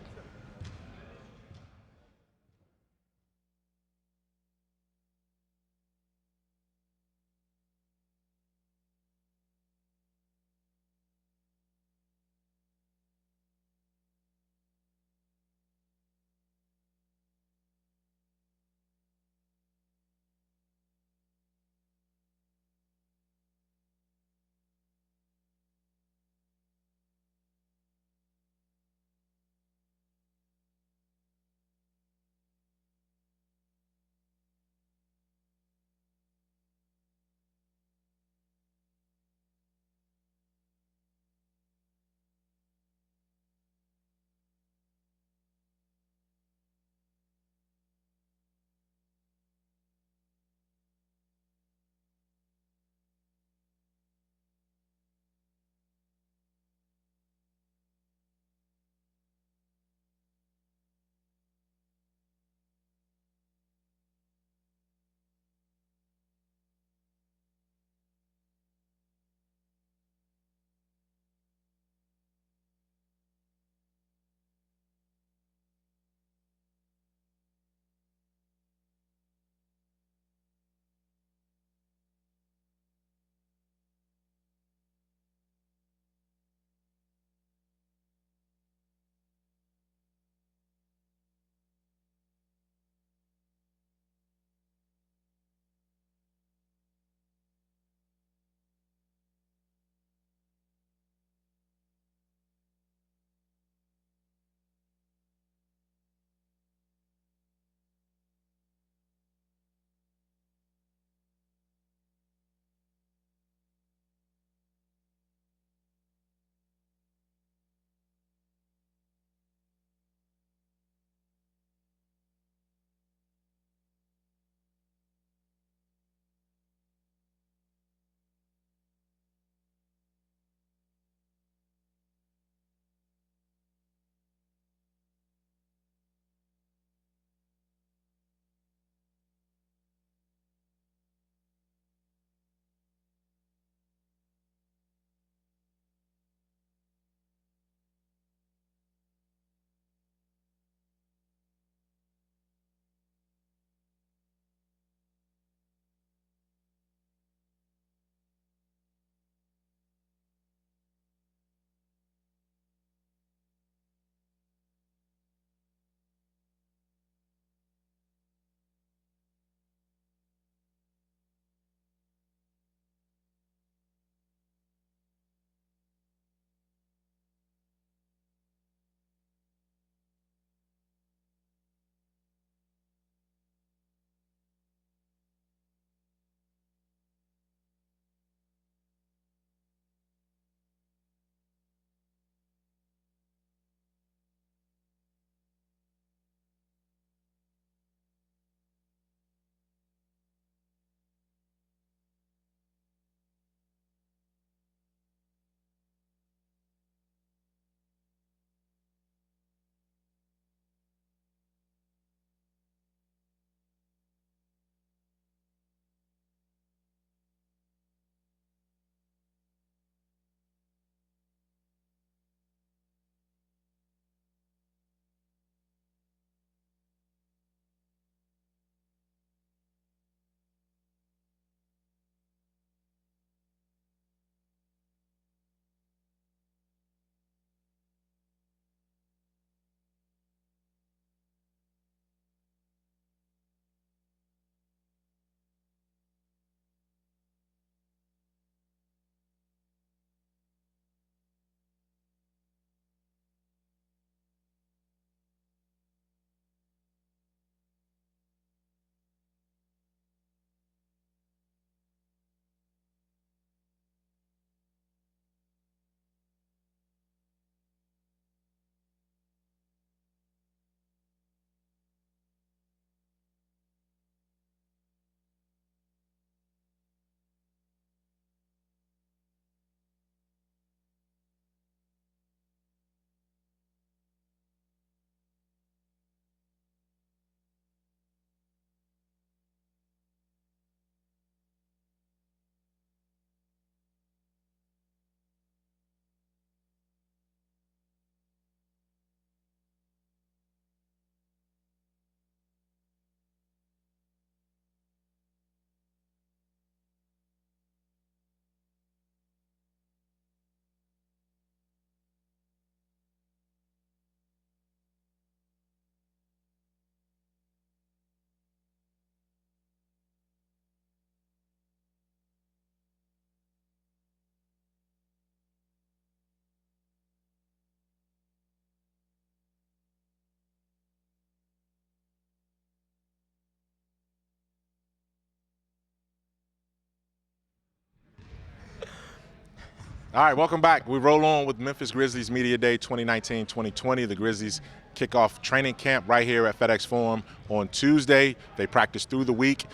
All right, welcome back. We roll on with Memphis Grizzlies Media Day 2019-2020. The Grizzlies kick off training camp right here at FedEx Forum on Tuesday. They practice through the week.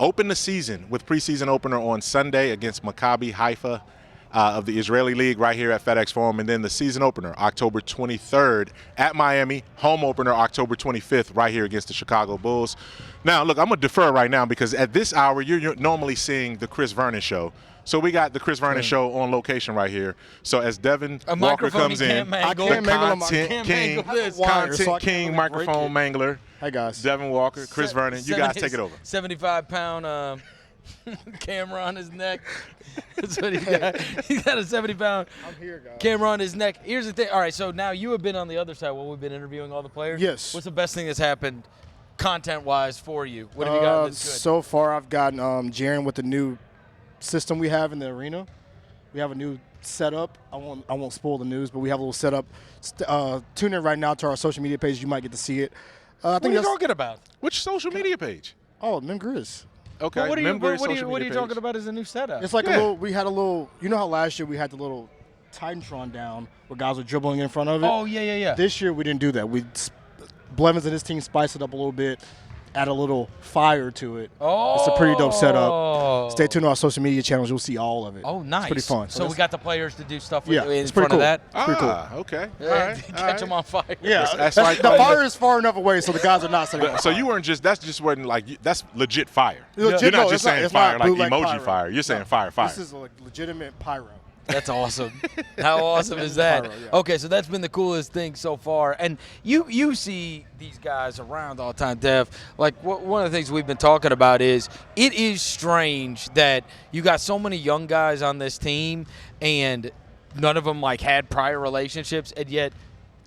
Open the season with preseason opener on Sunday against Maccabi Haifa of the Israeli League right here at FedEx Forum. And then the season opener, October 23rd at Miami. Home opener, October 25th right here against the Chicago Bulls. Now, look, I'm going to defer right now because at this hour, you're normally seeing the Chris Vernon show. So we got the Chris Vernon show on location right here. So as Devin Walker comes in, the content king, microphone mangler. Hey guys, Devin Walker, Chris Vernon, you guys take it over. 75-pound camera on his neck. That's what he's got. He's got a 70-pound camera on his neck. Here's the thing. All right, so now you have been on the other side while we've been interviewing all the players. Yes. What's the best thing that's happened content-wise for you? What have you gotten that's good? So far, I've gotten Jaren with the new system we have in the arena. We have a new setup. I won't spoil the news, but we have a little setup. Tune in right now to our social media page. You might get to see it. What are you talking about? Which social media page? Oh, Mem Grizz. Okay. Well, what are you talking about as a new setup? It's like a little. We had a little. You know how last year we had the little Titantron down where guys were dribbling in front of it. Oh yeah. This year we didn't do that. Blevins and his team spiced it up a little bit. Add a little fire to it. Oh. It's a pretty dope setup. Stay tuned to our social media channels. You'll see all of it. Oh, nice. It's pretty fun. So we got the players to do stuff Yeah, in it's pretty front cool. of that? It's pretty cool. Okay. Yeah, All right. catch them on fire. Yeah, That's like the fire is far enough away, so the guys are not setting So you weren't just, that's just wasn't like, that's legit fire. Legit, You're not no, just it's saying it's fire not like bootleg emoji pyro. fire. You're saying fire. This is a legitimate pyro. That's awesome. How awesome is that? Pyro, yeah. Okay, so that's been the coolest thing so far. And you see these guys around all the time, Dev. Like one of the things we've been talking about is it is strange that you got so many young guys on this team and none of them like had prior relationships, and yet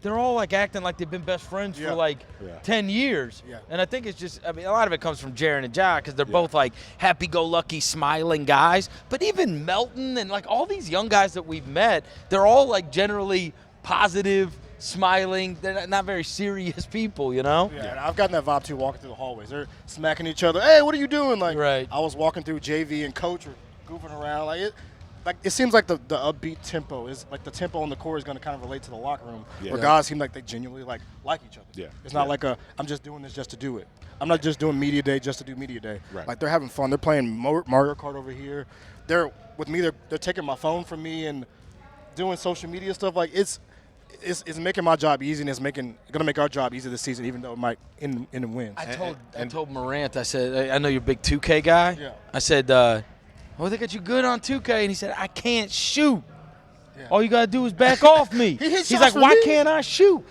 they're all like acting like they've been best friends for like 10 years. Yeah. And I think it's just, I mean, a lot of it comes from Jaren and Jae because they're both like happy-go-lucky, smiling guys. But even Melton and like all these young guys that we've met, they're all like generally positive, smiling. They're not very serious people, you know? Yeah, and I've gotten that vibe too walking through the hallways. They're smacking each other. Hey, what are you doing? Like, I was walking through JV and Coach were goofing around. Like it seems like the upbeat tempo is like the tempo on the court is going to kind of relate to the locker room. Where guys seem like they genuinely like each other. Yeah. It's not like I'm just doing this just to do it. I'm not just doing media day just to do media day. Right. Like they're having fun. They're playing Mario Kart over here. They're with me. They're taking my phone from me and doing social media stuff. Like it's making my job easy, and it's going to make our job easy this season, even though it might end in wins. I told Morant, I said, I know you're a big 2K guy. Yeah. I said, oh, they got you good on 2K. And he said, I can't shoot. Yeah. All you got to do is back off me. He's like, why can't I shoot?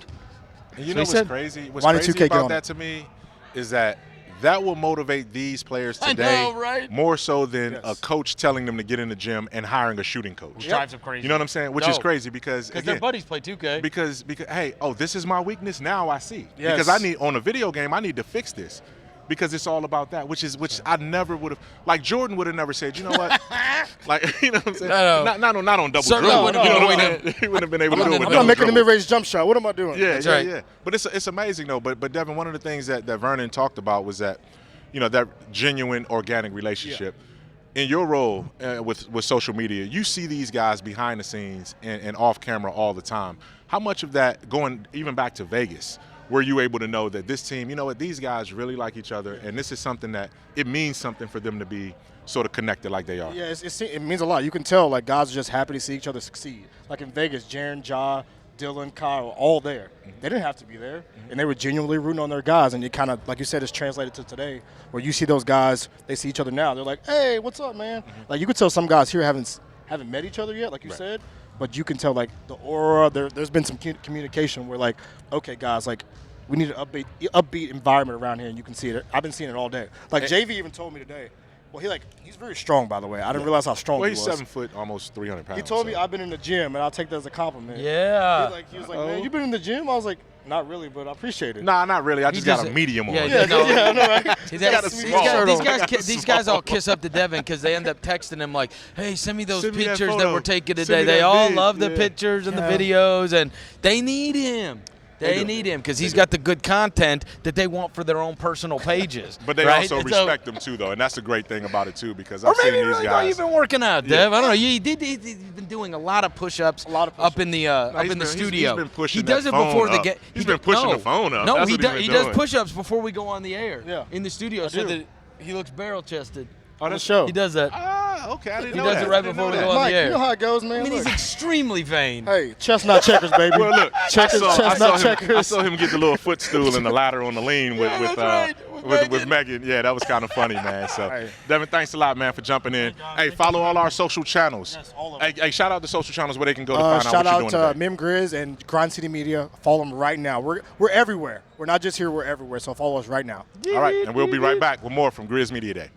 And you know what's crazy? What's why did crazy 2K about that to me is that will motivate these players today more so than a coach telling them to get in the gym and hiring a shooting coach. Which drives them crazy. You know what I'm saying? Which is crazy because their buddies play 2K. Because hey, this is my weakness now I see. Yes. Because on a video game I need to fix this. Because it's all about that, which I never would have. Like Jordan would have never said, you know what? Like, you know what I'm saying? No. Not on double Certainly dribble. wouldn't You know be what I doing mean? He wouldn't have been able to do it with I'm double not making the dribble. mid-range jump shot. What am I doing? Yeah. But it's amazing though. But Devin, one of the things that Vernon talked about was that, that genuine organic relationship. In your role with social media, you see these guys behind the scenes and off camera all the time. How much of that, going even back to Vegas, were you able to know that this team, you know what, these guys really like each other, and this is something that it means something for them to be sort of connected like they are? Yeah, it means a lot. You can tell, like, guys are just happy to see each other succeed. Like in Vegas, Jaren, Jae, Dillon, Kyle, all there. They didn't have to be there, and they were genuinely rooting on their guys. And it kind of, like you said, it's translated to today, where you see those guys, they see each other now. They're like, hey, what's up, man? Like, you could tell some guys here haven't met each other yet, like you said, but you can tell, like, the aura, there's been some communication where, like, okay, guys, like, we need an upbeat environment around here, and you can see it. I've been seeing it all day. Like, JV even told me today. Well, he's very strong, by the way. I didn't realize how strong he was. Well, he's 7 foot, almost 300 pounds. He told me I've been in the gym, and I'll take that as a compliment. Yeah. He was like, man, you been in the gym? I was like, not really, but I appreciate it. Nah, not really. I just got a medium on. I know, right? These guys all kiss up to Devin because they end up texting him like, hey, send me those Send me that pictures that photo. we're taking Send today. me They that all vid. love the pictures and the videos, and they need him. They need him because he's got the good content that they want for their own personal pages. But they right? also And so- respect him too, though, and that's the great thing about it too. Because Or I've seen maybe these really guys. you've been working out, Dev. I don't know. He's been doing a lot of push-ups, up in the studio. He's been pushing he does that it before phone the up. game. He's been pushing the phone up. No, That's he what he's does. been He does doing. push-ups before we go on the air. In the studio, so do. that he looks barrel-chested. On the show. He does that. Okay, I didn't He know does that. it right I didn't before we know go that. on Mike, the air. you know how it goes, man. I mean, he's Look. extremely vain. Hey, chestnut checkers, baby. Well, look, checkers, I chestnut I checkers. saw him get the little footstool and the ladder on the lean with that's right, with Megan. Yeah, that was kind of funny, man. So, Devin, thanks a lot, man, for jumping in. Hey, follow all our social channels. Yes, all of Hey, shout out the social channels where they can go to find out Shout what you're out doing to today. Mem Grizz and Grind City Media. Follow them right now. We're everywhere. We're not just here. We're everywhere. So follow us right now. All right, and we'll be right back with more from Grizz Media Day.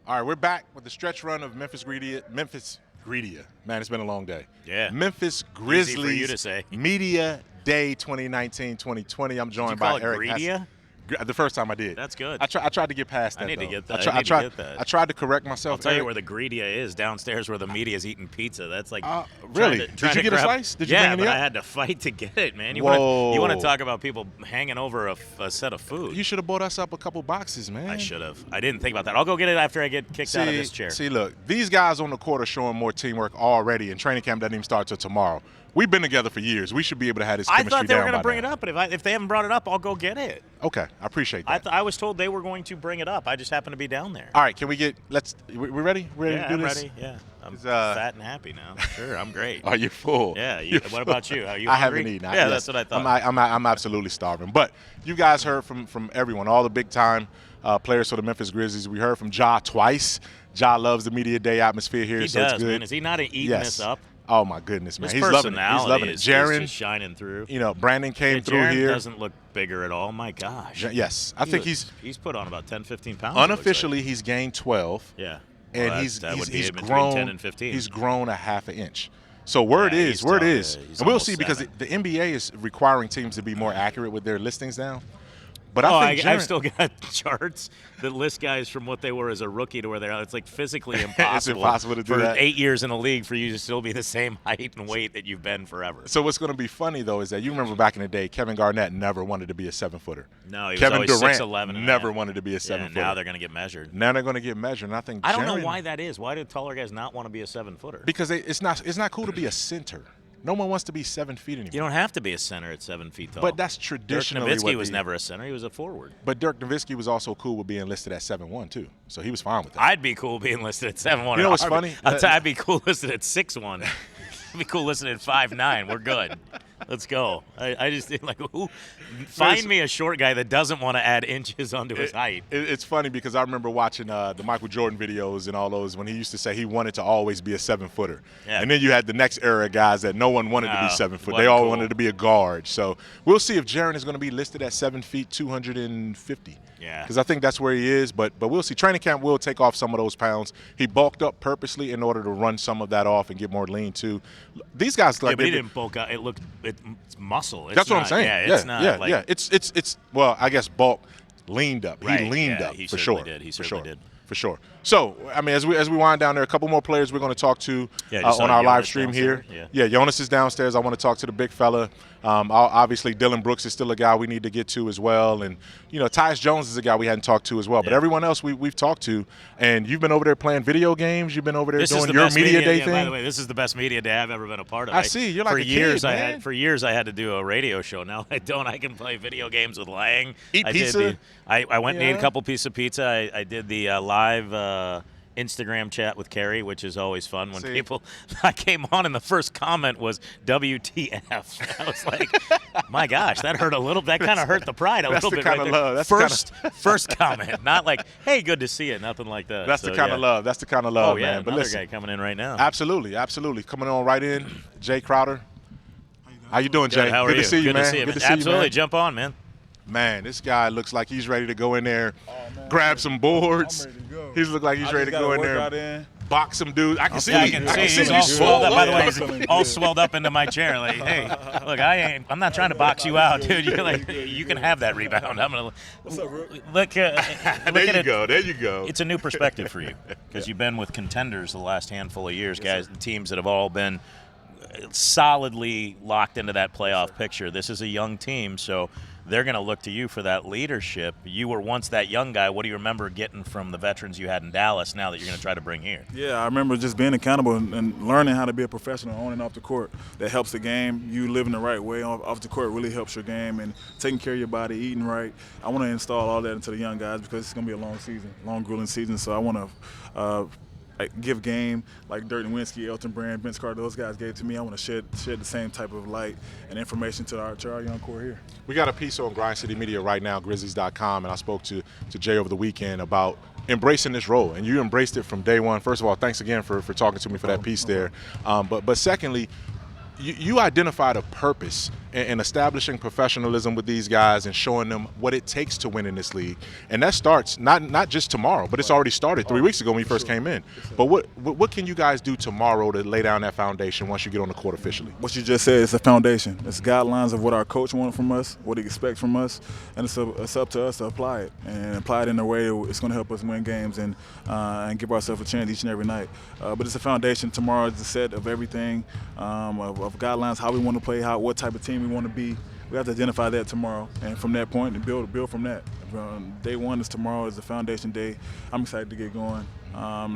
All right, we're back with the stretch run of Memphis Greedia. Man, it's been a long day. Yeah. Memphis Easy Grizzlies for you to say. Media Day 2019-2020. I'm joined by Eric. Greedia? The first time I did. That's good. I tried to get past that. I need to though. get that. I tried to correct myself. I'll tell you Eric. where the Greedia is, downstairs where the media's eating pizza. That's like really? Trying Did you to get a grab, slice? Did you yeah, bring any but up? I had to fight to get it, man. You Whoa. want to talk about people hanging over a set of food? You should have bought us up a couple boxes, man. I should have. I didn't think about that. I'll go get it after I get kicked out of this chair. See, look, these guys on the court are showing more teamwork already, and training camp doesn't even start till tomorrow. We've been together for years. We should be able to have this chemistry I thought they were down going to by bring now. it up, but if they haven't brought it up, I'll go get it. Okay, I appreciate that. I was told they were going to bring it up. I just happened to be down there. All right, can we get? We ready? Ready Yeah, to do I'm this? ready. Yeah, I'm It's, fat and happy now. Sure, I'm great. Are you full? Yeah. You're What about you? Are you I hungry? haven't eaten. Yeah, Yes. that's what I thought. I'm absolutely starving. But you guys heard from everyone, all the big time players for the Memphis Grizzlies. We heard from Ja twice. Ja loves the media day atmosphere here, He so does, it's good. man. Is he not eating Yes. this up? Oh my goodness, man! His He's loving it. He's loving it. is Jaren just shining through. You know, Brandon came through Jaren here. doesn't look bigger at all. My gosh. Yes, I think he's put on about 10, 15 pounds. unofficially he's gained 12. Yeah. And Well, he's that would be he's between grown 10 and 15. He's grown a half an inch. So word Yeah, is, he's word tall. is, Yeah, he's and we'll almost see because 7. the NBA is requiring teams to be more accurate with their listings now. But I've I think still got charts that list guys from what they were as a rookie to where they are. It's like physically impossible. It's impossible to do for that. 8 years in the league for you to still be the same height and weight that you've been forever. So what's going to be funny though is that you remember back in the day, Kevin Garnett never wanted to be a 7-footer. No, he was Kevin always Durant 6'11" and a never half. wanted to be a 7-footer. Now they're going to get measured. Now they're going to get measured, and I think I don't know Jaren- why that is. Why do taller guys not want to be a 7-footer? Because it's not cool to be a center. No one wants to be 7 feet anymore. You don't have to be a center at 7 feet tall. But that's traditionally Dirk Nowitzki what was the- never a center. He was a forward. But Dirk Nowitzki was also cool with being listed at 7'1" too, so he was fine with that. I'd be cool being listed at 7'1". You know what's funny? I'd be cool listed at 6'1". I'd be cool listed at 5'9". We're good. Let's go. I just like find me a short guy that doesn't want to add inches onto his height. It's funny because I remember watching the Michael Jordan videos and all those when he used to say he wanted to always be a 7-footer. Yeah. And then you had the next era of guys that no one wanted to be No, 7 foot. They wasn't all cool. wanted to be a guard. So we'll see if Jaren is going to be listed at 7 feet 250. Yeah. Because I think that's where he is. But we'll see. Training camp will take off some of those pounds. He bulked up purposely in order to run some of that off and get more lean too. These guys like Yeah, but he they- didn't bulk out. It's muscle. It's That's what I'm not- saying. Yeah, it's not like yeah. It's well, I guess bulk leaned up. Right, He leaned yeah, up he for certainly sure. did. He for certainly sure. did. For sure. So, I mean, as we wind down there, a couple more players we're going to talk to Yeah, you saw on our live Jonas stream here. downstairs? Yeah, Jonas is downstairs. I want to talk to the big fella. Obviously, Dillon Brooks is still a guy we need to get to as well. And, you know, Tyus Jones is a guy we hadn't talked to as well. But Yeah. everyone else we've talked to. And you've been over there playing video games. You've been over there This is doing the your best media day yeah, thing. By the way, this is the best media day I've ever been a part of. I see. You're like for a kid, years man. For years I had to do a radio show. Now I don't. I can play video games with Lang. Eat I pizza? Did I went and ate Yeah. a couple pieces of pizza. I did the live Instagram chat with Carrie, which is always fun when See. people. I came on and the first comment was WTF. I was like, my gosh, that hurt a little. That kind of hurt the pride a That's little the bit. kind right of there. love. That's the kind first comment, not like, hey, good to see you. Nothing like that. That's So, the kind yeah. of love. That's the kind of love, Oh yeah, man. But another listen, guy coming in right now. absolutely. Coming on right in, Jae Crowder. How you doing, Jay? Good, how are Good you? to see you, Good man. to see you, Good man. to see you, Absolutely, man. jump on, man. Man, this guy looks like he's ready to go in there, grab some boards. I'm ready to go. He looks like he's ready to go in there, in. box some dudes. I can see. Yeah, I you. can I see can see he's you all swelled up. By the way, Feeling he's all good. swelled up into my chair. Like, hey, look, I'm not trying to box you out, dude. You're like, you can have that rebound. I'm gonna What's up, Rook? look There at you it. go. There you go. It's a new perspective for you because you've been with contenders the last handful of years, guys. The teams that have all been solidly locked into that playoff picture. This is a young team, so they're going to look to you for that leadership. You were once that young guy. What do you remember getting from the veterans you had in Dallas now that you're going to try to bring here? Yeah, I remember just being accountable and learning how to be a professional on and off the court. That helps the game. You living the right way off the court really helps your game, and taking care of your body, eating right. I want to install all that into the young guys because it's going to be a long season, long grueling season. So I want to give game like Dirk Nowitzki, Elton Brand, Vince Carter, those guys gave to me. I want to shed the same type of light and information to our young core here. We got a piece on Grind City Media right now, Grizzlies.com, and I spoke to Jay over the weekend about embracing this role, and you embraced it from day one. First of all, thanks again for talking to me for that piece there. But secondly, you identified a purpose in establishing professionalism with these guys and showing them what it takes to win in this league. And that starts not just tomorrow, but it's already started 3 weeks ago when you first came in. But what can you guys do tomorrow to lay down that foundation once you get on the court officially? What you just said is a foundation. It's guidelines of what our coach wants from us, what he expects from us, and it's up to us to apply it and apply it in a way it's going to help us win games and give ourselves a chance each and every night. But it's a foundation. Tomorrow is the set of everything, of guidelines, how we want to play, what type of team we want to be. We have to identify that tomorrow, and from that point, and build from that. Day one is tomorrow, is the foundation day. I'm excited to get going.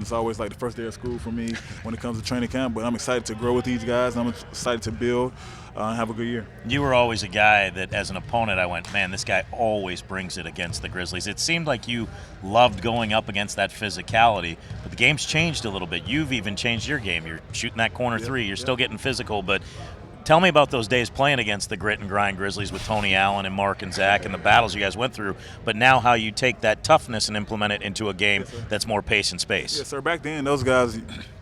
It's always like the first day of school for me when it comes to training camp, but I'm excited to grow with these guys. I'm excited to build and have a good year. You were always a guy that, as an opponent, I went, man, this guy always brings it against the Grizzlies. It seemed like you loved going up against that physicality, but the game's changed a little bit. You've even changed your game. You're shooting that corner three. You're still getting physical, but tell me about those days playing against the grit and grind Grizzlies with Tony Allen and Mark and Zach and the battles you guys went through, but now how you take that toughness and implement it into a game that's more pace and space. Yes, sir. Back then, those guys,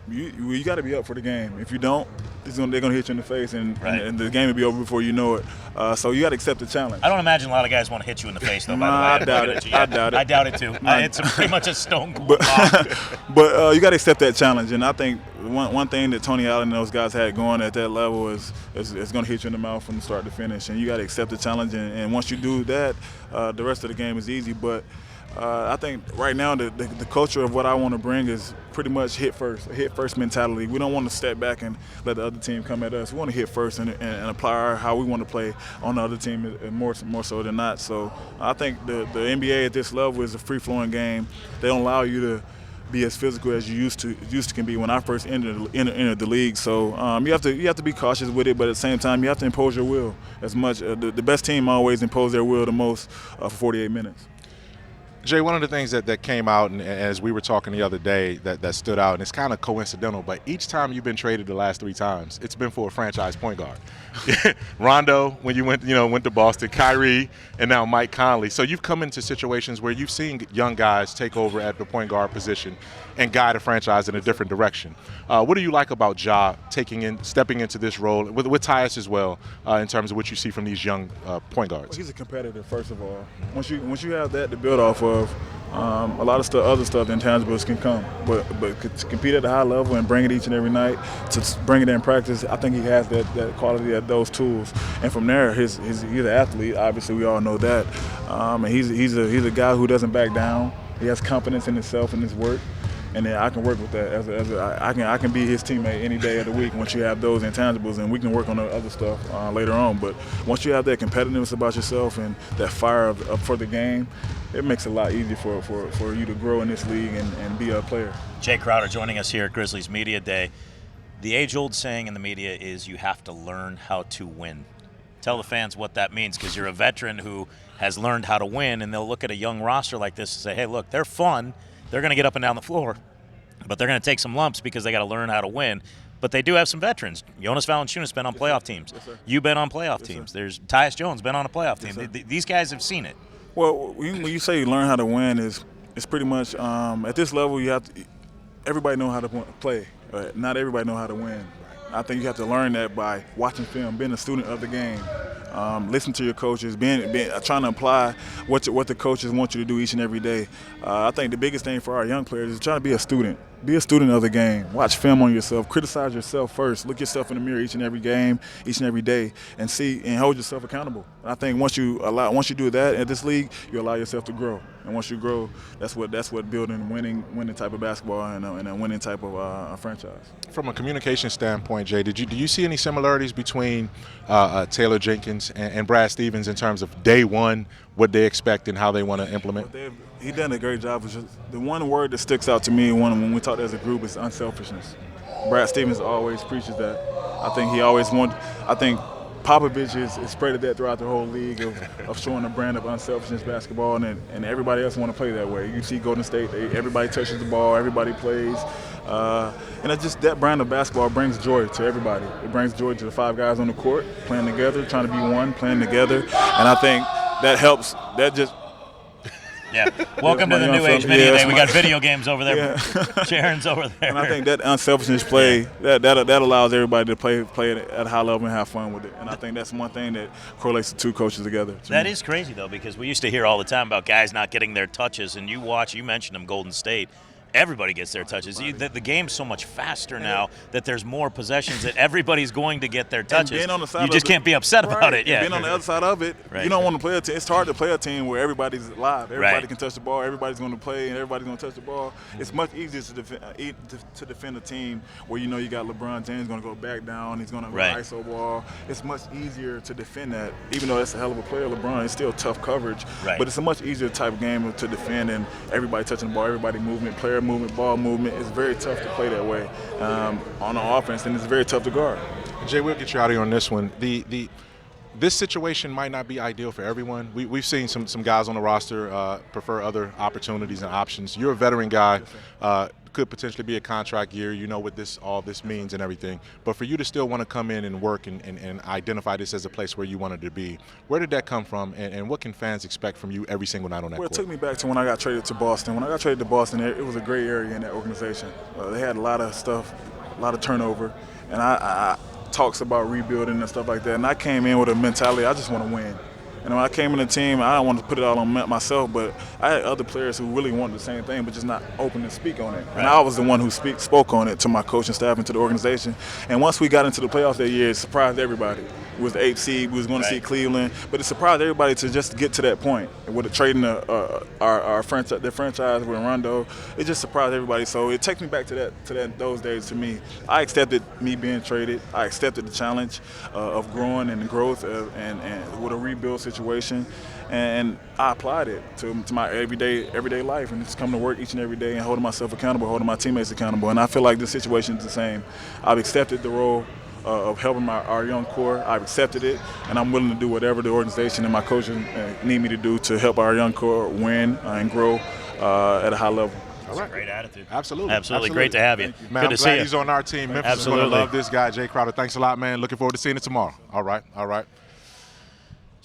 you got to be up for the game. If you don't, they're going to hit you in the face, and the game will be over before you know it. So you got to accept the challenge. I don't imagine a lot of guys want to hit you in the face, though, by the way. I doubt it. I doubt it, too. It's pretty much a stone cold But you got to accept that challenge, and I think one thing that Tony Allen and those guys had going at that level is going to hit you in the mouth from start to finish, and you got to accept the challenge. And once you do that, the rest of the game is easy. But I think right now the culture of what I want to bring is pretty much hit first mentality. We don't want to step back and let the other team come at us. We want to hit first and apply how we want to play on the other team more so than not. So I think the NBA at this level is a free-flowing game. They don't allow you to be as physical as you used to can be when I first entered the league. So you have to be cautious with it, but at the same time you have to impose your will as much. The best team always impose their will the most for 48 minutes. Jay, one of the things that came out, and as we were talking the other day, that stood out, and it's kind of coincidental, but each time you've been traded the last 3 times, it's been for a franchise point guard. Rondo, when you went to Boston, Kyrie, and now Mike Conley. So you've come into situations where you've seen young guys take over at the point guard position and guide a franchise in a different direction. What do you like about Ja stepping into this role with Tyus as well, in terms of what you see from these young point guards? Well, he's a competitor, first of all. Once you have that to build off of, a lot of other stuff, the intangibles can come. But to compete at a high level and bring it each and every night, to bring it in practice, I think he has that quality, those tools. And from there, he's an athlete. Obviously, we all know that. And he's a guy who doesn't back down. He has confidence in himself and his work. And then I can work with that. I can be his teammate any day of the week once you have those intangibles, and we can work on the other stuff later on. But once you have that competitiveness about yourself and that fire for the game, it makes it a lot easier for you to grow in this league and be a player. Jae Crowder joining us here at Grizzlies Media Day. The age-old saying in the media is you have to learn how to win. Tell the fans what that means, because you're a veteran who has learned how to win, and they'll look at a young roster like this and say, hey, look, they're fun. They're going to get up and down the floor, but they're going to take some lumps because they got to learn how to win. But they do have some veterans. Jonas Valanciunas been on playoff teams. Yes, sir. You've been on playoff Yes, teams. sir. There's Tyus Jones been on a playoff Yes, team. sir. These guys have seen it. Well, when you say you learn how to win, it's pretty much at this level everybody know how to play. Right? Not everybody know how to win. I think you have to learn that by watching film, being a student of the game. Listen to your coaches, trying to apply what the coaches want you to do each and every day. I think the biggest thing for our young players is trying to be a student. Be a student of the game. Watch film on yourself. Criticize yourself first. Look yourself in the mirror each and every game, each and every day, and see and hold yourself accountable. And I think once you do that at this league, you allow yourself to grow. And once you grow, that's what building winning type of basketball and a winning type of a franchise. From a communication standpoint, Jay, do you see any similarities between Taylor Jenkins and Brad Stevens in terms of day one, what they expect and how they want to implement? He done a great job. The one word that sticks out to me when we talk as a group is unselfishness. Brad Stevens always preaches that. I think Popovich has spreaded that throughout the whole league of showing a brand of unselfishness basketball, and everybody else want to play that way. You see Golden State, everybody touches the ball, everybody plays. And that brand of basketball brings joy to everybody. It brings joy to the 5 guys on the court, playing together, trying to be one, playing together. And I think that helps. Yeah. Welcome to the new age video day. We got video games over there. Yeah. Jaren's over there. And I think that unselfishness play that allows everybody to play it at a high level and have fun with it. And I think that's one thing that correlates the two coaches together. That is crazy though, because we used to hear all the time about guys not getting their touches, and you mentioned them, Golden State. Everybody gets their touches. The game's so much faster now that there's more possessions that everybody's going to get their touches. And being on the side you just can't be upset about it. Yeah. Being on the other side of it, you don't want to play a team. It's hard to play a team where everybody's live. Everybody can touch the ball. Everybody's going to play, and everybody's going to touch the ball. It's much easier to defend a team where you know you got LeBron James going to go back down. He's going to go ISO ball. It's much easier to defend that. Even though that's a hell of a player, LeBron, it's still tough coverage. Right. But it's a much easier type of game to defend, and everybody touching the ball, everybody movement, player movement, ball movement. It's very tough to play that way on the offense, and it's very tough to guard. Jay, we'll get you out of here on this one. This situation might not be ideal for everyone. We've seen some guys on the roster prefer other opportunities and options. You're a veteran guy. Could potentially be a contract year. You know what all this means and everything. But for you to still want to come in and work and identify this as a place where you wanted to be, where did that come from, and what can fans expect from you every single night on that court? Well, it took me back to when I got traded to Boston. When I got traded to Boston, it was a gray area in that organization. They had a lot of stuff, a lot of turnover, and I talks about rebuilding and stuff like that. And I came in with a mentality, I just want to win. And when I came in the team, I don't want to put it all on myself, but I had other players who really wanted the same thing, but just not open to speak on it. Right. And I was the one who spoke on it to my coaching staff and to the organization. And once we got into the playoffs that year, it surprised everybody. It was the 8th seed. We was going to see Cleveland, but it surprised everybody to just get to that point. With trading our franchise with Rondo, it just surprised everybody. So it takes me back to those days. To me, I accepted me being traded. I accepted the challenge of growing and growth and with a rebuild situation, and I applied it to my everyday life, and just coming to work each and every day and holding myself accountable, holding my teammates accountable. And I feel like this situation is the same. I've accepted the role of helping our young core. I've accepted it, and I'm willing to do whatever the organization and my coaches need me to do to help our young core win and grow at a high level. That's a great attitude. Absolutely. Great to have you. Man, Good I'm to glad see he's you. on our team. Memphis is going to love this guy, Jae Crowder. Thanks a lot, man. Looking forward to seeing it tomorrow. All right.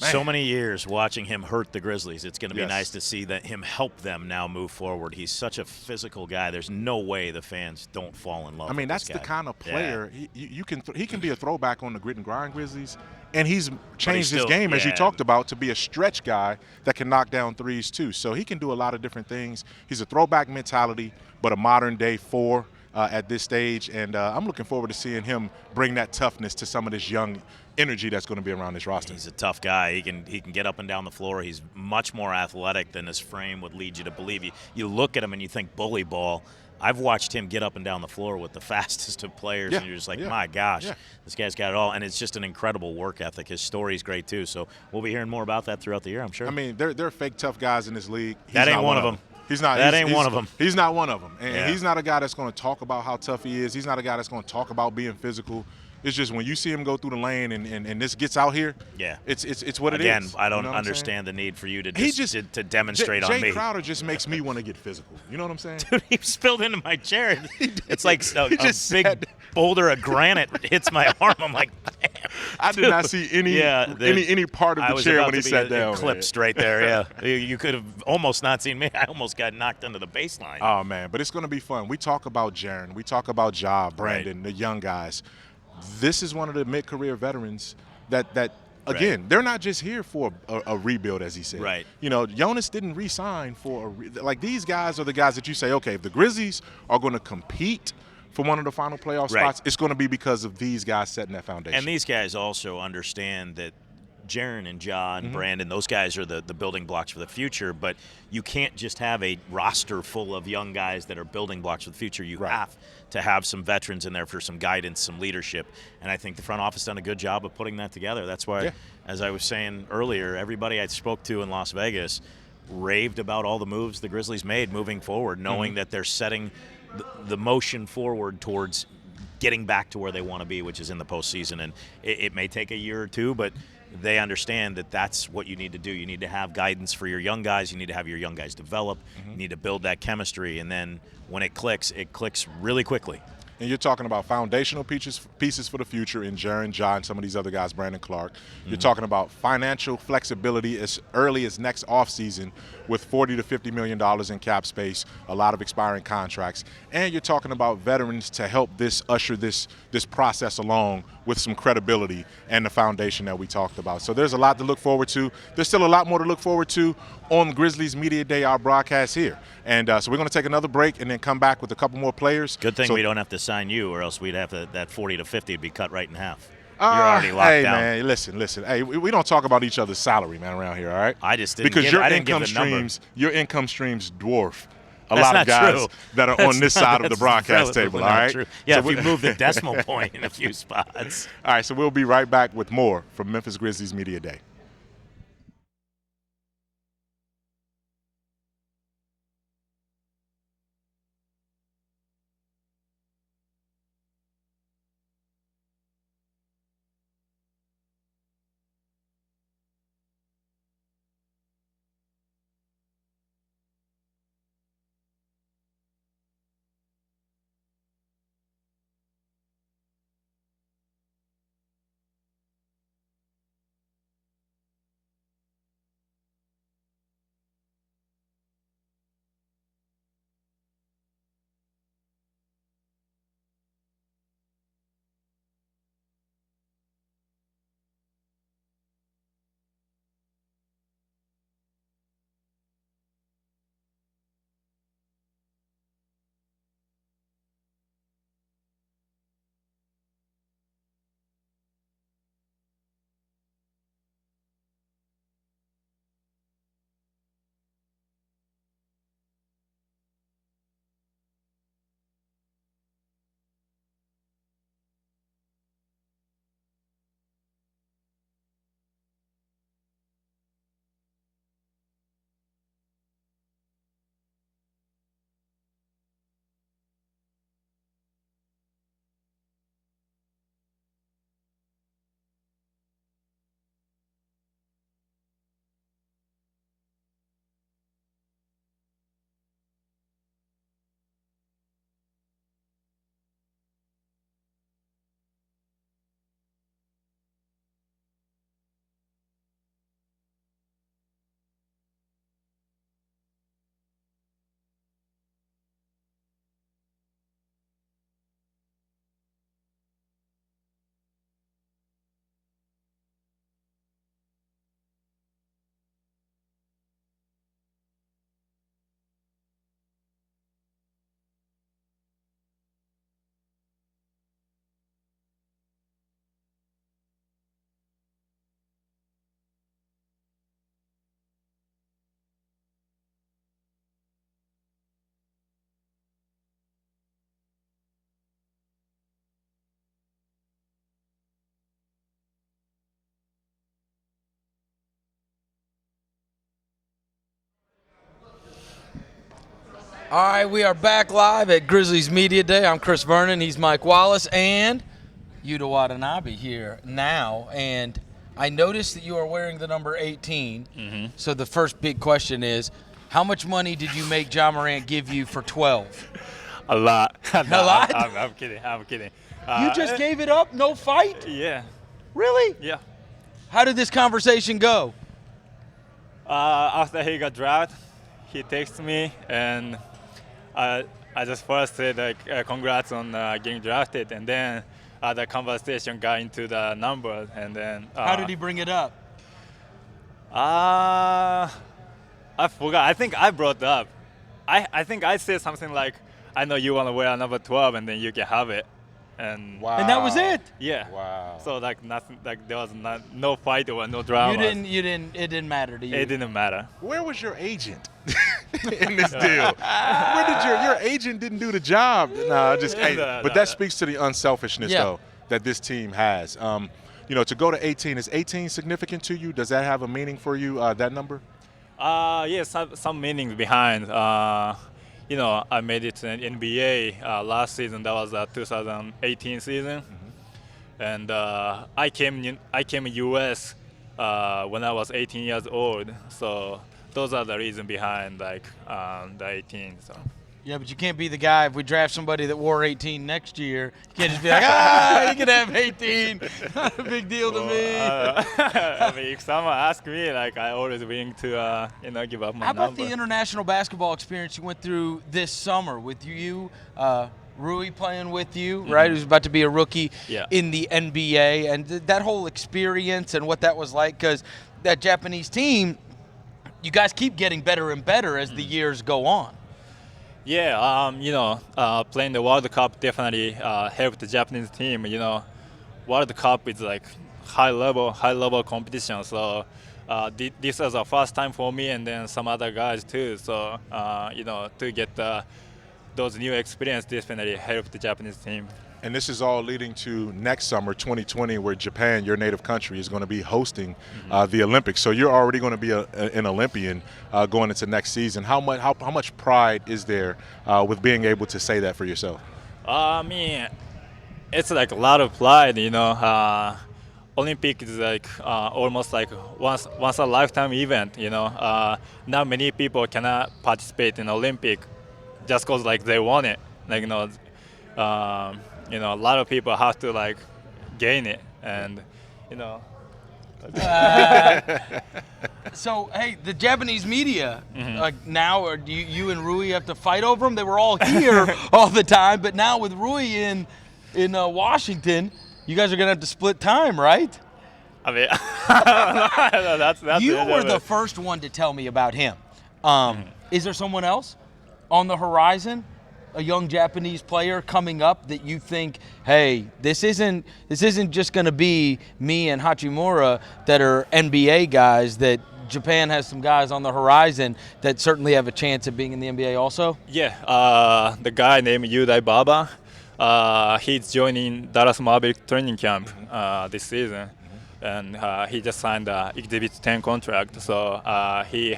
Man. So many years watching him hurt the Grizzlies. It's going to be nice to see him help them now move forward. He's such a physical guy. There's no way the fans don't fall in love with that's this guy. the kind of player he can be a throwback on the grit and grind Grizzlies, and he's changed his game, as you talked about, to be a stretch guy that can knock down threes too. So he can do a lot of different things. He's a throwback mentality, but a modern-day 4 at this stage, and I'm looking forward to seeing him bring that toughness to some of this young energy that's going to be around this roster. He's a tough guy. He can get up and down the floor. He's much more athletic than his frame would lead you to believe. You look at him and you think bully ball. I've watched him get up and down the floor with the fastest of players, and you're just like, my gosh, this guy's got it all. And it's just an incredible work ethic. His story's great, too. So we'll be hearing more about that throughout the year, I'm sure. I mean, there are fake tough guys in this league. That ain't one of them. He's not. That ain't one of them. He's not one of them. And he's not a guy that's going to talk about how tough he is. He's not a guy that's going to talk about being physical. It's just when you see him go through the lane and this gets out here, it's what it is. Again, I don't understand the need for you to to demonstrate on me. Jae Crowder just makes me want to get physical. You know what I'm saying? Dude, he spilled into my chair. It's like a big boulder of granite hits my arm. I'm like, damn. I did not see any part of the chair when he sat down. Eclipsed right there, You could have almost not seen me. I almost got knocked into the baseline. Oh, man, but it's going to be fun. We talk about Jaren. We talk about Ja, Brandon, the young guys. This is one of the mid-career veterans that again, they're not just here for a rebuild, as he said. Right. You know, Jonas didn't re-sign for like these guys are the guys that you say, okay, if the Grizzlies are going to compete for one of the final playoff spots, it's going to be because of these guys setting that foundation. And these guys also understand that Jaren and Ja and Brandon, those guys are the building blocks for the future, but you can't just have a roster full of young guys that are building blocks for the future. You have to have some veterans in there for some guidance, some leadership, and I think the front office done a good job of putting that together. That's why, as I was saying earlier, everybody I spoke to in Las Vegas raved about all the moves the Grizzlies made moving forward, knowing that they're setting the motion forward towards getting back to where they want to be, which is in the postseason. And it may take a year or two, but they understand that that's what you need to do. You need to have guidance for your young guys. You need to have your young guys develop. You need to build that chemistry. And then when it clicks really quickly. and you're talking about foundational pieces for the future in Jaren, Ja, and some of these other guys, Brandon Clarke. You're talking about financial flexibility as early as next offseason with $40 to $50 million in cap space, a lot of expiring contracts. And you're talking about veterans to help usher this process along with some credibility and the foundation that we talked about. So there's a lot to look forward to. There's still a lot more to look forward to on Grizzlies Media Day, our broadcast here. And so we're going to take another break and then come back with a couple more players. Good thing we don't have to sign you, or else we'd have that 40 to 50 would be cut right in half. You're already locked hey, down. Man, listen. Hey, we don't talk about each other's salary, man, around here, all right? I just didn't because I didn't give the number. Your income streams dwarf a That's lot not of guys true. that are on this side of the broadcast table, all right? True. Yeah, so if you move the decimal point in a few spots. All right, so we'll be right back with more from Memphis Grizzlies Media Day. All right, we are back live at Grizzlies Media Day. I'm Chris Vernon. He's Mike Wallace and Yuta Watanabe here now. And I noticed that you are wearing the number 18. Mm-hmm. So the first big question is, how much money did you make Ja Morant give you for 12? A lot. A lot? I'm kidding. You just gave it up? No fight? Yeah. Really? Yeah. How did this conversation go? After he got drafted, he texted me, and I just first said congrats on getting drafted, and then the conversation got into the numbers, and then. How did he bring it up? I forgot. I think I brought it up. I think I said something like, "I know you want to wear number 12, and then you can have it." And wow. And that was it. Yeah. Wow. So nothing, there was no fight or no drama. It didn't matter to you. It didn't matter. Where was your agent in this deal? Where did your agent didn't do the job? No, but that speaks to the unselfishness though that this team has. To go to 18, is 18 significant to you? Does that have a meaning for you? That number? Yes, some meanings behind. I made it to an NBA last season. That was the 2018 season, and I came U.S. When I was 18 years old. So those are the reason behind the 18. So. Yeah, but you can't be the guy if we draft somebody that wore 18 next year. You can't just be like, you can have 18. Not a big deal to me. I mean, if someone asks me, like, I always willing to, give up my How about number. the international basketball experience you went through this summer with you, Rui playing with you, right? Who's about to be a rookie in the NBA, and that whole experience and what that was like, because that Japanese team, you guys keep getting better and better as the years go on. Yeah, playing the World Cup definitely helped the Japanese team. World Cup is like high level competition. So this was the first time for me and then some other guys too. So to get those new experience definitely helped the Japanese team. And this is all leading to next summer, 2020, where Japan, your native country, is going to be hosting the Olympics. So you're already going to be an Olympian going into next season. How much pride is there with being able to say that for yourself? I mean, it's like a lot of pride, Olympic is like almost like once a lifetime event, Not many people cannot participate in Olympic just because like they want it. Like, a lot of people have to like gain it, and So hey, the Japanese media, like now, or do you and Rui have to fight over them? They were all here all the time, but now with Rui in Washington, you guys are gonna have to split time, right? I mean, that's you were the first one to tell me about him. Is there someone else on the horizon? A young Japanese player coming up that you think, hey, this isn't just going to be me and Hachimura that are NBA guys, that Japan has some guys on the horizon that certainly have a chance of being in the NBA also? Yeah, the guy named Yudai Baba, he's joining Dallas Maverick training camp this season, and he just signed the Exhibit 10 contract, so he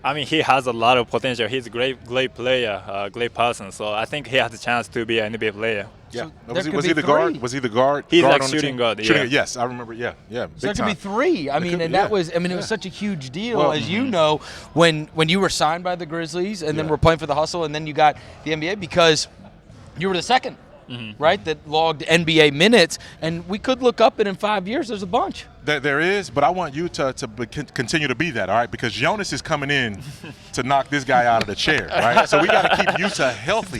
has a lot of potential. He's a great player, great person. So I think he has a chance to be an NBA player. Yeah. So was he the guard? Was he the guard? He's guard like on shooting guard. Shooting, Yeah. yes, I remember. Yeah. So Big that time. could be 3. I mean, and that was. I mean, it was such a huge deal, Well, as you know, when you were signed by the Grizzlies and then were playing for the Hustle, and then you got the NBA because you were the second, right? That logged NBA minutes, and we could look up, and in 5 years, there's a bunch. There is, but I want you to continue to be that, all right? Because Jonas is coming in to knock this guy out of the chair, right? So we got to keep Yuta healthy.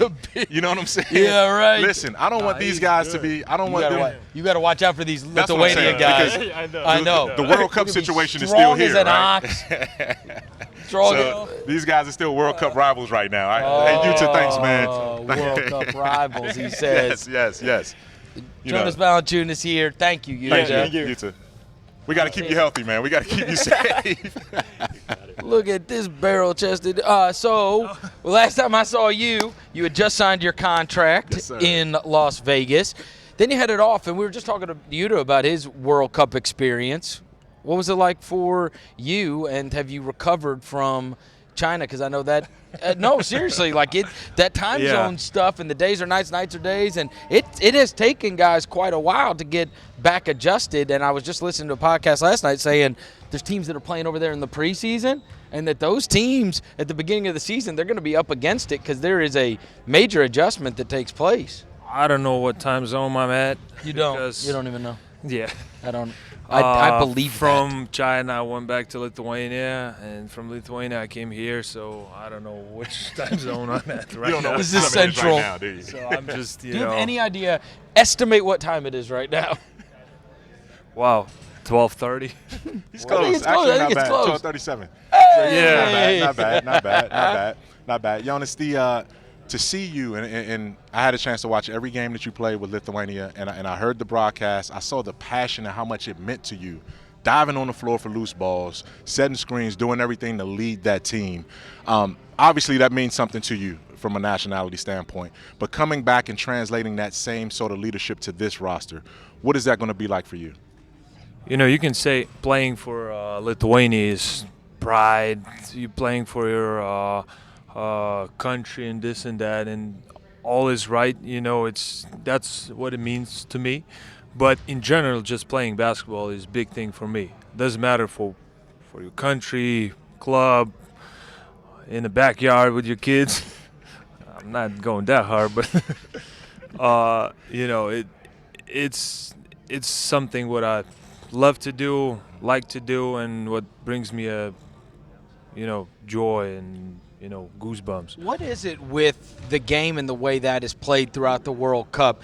You know what I'm saying? Yeah, right. Listen, I don't want these guys to be. I don't want them. You got to watch out for these That's what I'm Lithuanian saying, guys. because I know. The World Cup situation is still here, Strong as an right? ox. Strong. So these guys are still World Cup rivals right now. Hey, Yuta, thanks, man. World Cup rivals, he says. Yes. Jonas Valanciunas here. Thank you, Yuta. Thank you, Yuta. We got to keep you healthy, man. We got to keep you safe. Look at this barrel-chested. So last time I saw you had just signed your contract in Las Vegas. Then you headed off, and we were just talking to Yuta about his World Cup experience. What was it like for you, and have you recovered from China? Because I know that no, seriously, like that time zone stuff, and the days are nights, nights are days, and it has taken guys quite a while to get back adjusted. And I was just listening to a podcast last night saying there's teams that are playing over there in the preseason, and that those teams at the beginning of the season, they're going to be up against it because there is a major adjustment that takes place. I don't know what time zone I'm at. You don't. You don't even know. Yeah. I don't. I believe from China, I went back to Lithuania, and from Lithuania, I came here. So I don't know which time zone I'm at right You don't know now. what This is time it central. right now, do you? So I'm just, Do you have any idea? Estimate what time it is right now. Wow, 12:30. He's I think close. it's Actually, close. I not think it's bad. close. 12:37. Hey! Not bad. Jonas, to see you, and I had a chance to watch every game that you played with Lithuania, and I heard the broadcast. I saw the passion and how much it meant to you. Diving on the floor for loose balls, setting screens, doing everything to lead that team. Obviously, that means something to you from a nationality standpoint. But coming back and translating that same sort of leadership to this roster, what is that going to be like for you? You know, you can say playing for Lithuania is pride. You're playing for your country and this and that, and all is right. You know, that's what it means to me. But in general, just playing basketball is a big thing for me. Doesn't matter for your country, club, in the backyard with your kids. I'm not going that hard, but you know, it's something what I love to do, like to do, and what brings me a joy and goosebumps. What is it with the game and the way that is played throughout the World Cup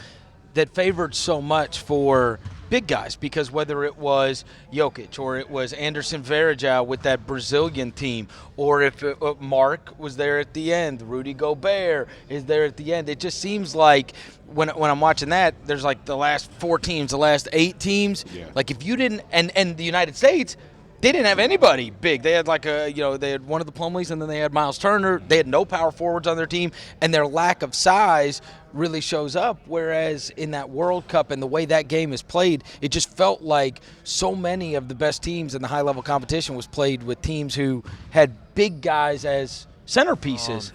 that favored so much for big guys? Because whether it was Jokic or it was Anderson Varejao with that Brazilian team, or if Mark was there at the end, Rudy Gobert is there at the end, it just seems like when I'm watching that, there's like the last 4 teams, the last 8 teams. Yeah. Like if you didn't, and the United States, they didn't have anybody big. They had they had one of the Plumlees, and then they had Miles Turner. They had no power forwards on their team, and their lack of size really shows up. Whereas in that World Cup and the way that game is played, it just felt like so many of the best teams in the high-level competition was played with teams who had big guys as centerpieces.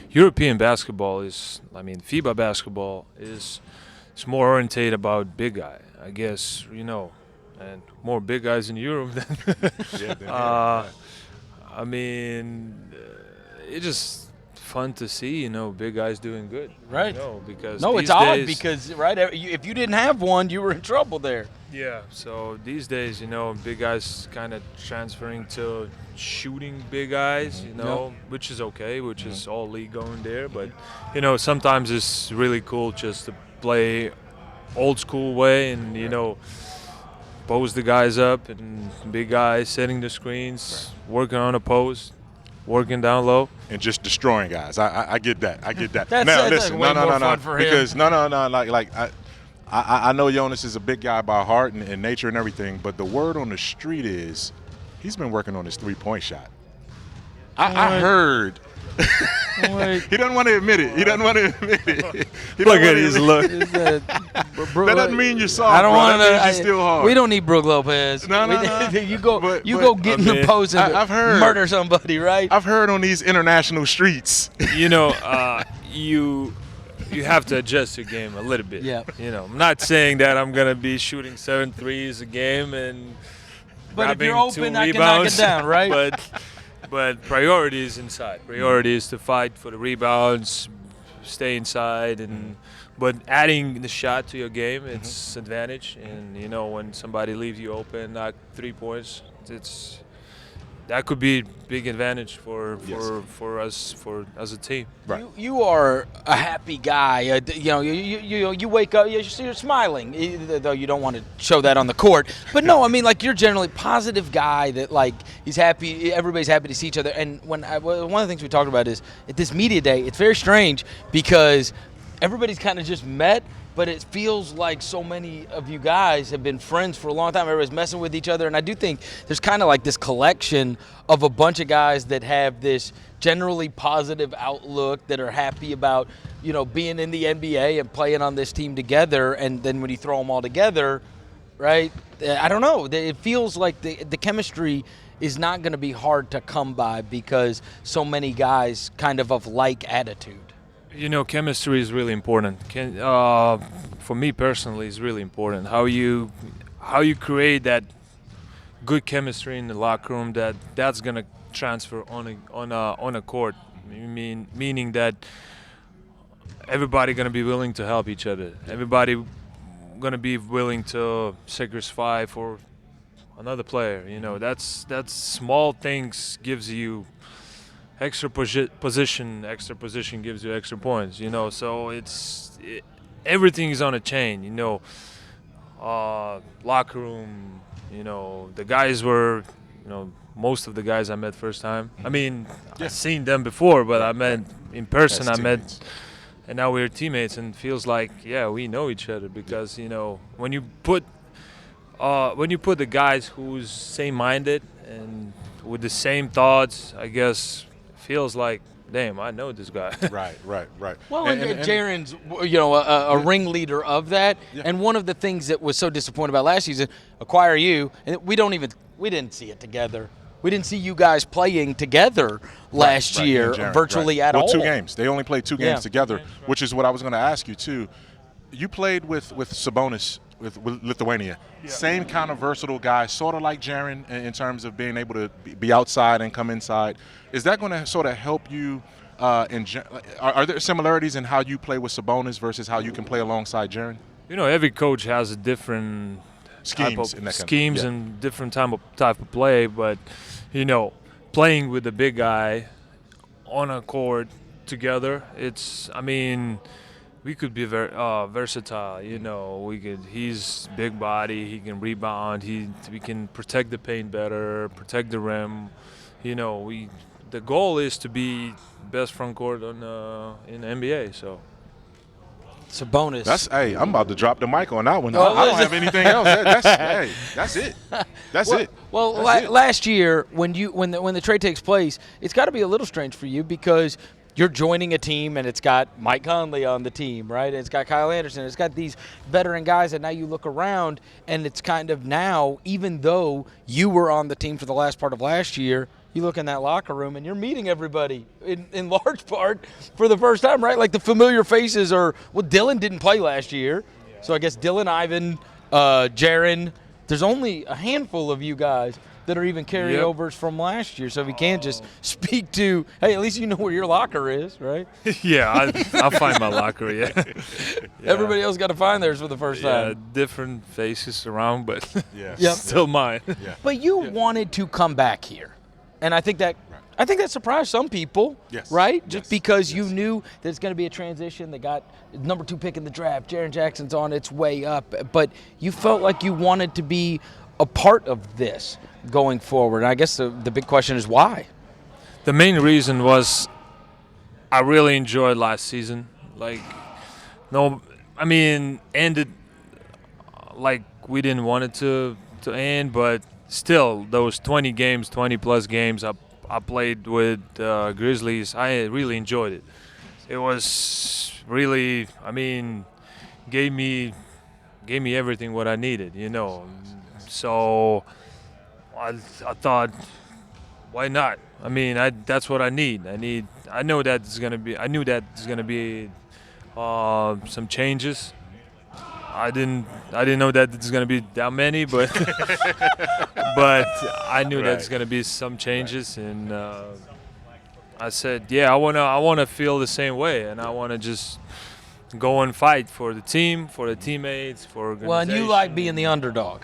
European basketball FIBA basketball is more oriented about big guy, I guess, and more big guys in Europe than I mean, it's just fun to see, big guys doing good. Right. Because it's odd because, right, if you didn't have one, you were in trouble there. Yeah, so these days, big guys kind of transferring to shooting big guys, which is okay, which is all league going there. But, sometimes it's really cool just to play old school way and, pose the guys up and big guys setting the screens, working on a post, working down low, and just destroying guys. I get that. That's now listen, way more fun for him. Because I know Jonas is a big guy by heart and nature and everything, but the word on the street is he's been working on his 3-point shot. I heard. He doesn't want to admit it. Look at his look. That doesn't mean you're soft. I don't want to. You're still hard. We don't need Brook Lopez. No. You go get in the post and I've heard, murder somebody, right? I've heard on these international streets. You have to adjust your game a little bit. Yeah. I'm not saying that I'm gonna be shooting 7 threes a game and but if you're grabbing 2 open, I can rebounds. knock it down, right? But priority is inside. Priority is to fight for the rebounds, stay inside, and but adding the shot to your game, it's advantage. And when somebody leaves you open, knock 3 points, that could be big advantage for us as a team. Right. You are a happy guy. You wake up, you're smiling, though you don't want to show that on the court. But no, I mean, like, you're generally a positive guy that, like, he's happy. Everybody's happy to see each other. And one of the things we talked about is at this media day, it's very strange because everybody's kind of just met. But it feels like so many of you guys have been friends for a long time. Everybody's messing with each other. And I do think there's kind of like this collection of a bunch of guys that have this generally positive outlook, that are happy about, being in the NBA and playing on this team together. And then when you throw them all together, right, I don't know. It feels like the chemistry is not going to be hard to come by because so many guys kind of like attitude. Chemistry is really important. For me personally, it's really important. How you create that good chemistry in the locker room that's gonna transfer on a court. Meaning that everybody gonna be willing to help each other. Everybody gonna be willing to sacrifice for another player. That's small things gives you extra position. Extra position gives you extra points. So everything is on a chain. Locker room. The guys were. Most of the guys I met first time. I mean, I've seen them before, but I met in person. And now we're teammates, and it feels like we know each other because when you put the guys who's same-minded and with the same thoughts, I guess. Feels like, damn, I know this guy. Right. Well, and Jaren's, a ringleader of that. Yeah. And one of the things that was so disappointing about last season, acquire you, and we didn't see it together. We didn't see you guys playing together last year, virtually at all. 2 games. They only played 2 games together, which is what I was going to ask you too. You played with Sabonis. With Lithuania. Yeah. Same kind of versatile guy, sort of like Jaren in terms of being able to be outside and come inside. Is that going to sort of help you Are there similarities in how you play with Sabonis versus how you can play alongside Jaren? Every coach has a different schemes and different type of play, but playing with the big guy on a court together, we could be very versatile. He's big body, he can rebound, we can protect the paint better, protect the rim. The goal is to be best front court in the NBA. So. Sabonis. I'm about to drop the mic on that one. I don't have anything else. That's it. That's it. Well, last year when the trade takes place, it's got to be a little strange for you because you're joining a team and it's got Mike Conley on the team, right? And it's got Kyle Anderson. It's got these veteran guys, and now you look around and it's kind of now, even though you were on the team for the last part of last year, you look in that locker room and you're meeting everybody in large part for the first time, right? Like the familiar faces are, Dillon didn't play last year. So I guess Dillon, Ivan, Jaren, there's only a handful of you guys that are even carryovers from last year. So if you can't just speak to, hey, at least you know where your locker is, right? Yeah, I'll find my locker, yeah. Everybody else got to find theirs for the first time. Different faces around, but Yep. still mine. Yeah. But you wanted to come back here. And I think that surprised some people, right? Just because you knew that it's going to be a transition. They got number 2 pick in the draft. Jaren Jackson's on its way up. But you felt like you wanted to be a part of this going forward. And I guess the big question is why? The main reason was I really enjoyed last season. Ended like we didn't want it to end, but still, those 20-plus games I played with Grizzlies, I really enjoyed it. It was really, gave me everything what I needed, So I thought, why not? That's what I need. I knew that it's gonna be some changes. I didn't know that it's gonna be that many, but but I knew that it's gonna be some changes, and I said, I wanna feel the same way, and I wanna just go and fight for the team, for the teammates, for organization. Well, and you like being the underdog,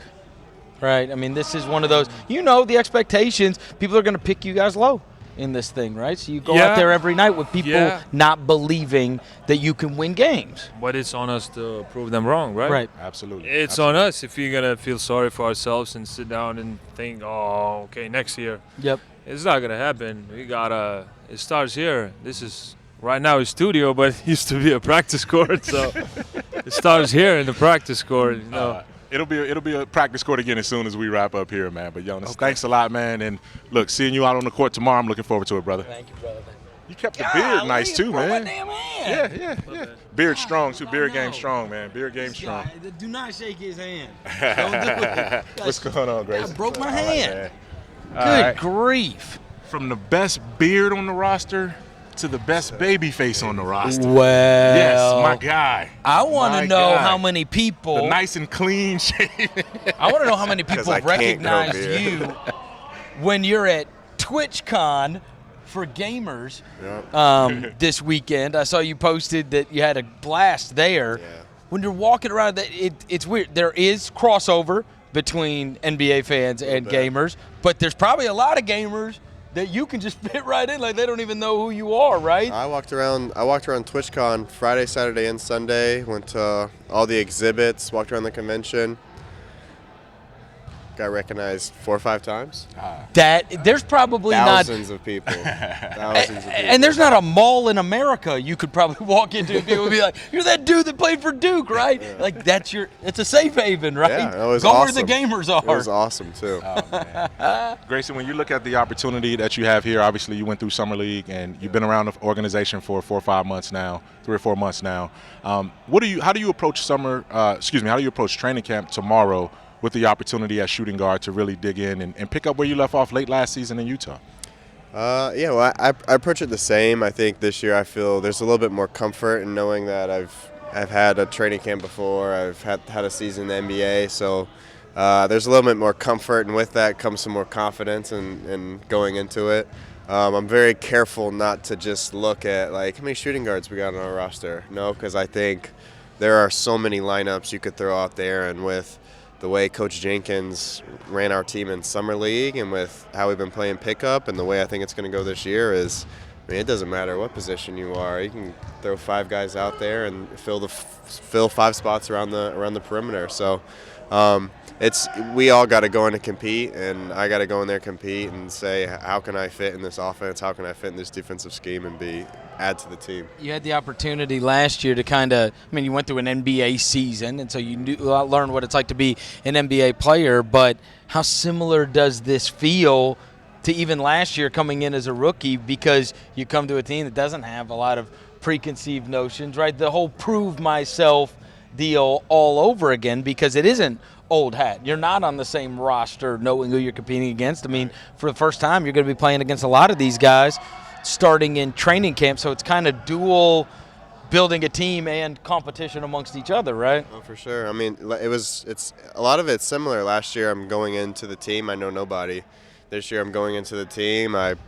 right? This is one of those. The expectations. People are gonna pick you guys low in this thing, right? So you go out there every night with people not believing that you can win games. But it's on us to prove them wrong, right? Right. Absolutely. It's on us if you're going to feel sorry for ourselves and sit down and think, oh, okay, next year. Yep. It's not going to happen. It starts here. This is, right now, a studio, but it used to be a practice court. So it starts here in the practice court, It'll be a practice court again as soon as we wrap up here, man. But Jonas, thanks a lot, man. And look, seeing you out on the court tomorrow, I'm looking forward to it, brother. Thank you, brother. You kept the beard nice too, man. My damn hand. Yeah. Beard strong too. Beard game strong, man. Beard game strong. Do not shake his hand. Don't do it. What's going on, Grayson? I broke my hand. Good grief. From the best beard on the roster to the best baby face on the roster. Well, yes, my guy. I want to know how many people. The nice and clean shaven. I want to know how many people recognize you when you're at TwitchCon for gamers this weekend. I saw you posted that you had a blast there. Yeah. When you're walking around, it's weird. There is crossover between NBA fans and gamers, but there's probably a lot of gamers that you can just fit right in, like they don't even know who you are, right? I walked around TwitchCon Friday, Saturday, and Sunday. Went to all the exhibits, walked around the convention. Got recognized 4 or 5 times. There's probably thousands of people. Thousands of people. And there's not a mall in America you could probably walk into and people would be like, "You're that dude that played for Duke, right?" Yeah. Like it's a safe haven, right? Yeah, it was Go awesome. where the gamers are. It was awesome too. Oh, man. Grayson, when you look at the opportunity that you have here, obviously you went through summer league and you've been around the organization for 4 or 5 months now, 3 or 4 months now. How do you approach how do you approach training camp tomorrow with the opportunity at shooting guard to really dig in and pick up where you left off late last season in Utah? I approach it the same. I think this year I feel there's a little bit more comfort in knowing that I've had a training camp before. I've had a season in the NBA, so there's a little bit more comfort, and with that comes some more confidence in going into it. I'm very careful not to just look at like how many shooting guards we got on our roster. No, because I think there are so many lineups you could throw out there, and with the way Coach Jenkins ran our team in summer league and with how we've been playing pickup and the way I think it's going to go this year is, I mean, it doesn't matter what position you are. You can throw 5 guys out there and fill 5 spots around the perimeter. So we all got to go in and compete, and I got to go in there compete and say, how can I fit in this offense? How can I fit in this defensive scheme and add to the team? You had the opportunity last year to kind of, I mean, you went through an NBA season, and so you learned what it's like to be an NBA player, but how similar does this feel to even last year coming in as a rookie, because you come to a team that doesn't have a lot of preconceived notions, right? The whole prove myself deal all over again, because it isn't old hat. You're not on the same roster knowing who you're competing against. I mean, for the first time, you're going to be playing against a lot of these guys starting in training camp, so it's kind of dual building a team and competition amongst each other, right? Oh, for sure. I mean, it's a lot of it's similar. Last year, I'm going into the team, I know nobody. This year, I'm going into the team. I've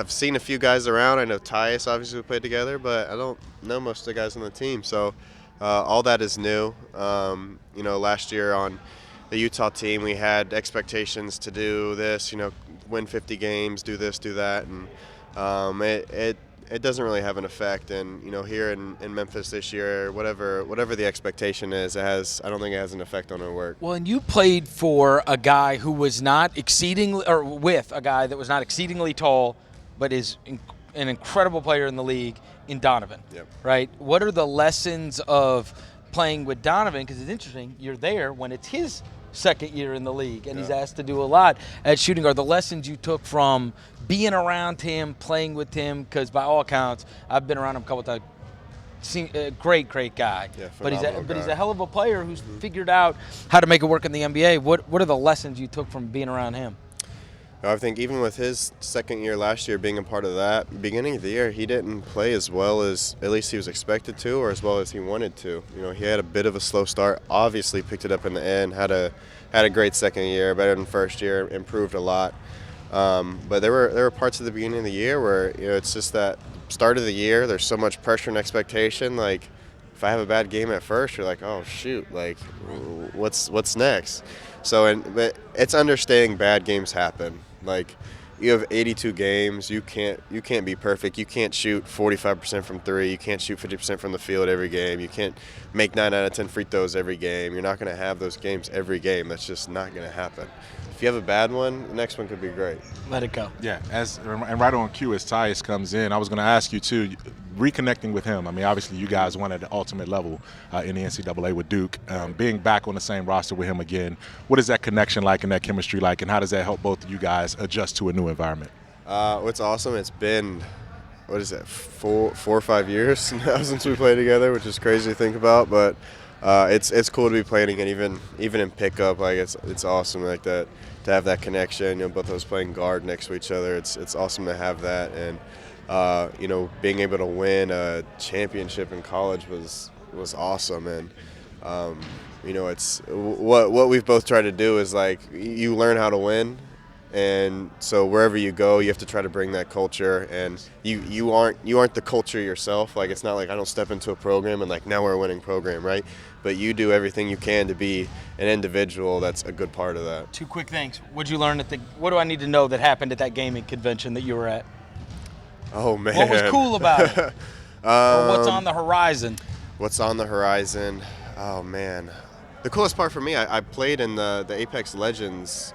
seen a few guys around. I know Tyus, obviously, we played together, but I don't know most of the guys on the team. So all that is new. Last year on the Utah team, we had expectations to do this, win 50 games, do this, do that, and it doesn't really have an effect. And here in Memphis this year, whatever the expectation is, I don't think it has an effect on our work. Well, and you played for a guy who was not with a guy that was not exceedingly tall, but is an incredible player in the league in Donovan. Yep. Right? What are the lessons of playing with Donovan? Because it's interesting, you're there when it's his second year in the league, and he's asked to do a lot at shooting guard. The lessons you took from being around him, playing with him, because by all accounts, I've been around him a couple times. Great guy. Yeah, but he's guy. a hell of a player who's figured out how to make it work in the NBA. What are the lessons you took from being around him? I think even with his second year last year, being a part of that, beginning of the year, he didn't play as well as at least he was expected to, or as well as he wanted to. He had a bit of a slow start. Obviously, picked it up in the end. Had a great second year, better than first year. Improved a lot. But there were parts of the beginning of the year where it's just that start of the year. There's so much pressure and expectation. Like, if I have a bad game at first, you're like, oh shoot, like what's next? But it's understanding bad games happen. Like, you have 82 games. You can't be perfect. You can't shoot 45% from 3. You can't shoot 50% from the field every game. You can't make 9 out of 10 free throws every game. You're not going to have those games every game. That's just not going to happen. If you have a bad one, the next one could be great. Let it go. Yeah, and right on cue as Tyus comes in, I was going to ask you too, reconnecting with him. I mean, obviously you guys won at the ultimate level in the NCAA with Duke. Being back on the same roster with him again, what is that connection like and that chemistry like, and how does that help both of you guys adjust to a new environment? What's awesome, it's been, 4 or 5 years now since we played together, which is crazy to think about, but it's cool to be playing again, even in pickup. Like, it's awesome like that, to have that connection. Both of us playing guard next to each other. It's awesome to have that, and being able to win a championship in college was awesome. And it's what we've both tried to do is, like, you learn how to win, and so wherever you go, you have to try to bring that culture. And you aren't the culture yourself. Like, it's not like I don't step into a program and like now we're a winning program, right? But you do everything you can to be an individual that's a good part of that. 2 quick things. What'd you learn what do I need to know that happened at that gaming convention that you were at? Oh, man. What was cool about it? Or what's on the horizon? What's on the horizon? Oh, man. The coolest part for me, I played in the Apex Legends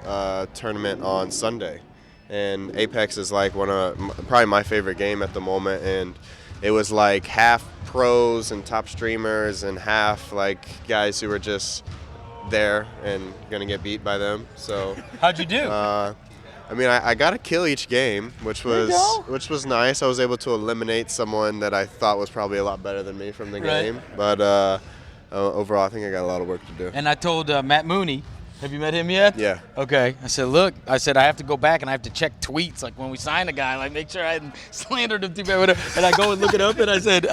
tournament on Sunday. And Apex is like probably my favorite game at the moment. And it was like half pros and top streamers and half like guys who were just there and going to get beat by them. So how'd you do? I got a kill each game, which was nice. I was able to eliminate someone that I thought was probably a lot better than me from the game. But overall, I think I got a lot of work to do. And I told Matt Mooney, have you met him yet? Yeah. Okay. I said, I have to go back and I have to check tweets, like when we sign a guy, like make sure I hadn't slandered him too bad. Whatever. And I go and look it up, and I said,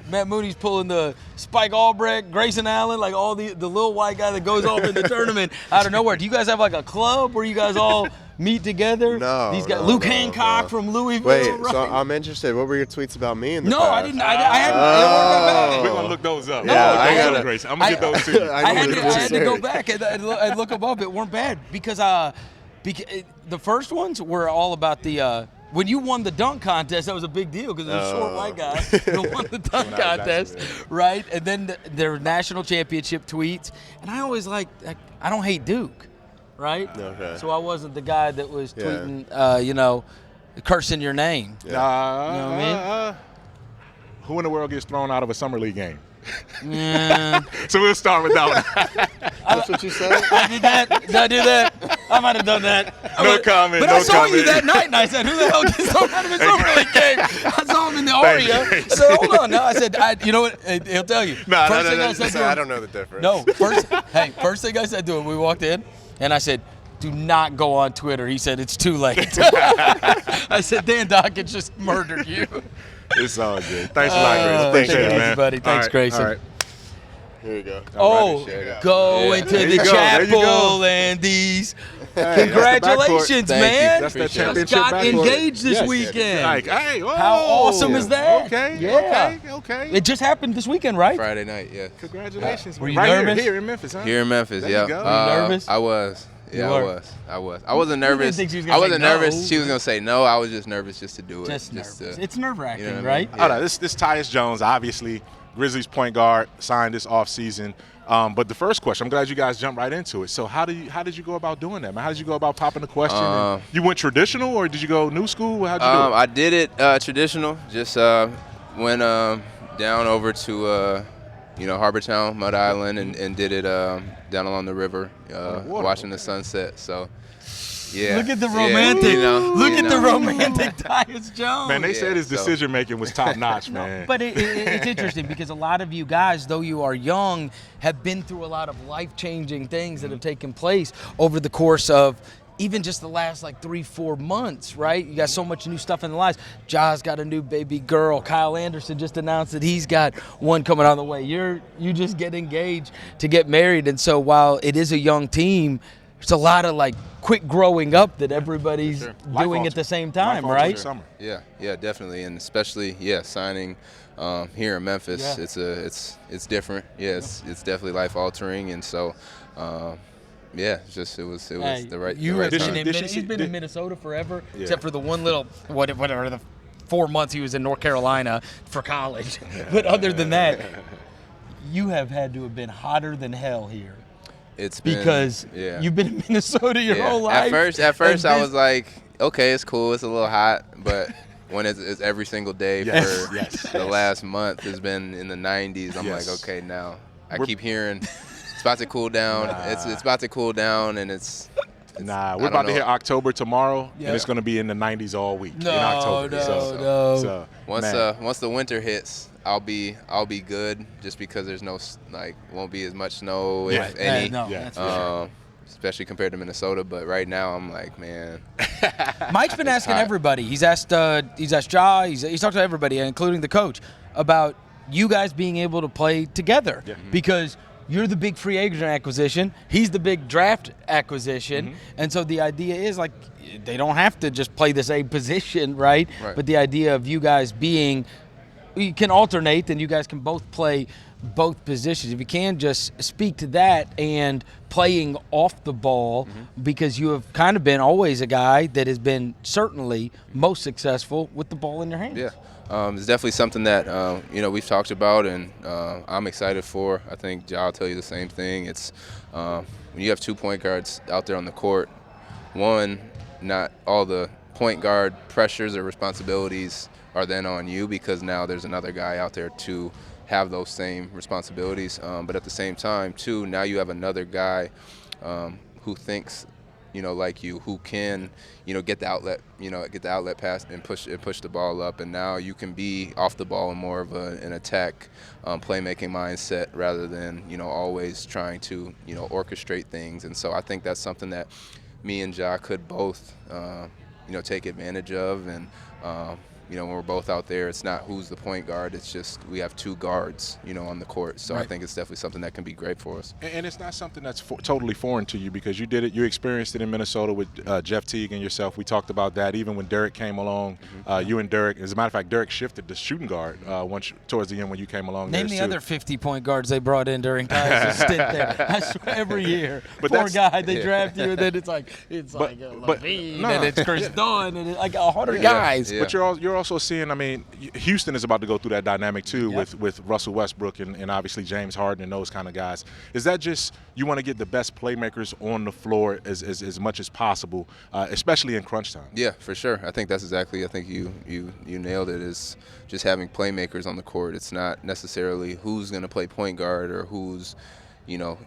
Matt Mooney's pulling the Spike Albrecht, Grayson Allen, like all the little white guy that goes off in the tournament out of nowhere. Do you guys have like a club where you guys all meet together? No. These guys, no, Luke no, Hancock no. from Louisville. Wait, right? so I'm interested. What were your tweets about me in the No, past? I didn't. I hadn't. We're going to look those up. Yeah, I got gotta- Grayson. I'm going to get those to you. I had to go back and look them up. It weren't bad because the first ones were all about the when you won the dunk contest. That was a big deal because it was a short white guy who won the dunk contest, right? And then their national championship tweets. And I always I don't hate Duke, right? Okay. So I wasn't the guy that was tweeting, cursing your name. Yeah. You know what I mean? Who in the world gets thrown out of a summer league game? Yeah. So we'll start with that one. That's what you said? I did that. Did I do that? I might have done that. No comment. But no I saw comment. you that night, and I said, "Who the hell gets thrown out of his summer league game?" I saw him in the Aria. I said, "Hold on." No, I said, "You know what? He'll tell you." No, first thing I said to him, I don't know the difference. No, first thing I said to him, we walked in, and I said, "Do not go on Twitter." He said, "It's too late." I said, "Dan Dawkins just murdered you." It's all good. Thanks a lot, Grayson. Appreciate thank it, you, man. everybody. Thanks, Grayson. All right. Here you go. Oh, go into There the you go, there you go. chapel, Andes. Hey, Congratulations, man. That's that Just championship got backcourt. engaged this Yes. weekend. Like, hey, oh, How awesome is that? Okay, Yeah. okay. It just happened this weekend, right? Friday night, yeah. Congratulations. Were you right nervous? Here in Memphis, huh? Here in Memphis, There yeah. you go. Were you nervous? I was. Yeah, You I were? was. I wasn't nervous. think she was gonna I wasn't say no. nervous. She was gonna say no. I was just nervous just to do it. Just nervous. to- It's nerve-wracking, you know what I right? mean? Hold on, this Tyus Jones, obviously Grizzlies point guard, signed this offseason. But the first question, I'm glad you guys jumped right into it. So how did you go about doing that, man? How did you go about popping the question? And you went traditional, or did you go new school? How'd you do it? I did it traditional. Just went down over to Harbortown, Mud Island, and did it down along the river, watching the sunset. So. Yeah. Look at the romantic. Look at the know. romantic Tyus Jones. Man, they said his so- decision making was top notch, man. But it's interesting because a lot of you guys, though you are young, have been through a lot of life-changing things that have taken place over the course of even just the last 3-4 months, right? You got so much new stuff in the lives. Ja's got a new baby girl. Kyle Anderson just announced that he's got one coming on the way. You just get engaged to get married, and so while it is a young team, there's a lot of quick growing up that everybody's doing at the same time, right? Summer. Yeah, definitely, and especially signing here in Memphis. Yeah. It's different. Yeah, it's definitely life altering, and so it was the right. You the right have time. been he's been in Minnesota forever, except for the one little whatever the 4 months he was in North Carolina for college. But other than that, you have had to have been hotter than hell here. It's been, because you've been in Minnesota your whole life. At first I was like, okay, it's cool, it's a little hot, but when it's every single day for the last month has been in the 90s, I'm like, okay, now I keep hearing it's about to cool down. It's about to cool down, and it's we're about to hit October tomorrow, and it's going to be in the 90s all week in October. No. Once the winter hits, I'll be good, just because there's no won't be as much snow if any. That's for sure. Especially compared to Minnesota, but right now I'm like, man. Mike's been asking everybody. He's asked Ja. He's talked to everybody, including the coach, about you guys being able to play together because you're the big free agent acquisition. He's the big draft acquisition. And so the idea is they don't have to just play the same position, right? But the idea of you guys you can alternate, and you guys can both play both positions. If you can just speak to that and playing off the ball, because you have kind of been always a guy that has been certainly most successful with the ball in your hands. Yeah. It's definitely something that we've talked about, and I'm excited for. I think Ja will tell you the same thing. It's when you have 2 point guards out there on the court, one, not all the point guard pressures or responsibilities are then on you, because now there's another guy out there to have those same responsibilities. But at the same time, too, now you have another guy who thinks like you, who can, get the outlet pass and push the ball up, and now you can be off the ball in more of an attack, playmaking mindset rather than always trying to orchestrate things. And so I think that's something that me and Ja could both take advantage of, and when we're both out there, it's not who's the point guard. It's just we have two guards, on the court. So I think it's definitely something that can be great for us. And it's not something that's totally foreign to you because you did it. You experienced it in Minnesota with Jeff Teague and yourself. We talked about that even when Derek came along. You and Derek, as a matter of fact, Derek shifted to shooting guard towards the end when you came along. Name the other 50-point guards they brought in during Tyus' stint there. I swear, every year. But poor guy, they draft you, and then it's like Levine, and it's Chris Dunn, and it's like 100 guys. But you're also seeing, Houston is about to go through that dynamic too with Russell Westbrook and obviously James Harden and those kind of guys. Is that just you want to get the best playmakers on the floor as much as possible, especially in crunch time? Yeah, for sure. I think that's exactly. I think you nailed it. Is just having playmakers on the court. It's not necessarily who's going to play point guard or who's,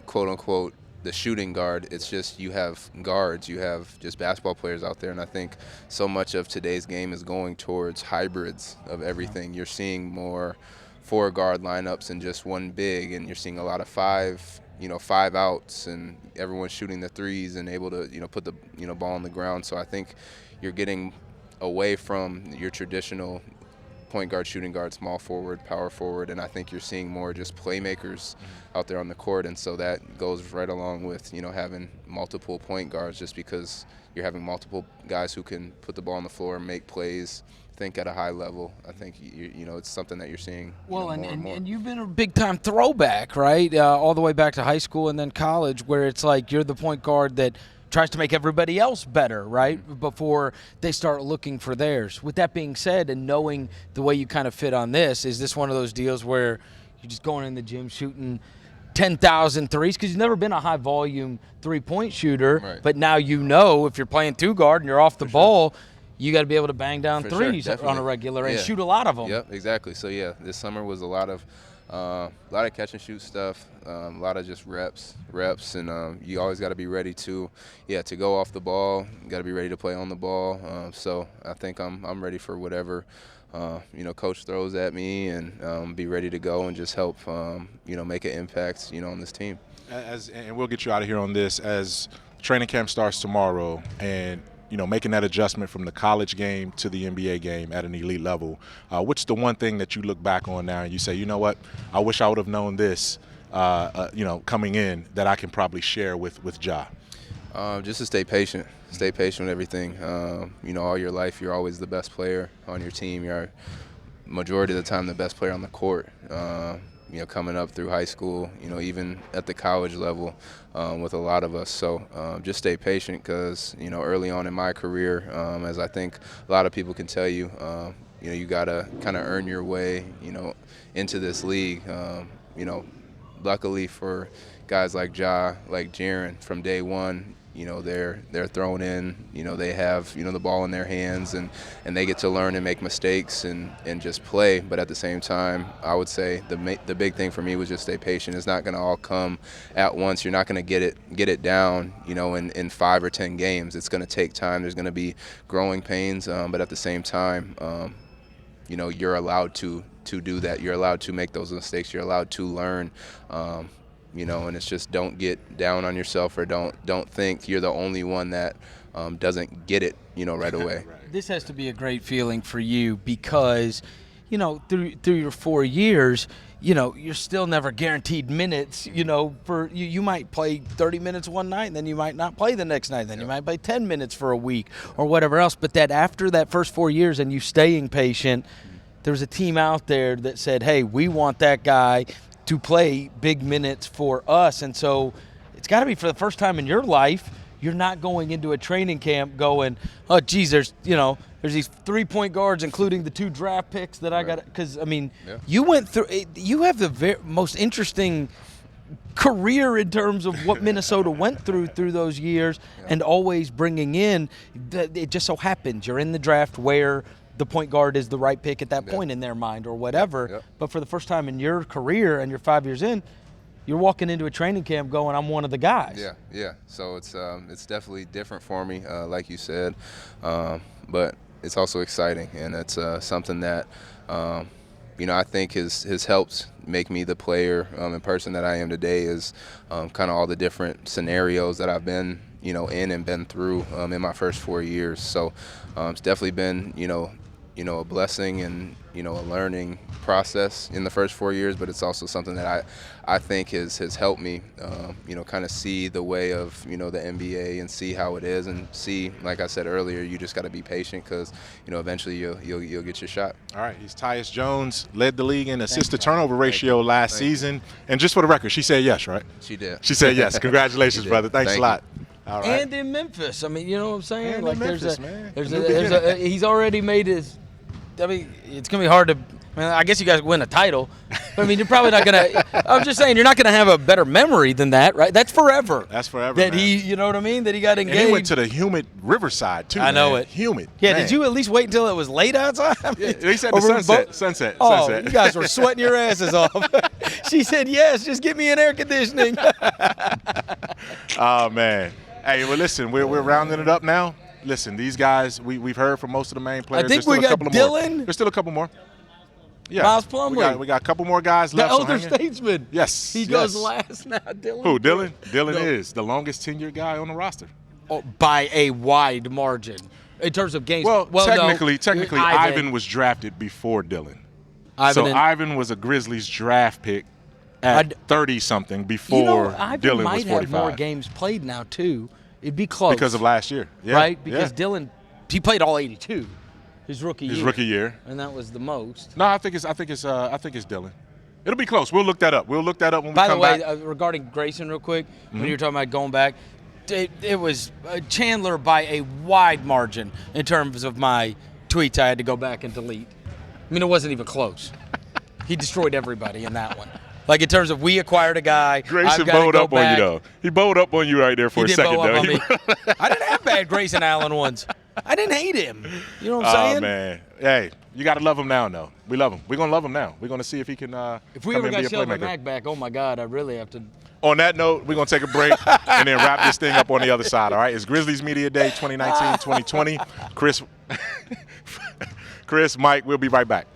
quote unquote, the shooting guard. It's just you have guards, you have just basketball players out there, and I think so much of today's game is going towards hybrids of everything. You're seeing more 4-guard lineups and just one big, and you're seeing a lot of 5 outs, and everyone's shooting the threes and able to put the ball on the ground. So I think you're getting away from your traditional point guard, shooting guard, small forward, power forward, and I think you're seeing more just playmakers out there on the court, and so that goes right along with having multiple point guards, just because you're having multiple guys who can put the ball on the floor, make plays, think at a high level. I think it's something that you're seeing. Well, more and more. and you've been a big time throwback, right? All the way back to high school and then college, where it's like you're the point guard that tries to make everybody else better, right, before they start looking for theirs. With that being said, and knowing the way you kind of fit on this, is this one of those deals where you're just going in the gym shooting 10,000 threes? Because you've never been a high-volume three-point shooter, but now if you're playing 2-guard and you're off the ball, you got to be able to bang down threes on a regular and shoot a lot of them. Yep, exactly. So, this summer was a lot of catch and shoot stuff, a lot of just reps, and you always got to be ready to go off the ball. You got to be ready to play on the ball. So I think I'm ready for whatever coach throws at me, and be ready to go and just help make an impact on this team. And we'll get you out of here on this as training camp starts tomorrow, and making that adjustment from the college game to the NBA game at an elite level. What's the one thing that you look back on now and you say, you know what, I wish I would have known this, coming in, that I can probably share with Ja? Just to stay patient with everything. All your life, you're always the best player on your team. You're majority of the time the best player on the court. Coming up through high school, even at the college level with a lot of us. So just stay patient because, early on in my career, as I think a lot of people can tell you, you got to kind of earn your way, into this league. Luckily for guys like Ja, like Jaren, from day one, they're thrown in, they have, the ball in their hands, and they get to learn and make mistakes and just play. But at the same time, I would say the big thing for me was just stay patient. It's not going to all come at once. You're not going to get it down, in 5 or 10 games. It's going to take time. There's going to be growing pains, but at the same time, you're allowed to do that. You're allowed to make those mistakes. You're allowed to learn. And it's just don't get down on yourself, or don't think you're the only one that doesn't get it, right away. This has to be a great feeling for you because, through your 4 years, you're still never guaranteed minutes. You might play 30 minutes one night, and then you might not play the next night. Then you might play 10 minutes for a week or whatever else. But that after that first 4 years and you staying patient, there's a team out there that said, hey, we want that guy to play big minutes for us. And so it's got to be for the first time in your life, you're not going into a training camp going, oh, geez, there's these 3-point guards, including the 2 draft picks that I got. Because, you went through – you have the most interesting career in terms of what Minnesota went through those years, and always bringing in – it just so happens you're in the draft where – the point guard is the right pick at that point in their mind or whatever. But for the first time in your career and you're 5 years in, you're walking into a training camp going, I'm one of the guys. Yeah. So it's definitely different for me, like you said. But it's also exciting, and it's something that, I think has helped make me the player and person that I am today, is kind of all the different scenarios that I've been, in and been through in my first 4 years. So it's definitely been, a blessing and, a learning process in the first 4 years, but it's also something that I think has helped me, kind of see the way of, the NBA and see how it is and see, like I said earlier, you just got to be patient because, eventually you'll get your shot. All right, he's Tyus Jones, led the league in assist-to-turnover ratio last season. And just for the record, she said yes, right? She did. She said yes. Congratulations, brother. Thanks Thank a lot. All right. And in Memphis. I mean, you know what I'm saying? And like in Memphis, man. he's already made his. I mean, it's gonna be hard to. I guess you guys win a title. But, I mean, you're probably not gonna. I'm just saying, you're not gonna have a better memory than that, right? That's forever. That's forever. That man. you know what I mean? That he got engaged. And he went to the humid Riverside too. I know man. it. Humid. Yeah. man. Did you at least wait until it was late outside? I mean, He said the sunset. Oh, sunset. you guys were sweating your asses off. She said, "Yes, just get me an air conditioning." Oh man. Hey, well, listen, we're rounding it up now. Listen, these guys, we've heard from most of the main players. I think There's we still a got couple Dillon. More. There's still a couple more. Yeah. Miles Plumlee. We got a couple more guys The left. so elder hang in. statesman. Yes. He yes. goes last now. Dillon. Who? Dillon? Dillon No. is the longest tenured guy on the roster. Oh, by a wide margin in terms of games. Well, technically, no, Ivan was drafted before Dillon. Ivan was a Grizzlies draft pick at 30-something before Ivan Dillon might was 45. have more games played now too. It'd be close because of last year, yeah. right? Because yeah. Dillon, he played all 82, his rookie year, and that was the most. No, I think it's Dillon. It'll be close. We'll look that up. When we By come the way, back. Regarding Grayson, real quick, when you were talking about going back, it was Chandler by a wide margin in terms of my tweets. I had to go back and delete. I mean, it wasn't even close. He destroyed everybody in that one. Like in terms of we acquired a guy. Grayson bowed up on you though. He bowed up on you right there for a second though. I didn't have bad Grayson Allen ones. I didn't hate him. You know what I'm saying? Oh man, hey, you got to love him now. No, we love him. We're gonna love him now. We're gonna see if he can. If we come ever in and got be a Shelby playmaker. Mack back, oh my God, I really have to. On that note, we're going to take a break and then wrap this thing up on the other side, all right? It's Grizzlies Media Day 2019-2020. Chris, Mike, we'll be right back.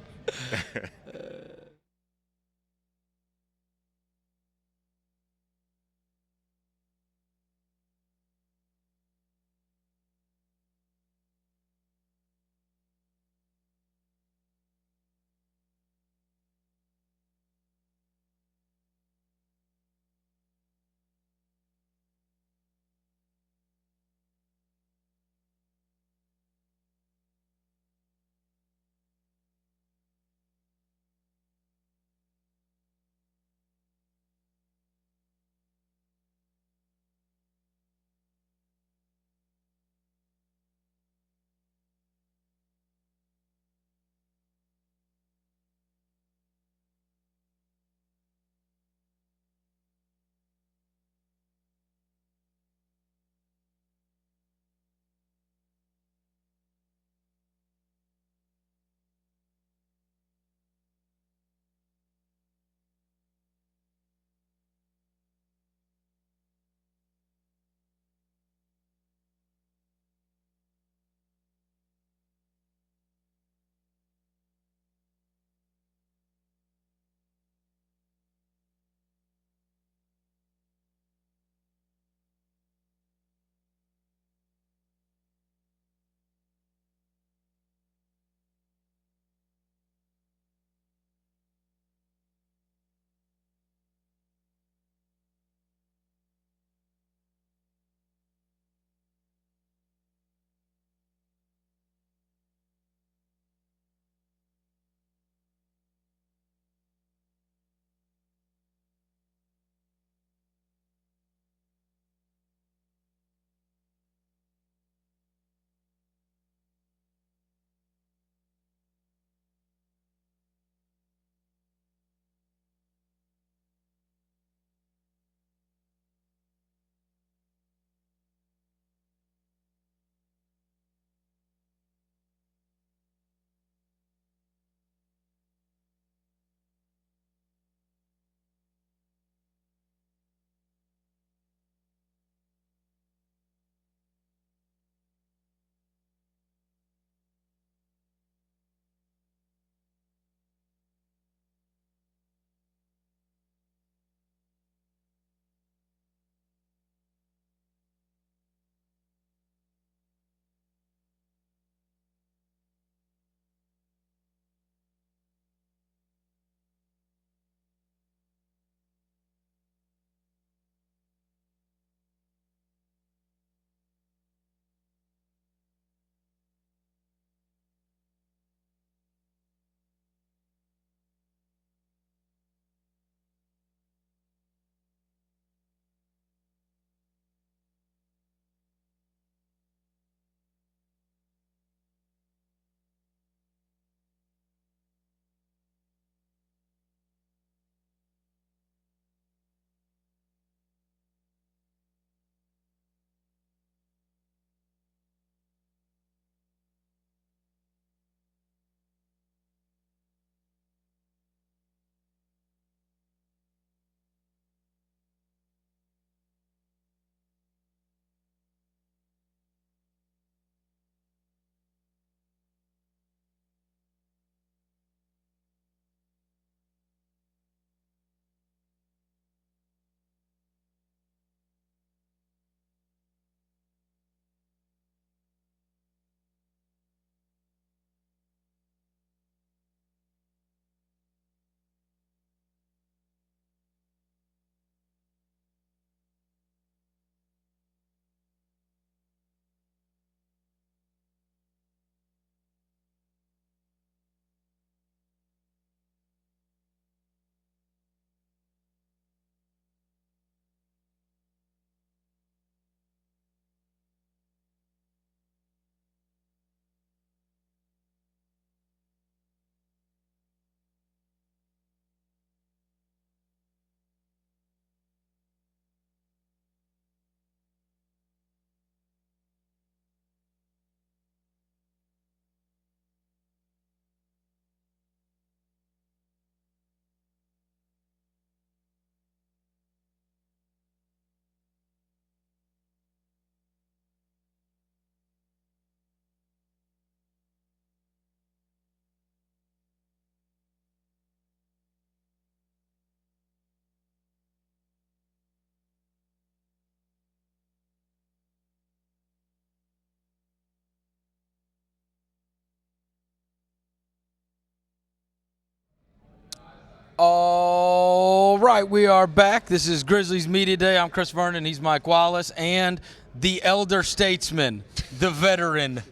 All right, we are back. This is Grizzlies Media Day. I'm Chris Vernon. He's Mike Wallace. And the elder statesman, the veteran,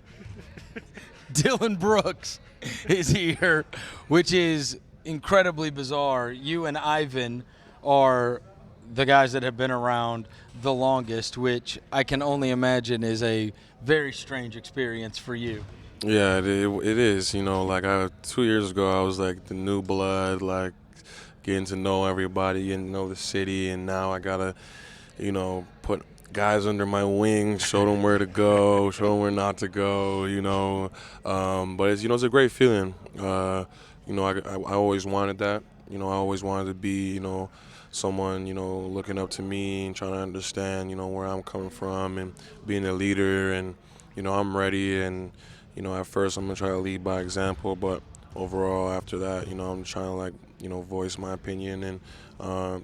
Dillon Brooks is here, which is incredibly bizarre. You and Ivan are the guys that have been around the longest, which I can only imagine is a very strange experience for you. Yeah, it is. You know, like 2 years ago, I was like the new blood, like getting to know everybody, getting to know the city, and now I gotta, you know, put guys under my wing, show them where to go, show them where not to go, you know. But it's, you know, it's a great feeling. You know, I always wanted that. You know, I always wanted to be, you know, someone, you know, looking up to me and trying to understand, you know, where I'm coming from and being a leader. And, you know, I'm ready. And, you know, at first I'm going to try to lead by example. But overall, after that, you know, I'm trying to, like, you know, voice my opinion and,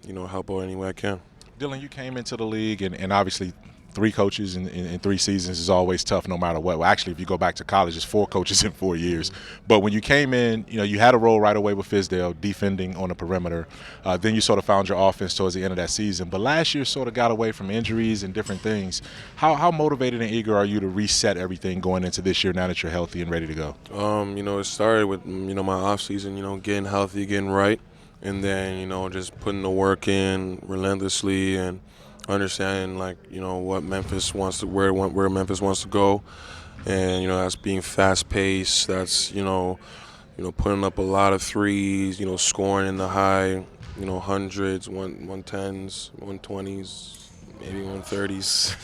you know, help out any way I can. Dillon, you came into the league, and obviously 3 coaches in 3 seasons is always tough no matter what. Well, actually, if you go back to college, it's 4 coaches in 4 years. But when you came in, you know, you had a role right away with Fizdale, defending on the perimeter. Then you sort of found your offense towards the end of that season. But last year sort of got away from injuries and different things. How motivated and eager are you to reset everything going into this year now that you're healthy and ready to go? You know, it started with, you know, my off season, you know, getting healthy, getting right. And then, you know, just putting the work in relentlessly and understanding, like, you know, what Memphis wants to, where Memphis wants to go. And, you know, that's being fast-paced. That's, you know, putting up a lot of threes, you know, scoring in the high, you know, hundreds, 110s, 120s, maybe 130s.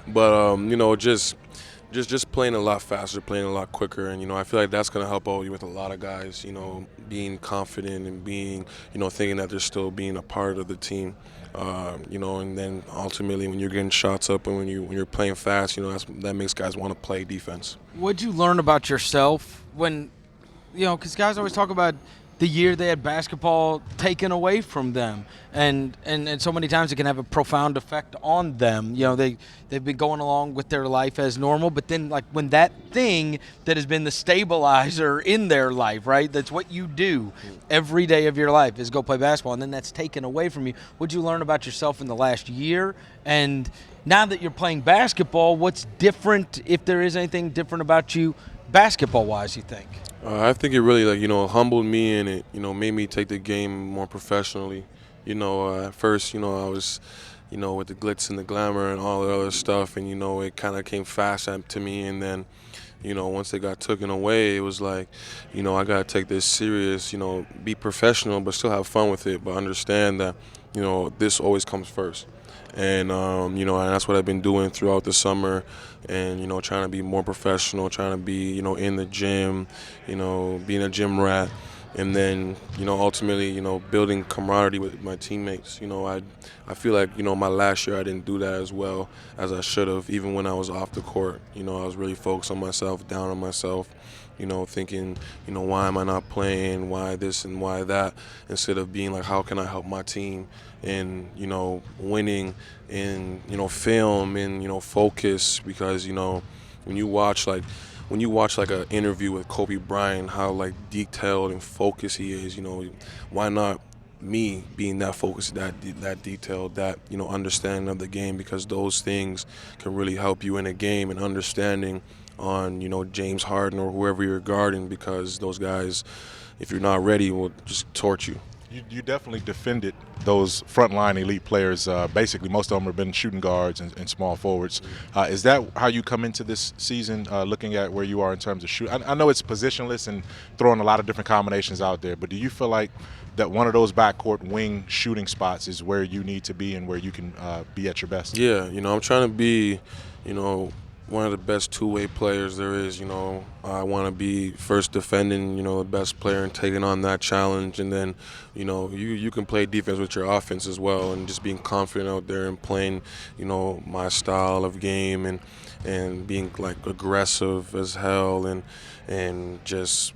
But, you know, just playing a lot faster, playing a lot quicker. And, you know, I feel like that's going to help out with a lot of guys, you know, being confident and being, you know, thinking that they're still being a part of the team. You know, and then ultimately when you're getting shots up and when you're playing fast, you know, that makes guys want to play defense. What'd you learn about yourself when, you know, because guys always talk about the year they had basketball taken away from them, and so many times it can have a profound effect on them. You know, they've been going along with their life as normal, but then, like, when that thing that has been the stabilizer in their life, right, that's what you do every day of your life is go play basketball, and then that's taken away from you. What'd you learn about yourself in the last year? And now that you're playing basketball, what's different, if there is anything different about you basketball-wise, you think? I think it really, like, you know, humbled me, and it, you know, made me take the game more professionally. You know, at first, you know, I was, you know, with the glitz and the glamour and all the other stuff, and, you know, it kind of came fast to me. And then, you know, once it got taken away, it was like, you know, I got to take this serious, you know, be professional but still have fun with it, but understand that, you know, this always comes first. And, you know, and that's what I've been doing throughout the summer, and, you know, trying to be more professional, trying to be, you know, in the gym, you know, being a gym rat. And then, you know, ultimately, you know, building camaraderie with my teammates. You know, I feel like, you know, my last year I didn't do that as well as I should have, even when I was off the court. You know, I was really focused on myself, down on myself, you know, thinking, you know, why am I not playing, why this and why that, instead of being like, how can I help my team and, you know, winning and, you know, film and, you know, focus. Because, you know, when you watch like an interview with Kobe Bryant, how, like, detailed and focused he is, you know, why not me being that focused, that detailed, that, you know, understanding of the game? Because those things can really help you in a game, and understanding on, you know, James Harden or whoever you're guarding, because those guys, if you're not ready, will just torch you. You definitely defended those frontline elite players. Basically, most of them have been shooting guards and small forwards. Is that how you come into this season, looking at where you are in terms of shooting? I know it's positionless and throwing a lot of different combinations out there, but do you feel like that one of those backcourt wing shooting spots is where you need to be and where you can be at your best? Yeah, you know, I'm trying to be, you know, one of the best two-way players there is. You know, I want to be first defending, you know, the best player and taking on that challenge. And then, you know, you can play defense with your offense as well, and just being confident out there and playing, you know, my style of game, and being, like, aggressive as hell, and just,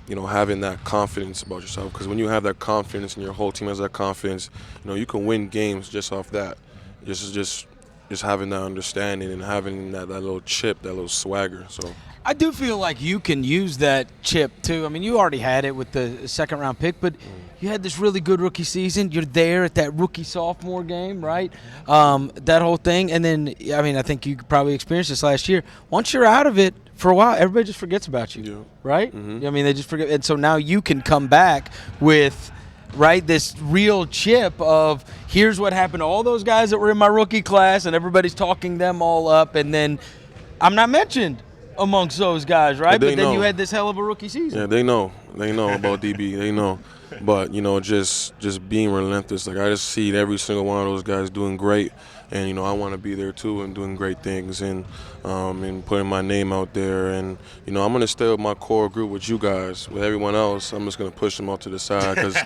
you know, having that confidence about yourself. Because when you have that confidence and your whole team has that confidence, you know, you can win games just off that. Just having that understanding and having that little chip, that little swagger. So I do feel like you can use that chip too. I mean, you already had it with the second-round pick, but you had this really good rookie season. You're there at that rookie-sophomore game, right? That whole thing. And then, I mean, I think you probably experienced this last year. Once you're out of it for a while, everybody just forgets about you, right? I mean, they just forget. And so now you can come back with, right, this real chip of here's what happened to all those guys that were in my rookie class, and everybody's talking them all up. And then I'm not mentioned amongst those guys, right? But then you had this hell of a rookie season. Yeah, they know about DB. They know. But, just being relentless. Like, I just see every single one of those guys doing great. And, I want to be there, too, and doing great things and putting my name out there. And, I'm going to stay with my core group with you guys. With everyone else, I'm just going to push them off to the side because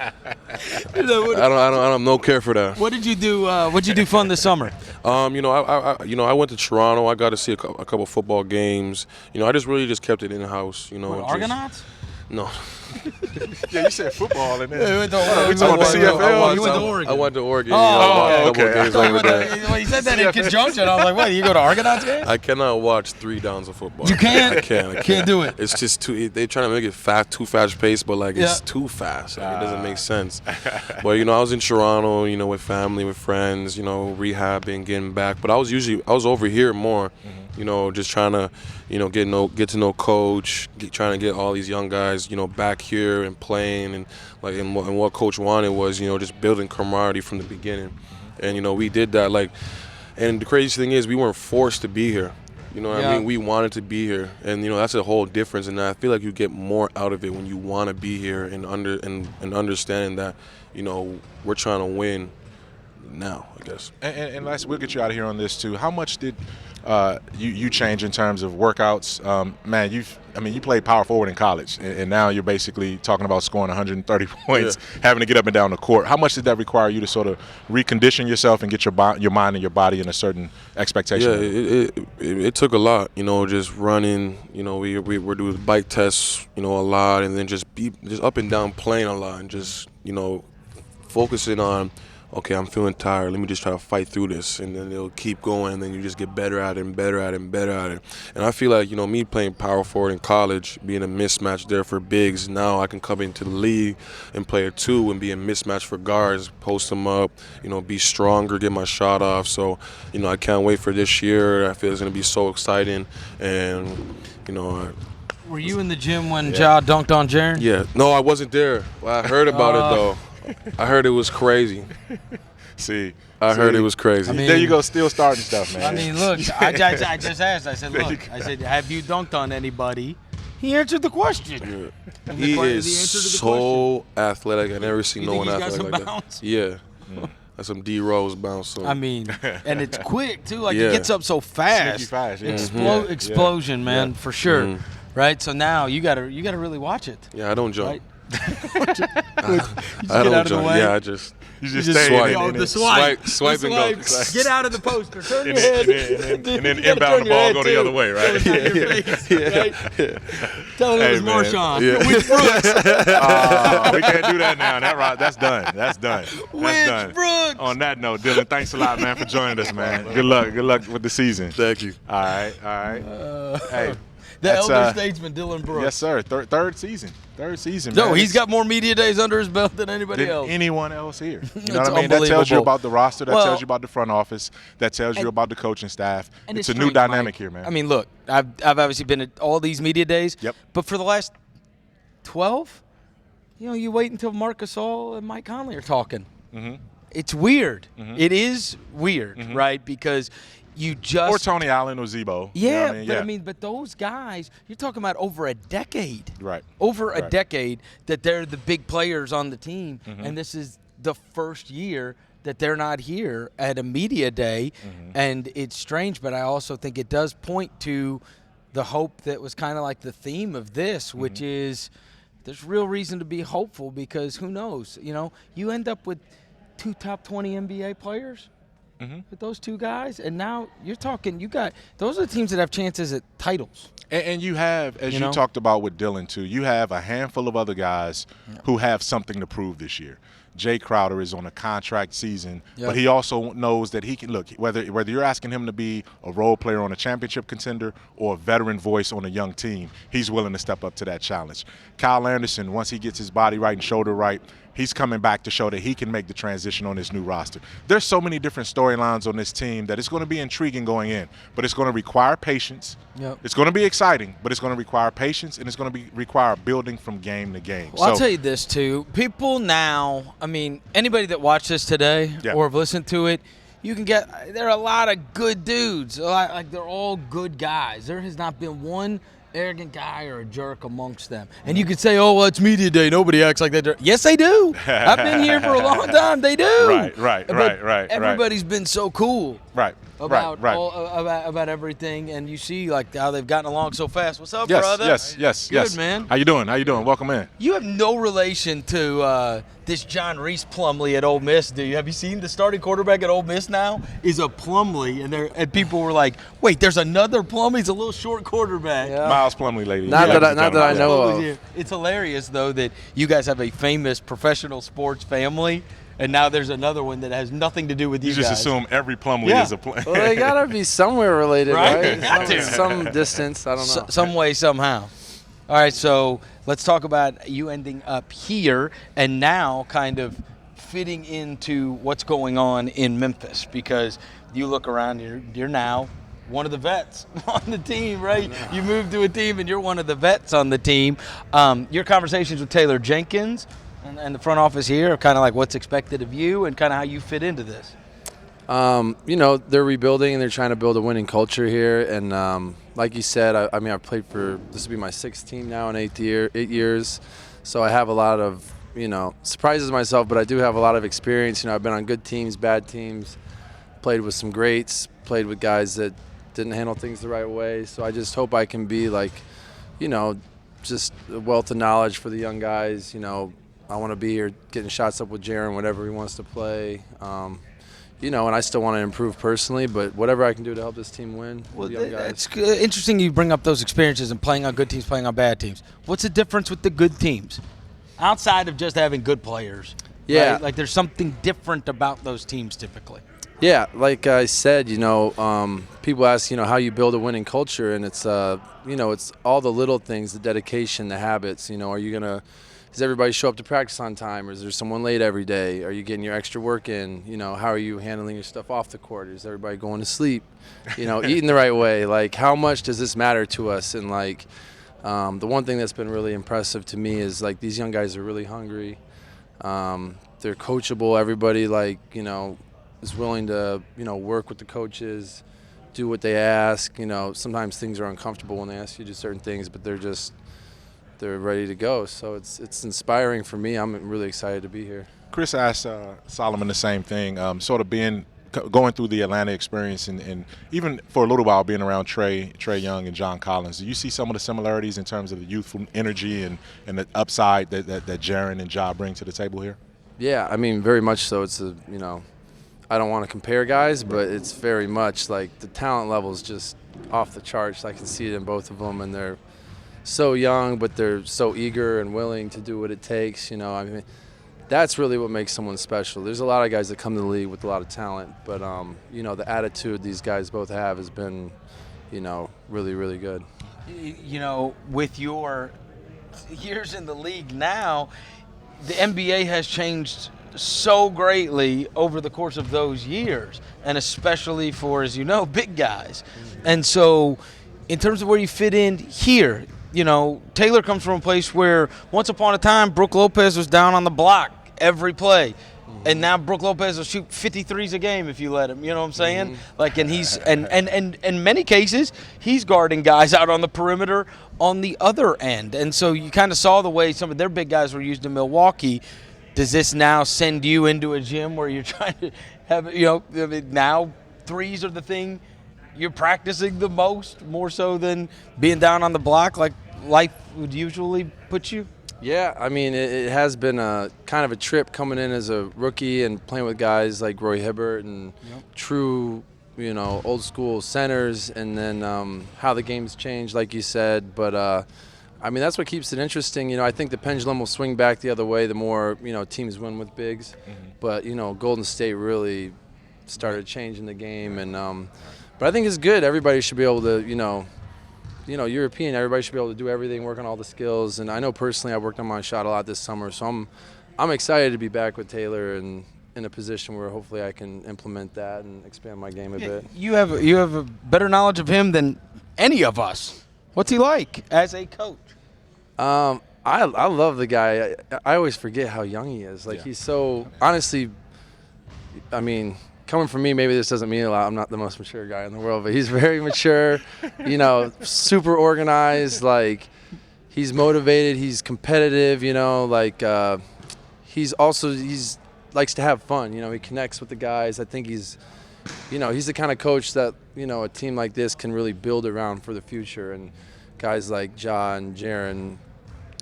I don't care for that. What did you do? What did you do fun this summer? I went to Toronto. I got to see a couple football games. I just kept it in the house. Argonauts? No. Yeah, you said football and then we went to CFL. You went to Oregon. I went to Oregon. Okay. Well, you said that in conjunction. I was like, "What? You go to Argonauts game?" I cannot watch 3 downs of football. You can't. I can't. Can't do it. It's just they're trying to make it too fast paced, but it's too fast. Like, it doesn't make sense. But I was in Toronto, with family, with friends, rehabbing, getting back. But I was over here more. Just trying to, get to know Coach, trying to get all these young guys, back here and playing, and what Coach wanted was, just building camaraderie from the beginning, and we did that. And the crazy thing is, we weren't forced to be here. What I mean? We wanted to be here, and that's a whole difference. And I feel like you get more out of it when you want to be here and understanding that, we're trying to win now, I guess. And we'll get you out of here on this too. How much did you change in terms of workouts? Man, you played power forward in college, and now you're basically talking about scoring 130 points, having to get up and down the court. How much did that require you to sort of recondition yourself and get your mind and your body in a certain expectation? Yeah, it took a lot, just running. We were doing bike tests, a lot, and then just up and down playing a lot, and just focusing on, okay, I'm feeling tired. Let me just try to fight through this, and then it'll keep going, and then you just get better at it and better at it and better at it. And I feel like, me playing power forward in college, being a mismatch there for bigs, now I can come into the league and play a 2 and be a mismatch for guards, post them up, be stronger, get my shot off. So, I can't wait for this year. I feel it's going to be so exciting, and, Were you in the gym when Ja dunked on Jaren? Yeah. No, I wasn't there. I heard about it, though. I heard it was crazy. I heard it was crazy. I mean, there you go, still starting stuff, man. I mean, look, I just asked. I said, look, have you dunked on anybody? He answered the question. Yeah. He is so athletic. I never seen no one athletic like that. Yeah. That's some D-Rose bounce. So. I mean, and it's quick, too. Like, it gets up so fast. Fast, yeah. Explosion, man, for sure. Right? So now you gotta really watch it. Yeah, I don't jump. Right? I don't jump. Yeah, I just swipe. Swipe and go. Get out of the poster. Turn your head. And then inbound the ball, go the other way, right? Tell him it was Marshawn. Yeah. Which Brooks? We can't do that now. That's done. That's done. Which Brooks? On that note, Dillon, thanks a lot, man, for joining us, man. Good luck with the season. Thank you. All right. Hey. The elder statesman, Dillon Brooks. Yes, sir. Third season. No, man. He's got more media days under his belt than anybody else. Anyone else here. You know It's what I mean? That tells you unbelievable. about the roster. That tells you about the front office. That tells you about the coaching staff. And It's a new dynamic here, man. I mean, look, I've obviously been at all these media days. Yep. But for the last 12, you wait until Marc Gasol and Mike Conley are talking. Mm-hmm. It's weird. Mm-hmm. It is weird, right? Because you just or Tony Allen or Zebo. Yeah, You know what I mean? but those guys, you're talking about over a decade. Right. Over a decade that they're the big players on the team, Mm-hmm. and this is the first year that they're not here at a media day, and it's strange, but I also think it does point to the hope that was kind of like the theme of this, which is there's real reason to be hopeful because who knows? You end up with 2 top 20 NBA players. With those 2 guys, and now you're talking. Those are the teams that have chances at titles. And you have, as you talked about with Dillon too, you have a handful of other guys who have something to prove this year. Jae Crowder is on a contract season, but he also knows that he can look, whether you're asking him to be a role player on a championship contender or a veteran voice on a young team, he's willing to step up to that challenge. Kyle Anderson, once he gets his body right and shoulder right, he's coming back to show that he can make the transition on this new roster. There's so many different storylines on this team that it's going to be intriguing going in, but it's going to require patience. It's going to be exciting, but it's going to require patience, and it's going to require building from game to game. Well, I'll tell you this, too. People now, I mean, anybody that watched this today or have listened to it, you can get – there are a lot of good dudes. Like, they're all good guys. There has not been one – arrogant guy or a jerk amongst them. And you could say, oh, well, it's media day. Nobody acts like that. Yes, they do. I've been here for a long time. They do. Right. Everybody's been so cool. About everything, and you see like how they've gotten along so fast. What's up, brother? Yes. Good, man. How you doing? Welcome in. You have no relation to this John Reese Plumlee at Ole Miss, do you? Have you seen the starting quarterback at Ole Miss now is a Plumlee, and people were like, wait, there's another Plumlee? He's a little short quarterback. Yeah. Miles Plumlee, lady. Not that I know of. It's hilarious though that you guys have a famous professional sports family. And now there's another one that has nothing to do with you guys. You just assume every Plumlee is a Plumlee. Well, they got to be somewhere related, right? Some distance, I don't know. Some way, somehow. All right, so let's talk about you ending up here and now kind of fitting into what's going on in Memphis, because you look around, you're now one of the vets on the team, right? You moved to a team and you're one of the vets on the team. Your conversations with Taylor Jenkins and the front office here are kind of like what's expected of you and kind of how you fit into this. They're rebuilding and they're trying to build a winning culture here. And like you said, I've played for, this will be my 6th team now in 8 years. So I have a lot of, surprises myself, but I do have a lot of experience. I've been on good teams, bad teams, played with some greats, played with guys that didn't handle things the right way. So I just hope I can be like, just a wealth of knowledge for the young guys. I want to be here getting shots up with Jaren whenever he wants to play. And I still want to improve personally, but whatever I can do to help this team win. Well, it's interesting you bring up those experiences and playing on good teams, playing on bad teams. What's the difference with the good teams? Outside of just having good players. Yeah. Right? Like there's something different about those teams typically. Yeah, like I said, people ask, how you build a winning culture, and it's, it's all the little things, the dedication, the habits. Does everybody show up to practice on time, or is there someone late every day? Are you getting your extra work in? How are you handling your stuff off the court? Is everybody going to sleep? Eating the right way? Like, how much does this matter to us? And the one thing that's been really impressive to me is like these young guys are really hungry. They're coachable. Everybody is willing to work with the coaches, do what they ask. Sometimes things are uncomfortable when they ask you to do certain things, but they're ready to go. So it's inspiring for me. I'm really excited to be here. Chris asked Solomon the same thing, sort of going through the Atlanta experience and even for a little while being around Trey Young and John Collins. Do you see some of the similarities in terms of the youthful energy and the upside that Jaren and Ja bring to the table here? Yeah, very much so. It's I don't want to compare guys, but it's very much like the talent level is just off the charts. I can see it in both of them, and they're so young, but they're so eager and willing to do what it takes. That's really what makes someone special. There's a lot of guys that come to the league with a lot of talent, but the attitude these guys both have has been, really, really good. With your years in the league now, the NBA has changed so greatly over the course of those years, and especially for, as big guys. And so in terms of where you fit in here, Taylor comes from a place where once upon a time Brook Lopez was down on the block every play. And now Brook Lopez will shoot 53s a game if you let him. You know what I'm saying? And he's and in many cases he's guarding guys out on the perimeter on the other end. And so you kind of saw the way some of their big guys were used in Milwaukee. Does this now send you into a gym where you're trying to have now threes are the thing you're practicing the most, more so than being down on the block like life would usually put you? Yeah, it has been a kind of a trip coming in as a rookie and playing with guys like Roy Hibbert and true, old school centers, and then how the game's changed, like you said. But I mean, that's what keeps it interesting. You know, I think the pendulum will swing back the other way the more, teams win with bigs. But, Golden State really started changing the game. And but I think it's good. Everybody should be able to, European, everybody should be able to do everything, work on all the skills. And I know personally I worked on my shot a lot this summer. So I'm excited to be back with Taylor and in a position where hopefully I can implement that and expand my game a bit. You have a better knowledge of him than any of us. What's he like as a coach? I love the guy. I always forget how young he is. Like he's so honestly. I mean, coming from me, maybe this doesn't mean a lot. I'm not the most mature guy in the world, but he's very mature. Super organized. Like he's motivated. He's competitive. He's likes to have fun. He connects with the guys. I think he's the kind of coach that, a team like this can really build around for the future. And guys like Ja and Jaren,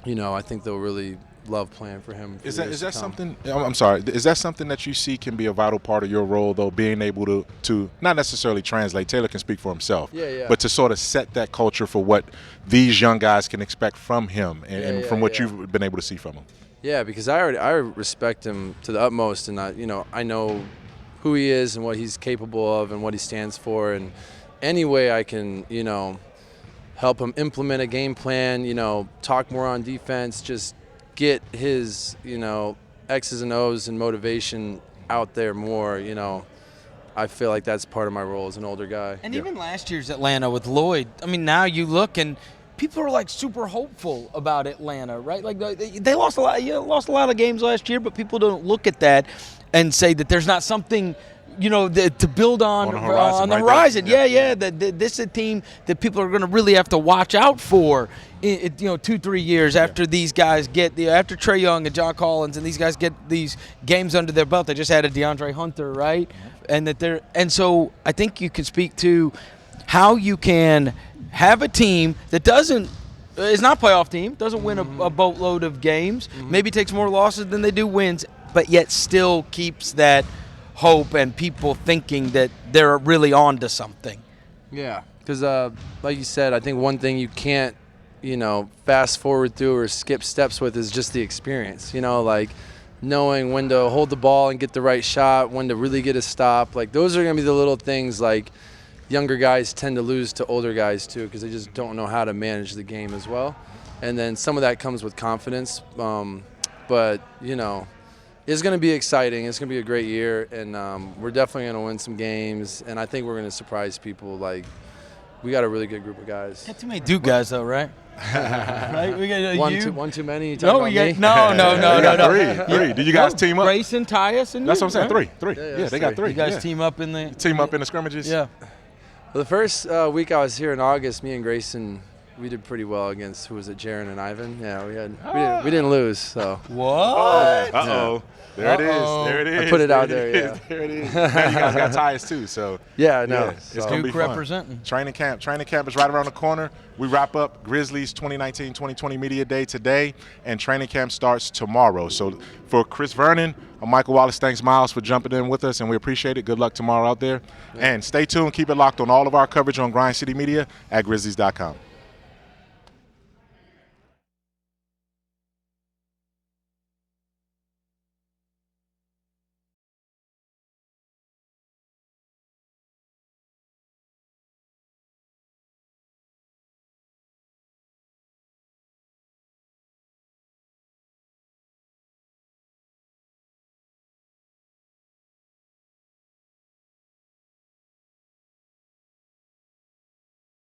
I think they'll really love playing for him. Is that something? I'm sorry. Is that something that you see can be a vital part of your role, though, being able to not necessarily translate? Taylor can speak for himself. But to sort of set that culture for what these young guys can expect from him and from what you've been able to see from him. Yeah, because I respect him to the utmost, and I know who he is and what he's capable of and what he stands for, and any way I can help him implement a game plan, talk more on defense, just get his X's and O's and motivation out there more. I feel like that's part of my role as an older guy. And even last year's Atlanta with Lloyd, I mean, now you look and people are like super hopeful about Atlanta, right? Like they lost a lot of games last year, but people don't look at that and say that there's not something, to build on the horizon. This is a team that people are going to really have to watch out for. 2-3 years after these guys after Trae Young and John Collins and these guys get these games under their belt. They just had a DeAndre Hunter, right? And so I think you can speak to how you can have a team that is not a playoff team, doesn't win a boatload of games, maybe takes more losses than they do wins, but yet still keeps that hope and people thinking that they're really on to something. Yeah, because like you said, I think one thing you can't, fast forward through or skip steps with is just the experience, like knowing when to hold the ball and get the right shot, when to really get a stop. Like those are going to be the little things like younger guys tend to lose to older guys too because they just don't know how to manage the game as well. And then some of that comes with confidence. But, it's going to be exciting. It's going to be a great year, and we're definitely going to win some games, and I think we're going to surprise people. Like, we got a really good group of guys. Not too many Duke guys, though, right? Right? We got one too many. No. Three. Did you guys team up? Grayson, Tyus, and that's what I'm saying. Right? Three. Yeah, they got three. You guys team up in the scrimmages. Yeah. Well, the first week I was here in August, me and Grayson, we did pretty well against Jaren and Ivan. Yeah, we didn't lose. So. What? Uh-oh. There it is. I put it out there. Yeah. There it is. Now you guys got ties too. So. Yeah, I know. It's gonna be fun. Representing. Training camp is right around the corner. We wrap up Grizzlies 2019-2020 Media Day today, and training camp starts tomorrow. So for Chris Vernon, I'm Michael Wallace. Thanks, Miles, for jumping in with us, and we appreciate it. Good luck tomorrow out there. Yeah. And stay tuned. Keep it locked on all of our coverage on Grind City Media at Grizzlies.com.